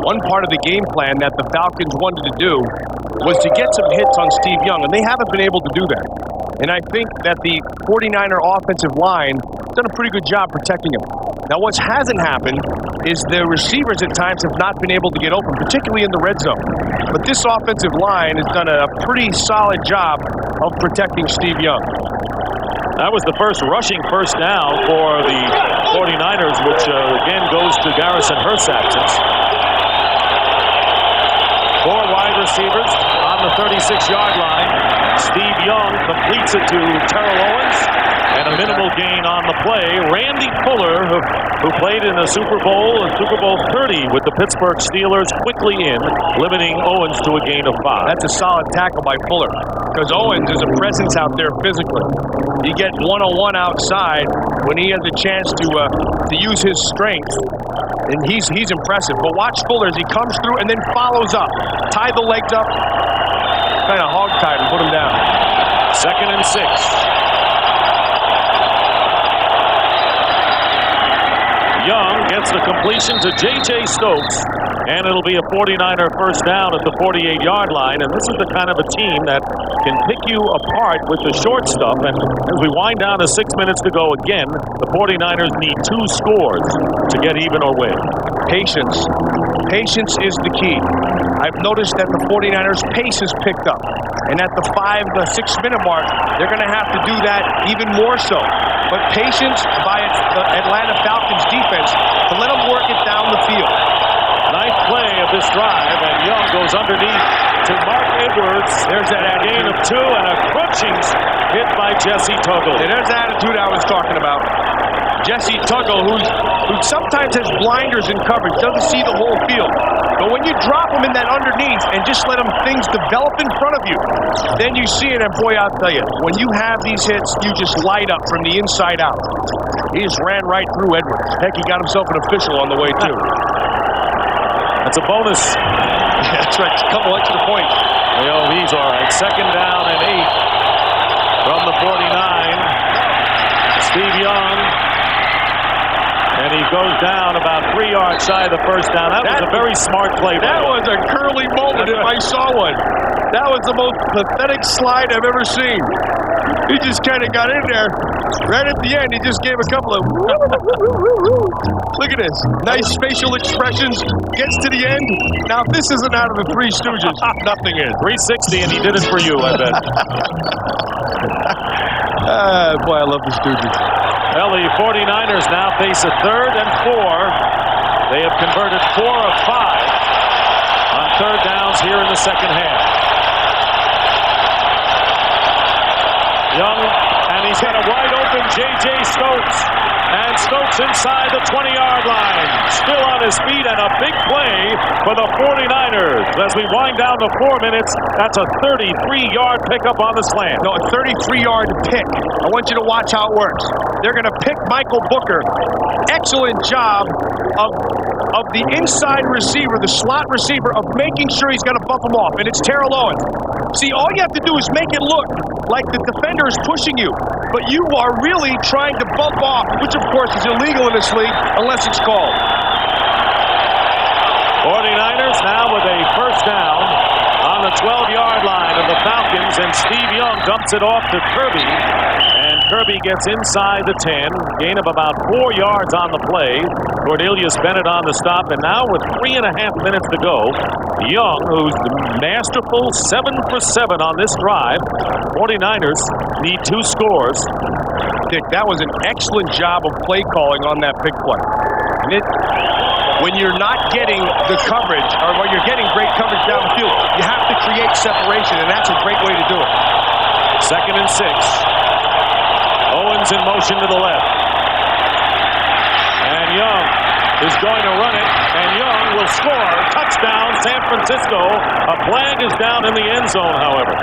One part of the game plan that the Falcons wanted to do was to get some hits on Steve Young, and they haven't been able to do that. And I think that the 49er offensive line has done a pretty good job protecting him. Now, what hasn't happened is the receivers at times have not been able to get open, particularly in the red zone. But this offensive line has done a pretty solid job of protecting Steve Young. That was the first rushing first down for the 49ers, which again goes to Garrison Hurst's absence. 4 wide receivers on the 36-yard line. Steve Young completes it to Terrell Owens, and a minimal gain on the play. Randy Fuller, who played in the Super Bowl 30 with the Pittsburgh Steelers, quickly in, limiting Owens to a gain of 5. That's a solid tackle by Fuller, because Owens is a presence out there physically. You get one-on-one outside when he has a chance to use his strength, and he's impressive. But watch Fuller as he comes through and then follows up. Tie the legs up, kind of hog-tied and put him down. 2nd and 6. Young gets the completion to J.J. Stokes, and it'll be a 49er first down at the 48-yard line. And this is the kind of a team that can pick you apart with the short stuff. And as we wind down to 6 minutes to go again, the 49ers need 2 scores to get even or win. Patience. Patience is the key. I've noticed that the 49ers' pace has picked up. And at the 5 to 6 minute mark, they're going to have to do that even more so. But patience by the Atlanta Falcons defense to let them work it down the field. 9th play of this drive, and Young goes underneath to Mark Edwards. There's that gain of 2 and a crunching hit by Jesse Tuggle. And there's the attitude I was talking about. Jesse Tuggle, who sometimes has blinders in coverage, doesn't see the whole field. But when you drop him in that underneath and just let things develop in front of you, then you see it, and boy, I'll tell you, when you have these hits, you just light up from the inside out. He just ran right through Edwards. Heck, he got himself an official on the way, too. That's a bonus. Yeah, that's right. A couple extra points. Well, he's all right. 2nd down and 8 from the 49. Steve Young. And he goes down about 3 yards shy of the first down. That was a very smart play. That was a curly moment if I saw one. That was the most pathetic slide I've ever seen. He just kind of got in there. Right at the end, he just gave a couple of look at this. Nice facial expressions. Gets to the end. Now, if this isn't out of the Three Stooges, nothing is. 360, and he did it for you, I bet. Boy, I love the Stooges. Well, the 49ers now face a 3rd and 4. They have converted 4 of 5 on 3rd downs here in the second half. Young, and he's got a wide open J.J. Stokes. And Stokes inside the 20-yard line. Still on his feet, and a big play for the 49ers. As we wind down to 4 minutes, that's a 33-yard pickup on the slant. No, a 33-yard pick. I want you to watch how it works. They're going to pick Michael Booker. Excellent job of the inside receiver, the slot receiver, of making sure he's going to bump him off, and it's Terrell Owens. See, all you have to do is make it look like the defender is pushing you, but you are really trying to bump off, which of course is illegal in this league unless it's called. 49ers now with a first down on the 12-yard line of the Falcons, and Steve Young dumps it off to Kirby, and Kirby gets inside the 10, gain of about 4 yards on the play. Cornelius Bennett on the stop, and now with 3.5 minutes to go, Young, who's masterful 7 for 7 on this drive. 49ers need 2 scores. Dick, that was an excellent job of play calling on that big play. And when you're not getting the coverage, or when you're getting great coverage downfield, you have to create separation, and that's a great way to do it. 2nd and 6. Owens in motion to the left. And Young is going to run it, and Young will score. Touchdown, San Francisco. A flag is down in the end zone, however.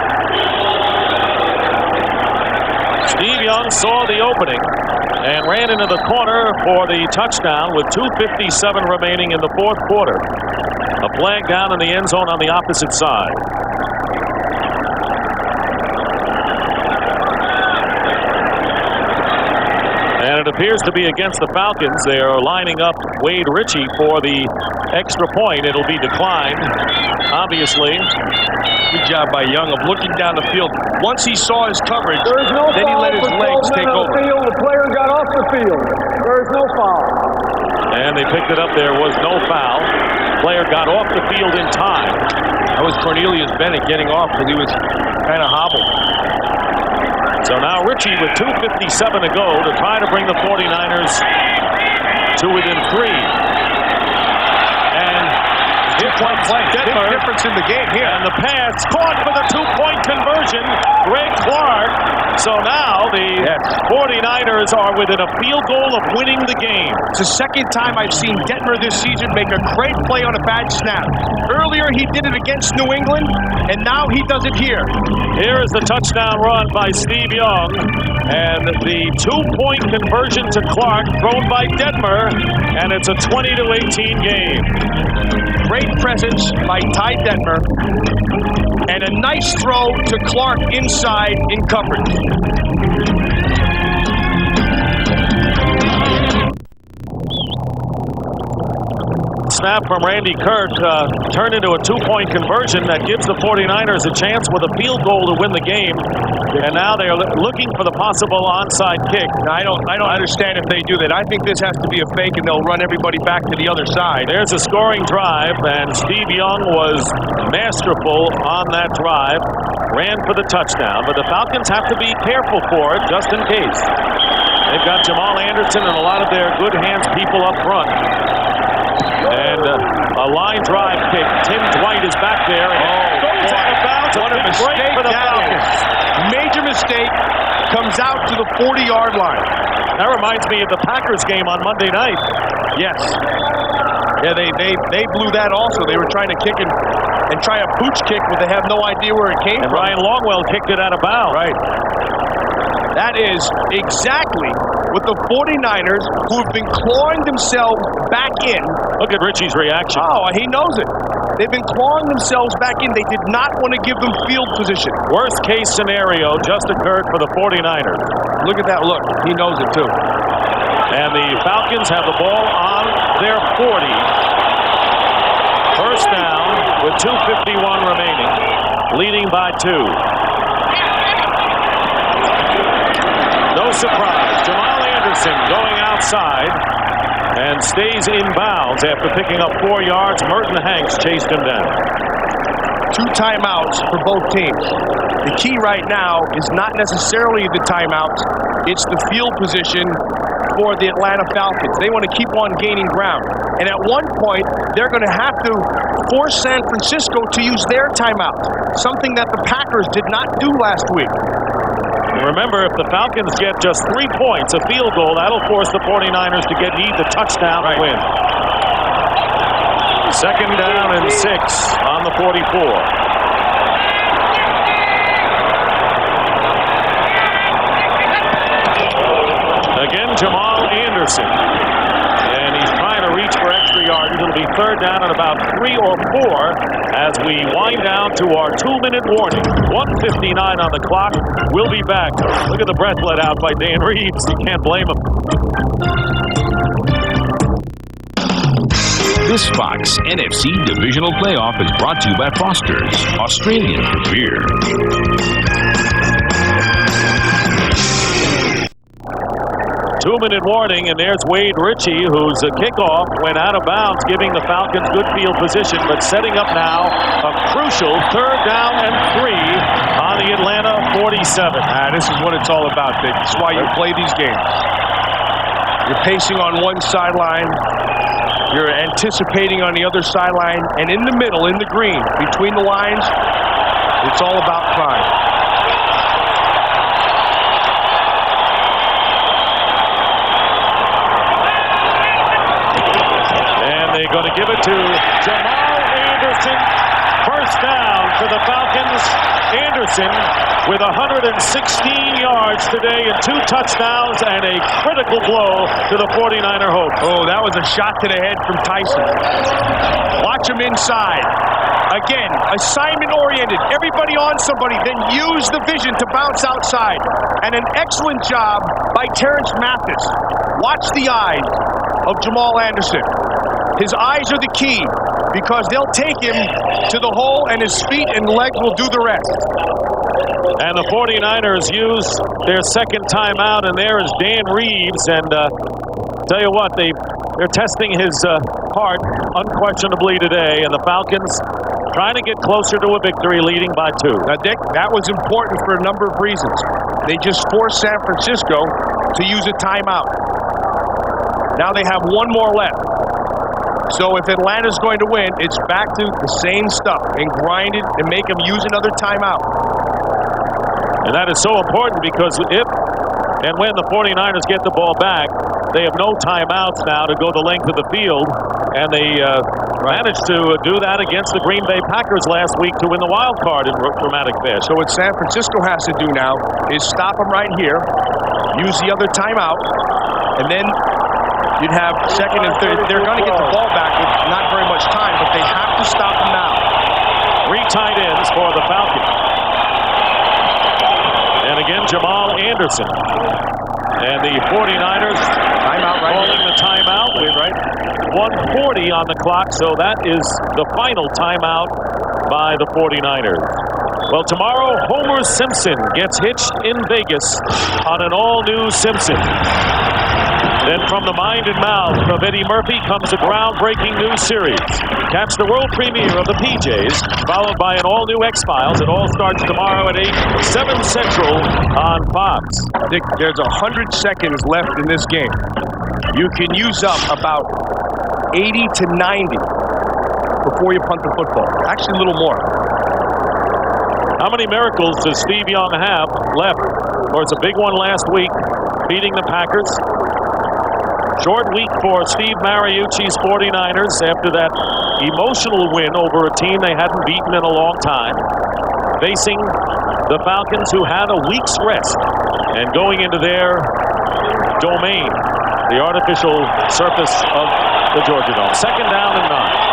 Steve Young saw the opening and ran into the corner for the touchdown with 2:57 remaining in the fourth quarter. A flag down in the end zone on the opposite side. And it appears to be against the Falcons. They are lining up Wade Ritchie for the extra point. It'll be declined, obviously. Good job by Young of looking down the field. Once he saw his coverage, there is no then he foul let his for legs 12 men take on over. the field. The player got off the field. There is no foul. And they picked it up. There was no foul. Player got off the field in time. That was Cornelius Bennett getting off because he was kind of hobbled. So now Ritchie with 2:57 to go to try to bring the 49ers to within 3. And Two-point play. Big difference in the game here. And the pass caught for the 2-point conversion. Greg Clark. So now the 49ers are within a field goal of winning the game. It's the second time I've seen Detmer this season make a great play on a bad snap. Earlier he did it against New England, and now he does it here. Here is the touchdown run by Steve Young, and the 2-point conversion to Clark thrown by Detmer, and it's a 20-18 game. Great presence by Ty Detmer, and a nice throw to Clark inside in coverage. Snap from Randy Kirk turned into a 2-point conversion that gives the 49ers a chance with a field goal to win the game. And now they are looking for the possible onside kick. Now, I don't understand if they do that. I think this has to be a fake, and they'll run everybody back to the other side. There's a scoring drive, and Steve Young was masterful on that drive. Ran for the touchdown, but the Falcons have to be careful for it, just in case. They've got Jamal Anderson and a lot of their good hands people up front. And a line drive kick. Tim Dwight is back there. And goes out of bounds. What a mistake for the Falcons. Major mistake. Comes out to the 40-yard line. That reminds me of the Packers game on Monday night. Yes. Yeah, they blew that also. They were trying to kick and try a pooch kick, but they have no idea where it came from. Ryan Longwell kicked it out of bounds. Right. That is exactly what the 49ers, who have been clawing themselves back in. Look at Ritchie's reaction. Oh, he knows it. They've been clawing themselves back in. They did not want to give them field position. Worst case scenario just occurred for the 49ers. Look at that look. He knows it too. And the Falcons have the ball on their 40. First down with 2:51 remaining. Leading by 2. No surprise. Jamal Anderson going outside and stays in bounds after picking up 4 yards. Merton Hanks chased him down. 2 timeouts for both teams. The key right now is not necessarily the timeouts. It's the field position for the Atlanta Falcons. They want to keep on gaining ground. And at one point, they're going to have to force San Francisco to use their timeout, something that the Packers did not do last week. Remember, if the Falcons get just 3 points, a field goal, that'll force the 49ers to need the touchdown to win. Second down and 6 on the 44. Again, Jamal Anderson. And he's trying to reach for extra yards. It'll be third down and about 3 or 4 as we wind down to our 2-minute warning. 1:59 on the clock. We'll be back. Look at the breath let out by Dan Reeves. You can't blame him. This Fox NFC Divisional Playoff is brought to you by Foster's, Australian for beer. 2-minute warning, and there's Wade Ritchie, whose kickoff went out of bounds, giving the Falcons good field position, but setting up now a crucial 3rd down and 3 on the Atlanta 47. This is what it's all about, Dick. That's why you play these games. You're pacing on one sideline, you're anticipating on the other sideline, and in the middle, in the green, between the lines, it's all about crime. They're going to give it to Jamal Anderson. First down for the Falcons. Anderson with 116 yards today and 2 touchdowns and a critical blow to the 49er hope. Oh, that was a shot to the head from Tyson. Watch him inside. Again, assignment-oriented. Everybody on somebody, then use the vision to bounce outside. And an excellent job by Terrence Mathis. Watch the eyes of Jamal Anderson. His eyes are the key because they'll take him to the hole and his feet and legs will do the rest. And the 49ers use their second timeout, and there is Dan Reeves. And tell you what, they're testing his heart unquestionably today, and the Falcons trying to get closer to a victory, leading by 2. Now, Dick, that was important for a number of reasons. They just forced San Francisco to use a timeout. Now they have one more left. So if Atlanta's going to win, it's back to the same stuff and grind it and make them use another timeout. And that is so important because if and when the 49ers get the ball back, they have no timeouts now to go the length of the field. And they managed to do that against the Green Bay Packers last week to win the wild card in dramatic fashion. So what San Francisco has to do now is stop them right here, use the other timeout, and then you'd have second and third. They're going to get the ball back with not very much time, but they have to stop them now. 3 tight ends for the Falcons. And again, Jamal Anderson. And the 49ers calling the timeout with 1:40 on the clock, so that is the final timeout by the 49ers. Well, tomorrow, Homer Simpson gets hitched in Vegas on an all-new Simpson. Then from the mind and mouth of Eddie Murphy comes a groundbreaking new series. Catch the world premiere of the PJs, followed by an all-new X-Files. It all starts tomorrow at 7 Central on Fox. Dick, there's 100 seconds left in this game. You can use up about 80 to 90 before you punt the football. Actually, a little more. How many miracles does Steve Young have left? Of course, a big one last week, beating the Packers. Short week for Steve Mariucci's 49ers after that emotional win over a team they hadn't beaten in a long time. Facing the Falcons, who had a week's rest and going into their domain, the artificial surface of the Georgia Dome. 2nd down and 9.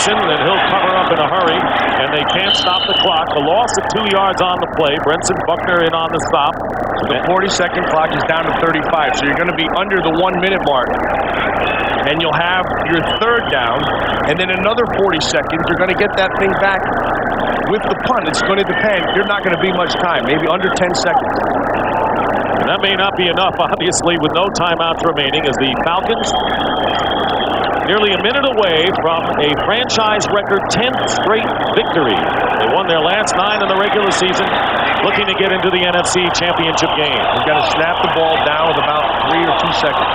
And he'll cover up in a hurry, and they can't stop the clock. A loss of 2 yards on the play. Brenson Buckner in on the stop. So the 40-second clock is down to 35, so you're going to be under the 1-minute mark. And you'll have your 3rd down, and then another 40 seconds. You're going to get that thing back with the punt. It's going to depend. You're not going to be much time, maybe under 10 seconds. And that may not be enough, obviously, with no timeouts remaining, as the Falcons nearly a minute away from a franchise record 10th straight victory. They won their last 9 in the regular season, looking to get into the NFC Championship game. They've got to snap the ball down with about 3 or 2 seconds.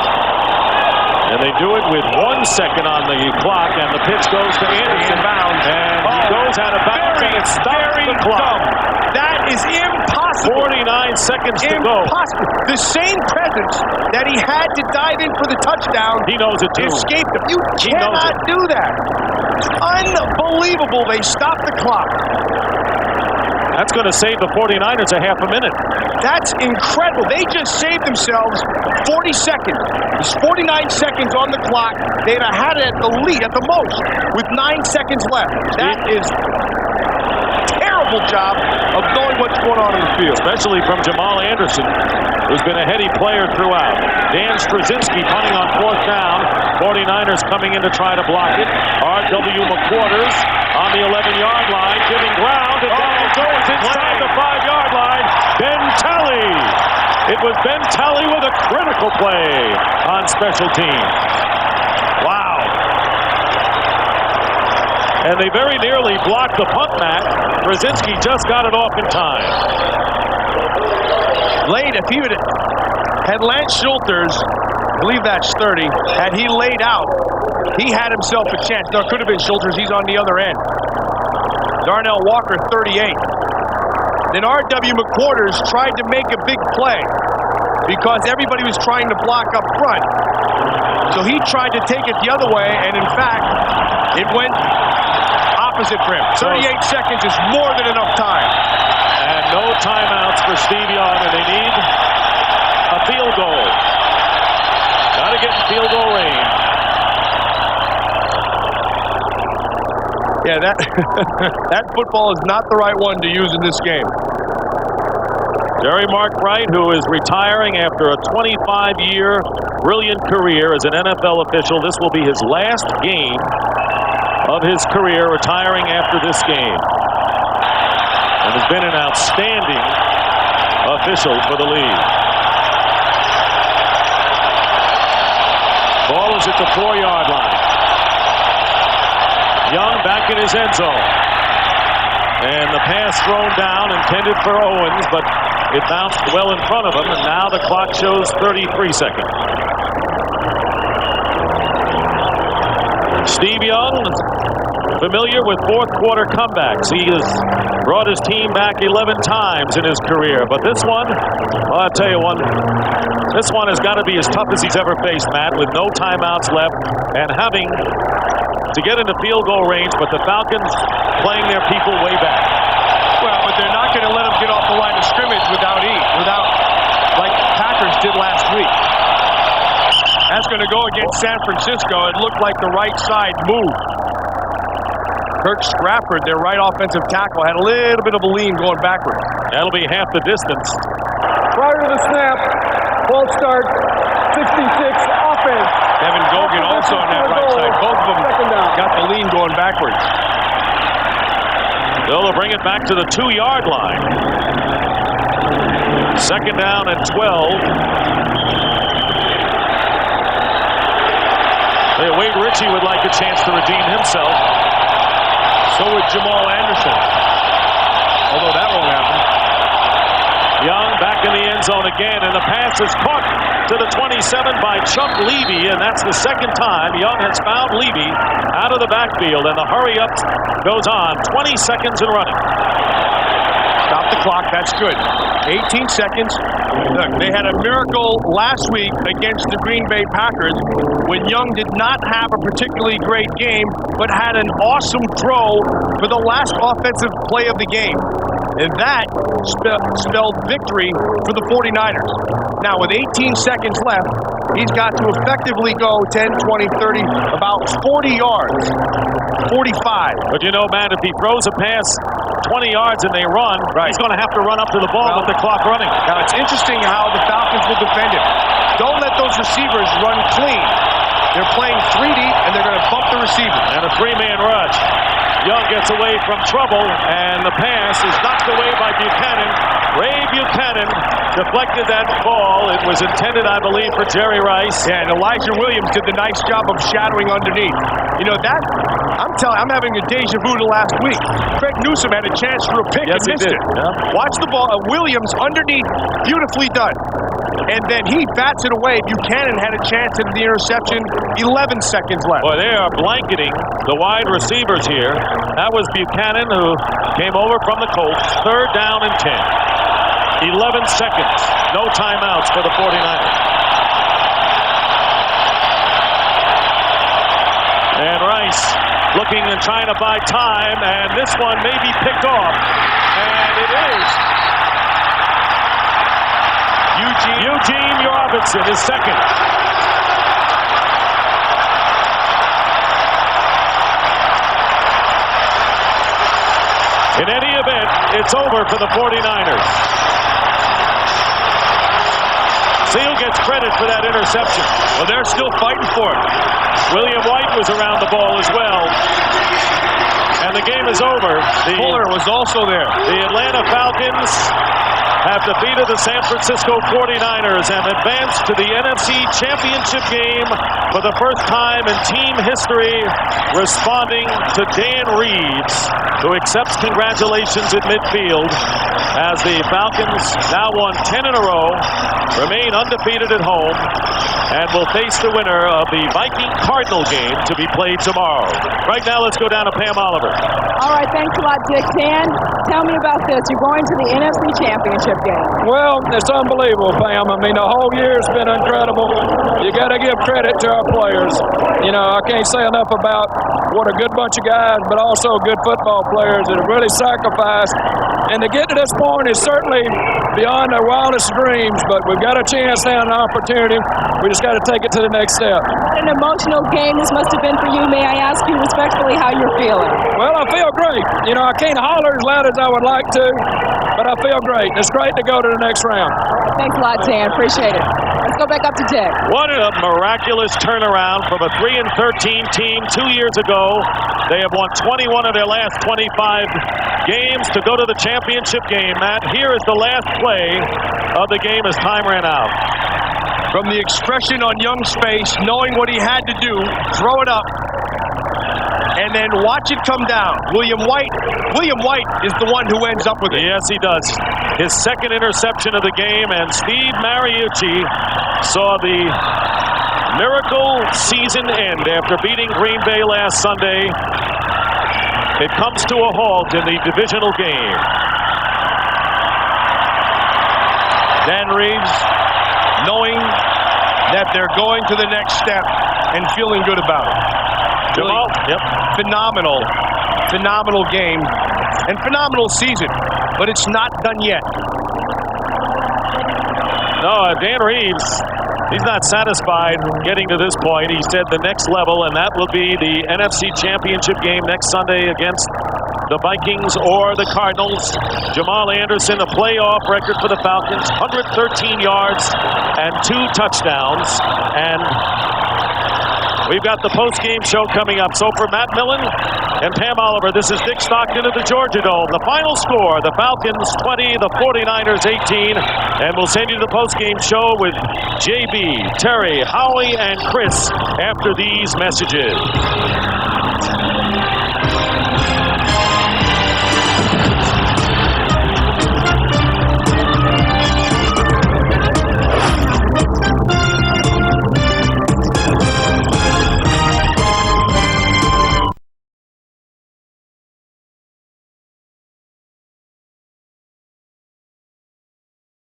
And they do it with 1 second on the clock, and the pitch goes to Anderson. And he goes out of bounds, and it stops the clock. That is impossible. 49 seconds to go. Impossible. The same presence that he had to dive in for the touchdown. He knows it too. Escaped him. You cannot do that. Unbelievable. They stopped the clock. That's going to save the 49ers a half a minute. That's incredible. They just saved themselves 40 seconds. There's 49 seconds on the clock. They'd have had it at the lead, at the most, with 9 seconds left. That is a terrible job of knowing what's going on in the field. Especially from Jamal Anderson, who's been a heady player throughout. Dan Straczynski punting on 4th down. 49ers coming in to try to block it. R.W. McQuarters on the 11-yard line, giving ground, and down it goes inside the 5-yard line. Ben Talley. It was Ben Talley with a critical play on special teams. Wow. And they very nearly blocked the punt, Matt. Straczynski just got it off in time. Late, if he had Lance Schulters, I believe that's 30, had he laid out, he had himself a chance. No, it could have been Schulters. He's on the other end. Darnell Walker, 38. Then R.W. McQuarters tried to make a big play because everybody was trying to block up front. So he tried to take it the other way, and in fact, it went opposite for him. 38 seconds is more than enough time. And no timeouts for Steve Young, and they need a field goal. Got to get in field goal range. Yeah, that football is not the right one to use in this game. Jerry Mark Wright, who is retiring after a 25-year brilliant career as an NFL official. This will be his last game of his career, retiring after this game. And has been an outstanding official for the league. Ball is at the 4-yard line. Young back in his end zone. And the pass thrown down, intended for Owens, but it bounced well in front of him, and now the clock shows 33 seconds. Steve Young, familiar with fourth quarter comebacks. He has brought his team back 11 times in his career, but this one, well, I'll tell you one, this one has got to be as tough as he's ever faced, Matt, with no timeouts left and having to get into field goal range, but the Falcons playing their people way back. Well, but they're not going to let them get off the line of scrimmage without like Packers did last week. That's going to go against San Francisco. It looked like the right side moved. Kirk Strafford, their right offensive tackle, had a little bit of a lean going backwards. That'll be half the distance. Prior to the snap, ball start, 66, offense. Devin Gogan also on that right side. Both of them got the lean going backwards. They'll bring it back to the 2-yard line. 2nd down and 12. Hey, Wade Ritchie would like a chance to redeem himself. So would Jamal Anderson. Although that won't happen. Young back in the end zone again, and the pass is caught to the 27 by Chuck Levy, and that's the second time Young has found Levy out of the backfield, and the hurry-up goes on. 20 seconds and running. Stop the clock. That's good. 18 seconds. Look, they had a miracle last week against the Green Bay Packers when Young did not have a particularly great game, but had an awesome throw for the last offensive play of the game. And that spelled victory for the 49ers. Now, with 18 seconds left, he's got to effectively go 10, 20, 30, about 40 yards. 45. But you know, man, if he throws a pass 20 yards and they run, he's going to have to run up to the ball with the clock running. Now, it's interesting how the Falcons will defend him. Don't let those receivers run clean. They're playing 3 deep, and they're going to bump the receiver. And a 3-man rush. Young gets away from trouble, and the pass is knocked away by Buchanan. Ray Buchanan deflected that ball. It was intended, I believe, for Jerry Rice. Yeah, and Elijah Williams did the nice job of shadowing underneath. You know, that, I'm having a deja vu to last week. Craig Newsome had a chance for a pick and missed it. Yeah. Watch the ball. Williams underneath, beautifully done. And then he bats it away. Buchanan had a chance at the interception. 11 seconds left. Boy, they are blanketing the wide receivers here. That was Buchanan, who came over from the Colts. 3rd down and 10. 11 seconds. No timeouts for the 49ers. And Rice looking and trying to buy time, and this one may be picked off. And it is. Eugene Robinson is second. In any bit, it's over for the 49ers. Seal gets credit for that interception. Well, they're still fighting for it. William White was around the ball as well. And the game is over. Fuller was also there. The Atlanta Falcons have defeated the San Francisco 49ers and advanced to the NFC Championship game for the first time in team history, responding to Dan Reeves, who accepts congratulations at midfield as the Falcons now won 10 in a row, remain undefeated at home, and will face the winner of the Viking-Cardinal game to be played tomorrow. Right now, let's go down to Pam Oliver. All right, thanks a lot, Dick. Dan, tell me about this. You're going to the NFC Championship game. Well, it's unbelievable, Pam. I mean, the whole year's been incredible. You got to give credit to our players. You know, I can't say enough about what a good bunch of guys, but also good football players that have really sacrificed. And to get to this point is certainly beyond our wildest dreams, but we've got a chance now and an opportunity. We just got to take it to the next step. An emotional game this must have been for you. May I ask you respectfully how you're feeling? Well, I feel great. You know, I can't holler as loud as I would like to, but I feel great. It's great to go to the next round. Thanks a lot, Dan. Appreciate it. Let's go back up to Dick. What a miraculous turnaround from a 3-13 team 2 years ago. They have won 21 of their last 25 games to go to the championship game. Matt, here is the last play of the game as time ran out. From the expression on Young's face, knowing what he had to do, throw it up, and then watch it come down. William White is the one who ends up with it. Yes, he does. His second interception of the game, and Steve Mariucci saw the miracle season end after beating Green Bay last Sunday. It comes to a halt in the divisional game. Dan Reeves, knowing that they're going to the next step and feeling good about it. Jamal, yep. Phenomenal game and phenomenal season, but it's not done yet. No, Dan Reeves, he's not satisfied getting to this point. He said the next level, and that will be the NFC Championship game next Sunday against the Vikings or the Cardinals. Jamal Anderson, a playoff record for the Falcons, 113 yards and 2 touchdowns. And we've got the post-game show coming up. So for Matt Millen and Pam Oliver, this is Dick Stockton at the Georgia Dome. The final score, the Falcons 20, the 49ers 18. And we'll send you the post-game show with JB, Terry, Howie, and Chris after these messages.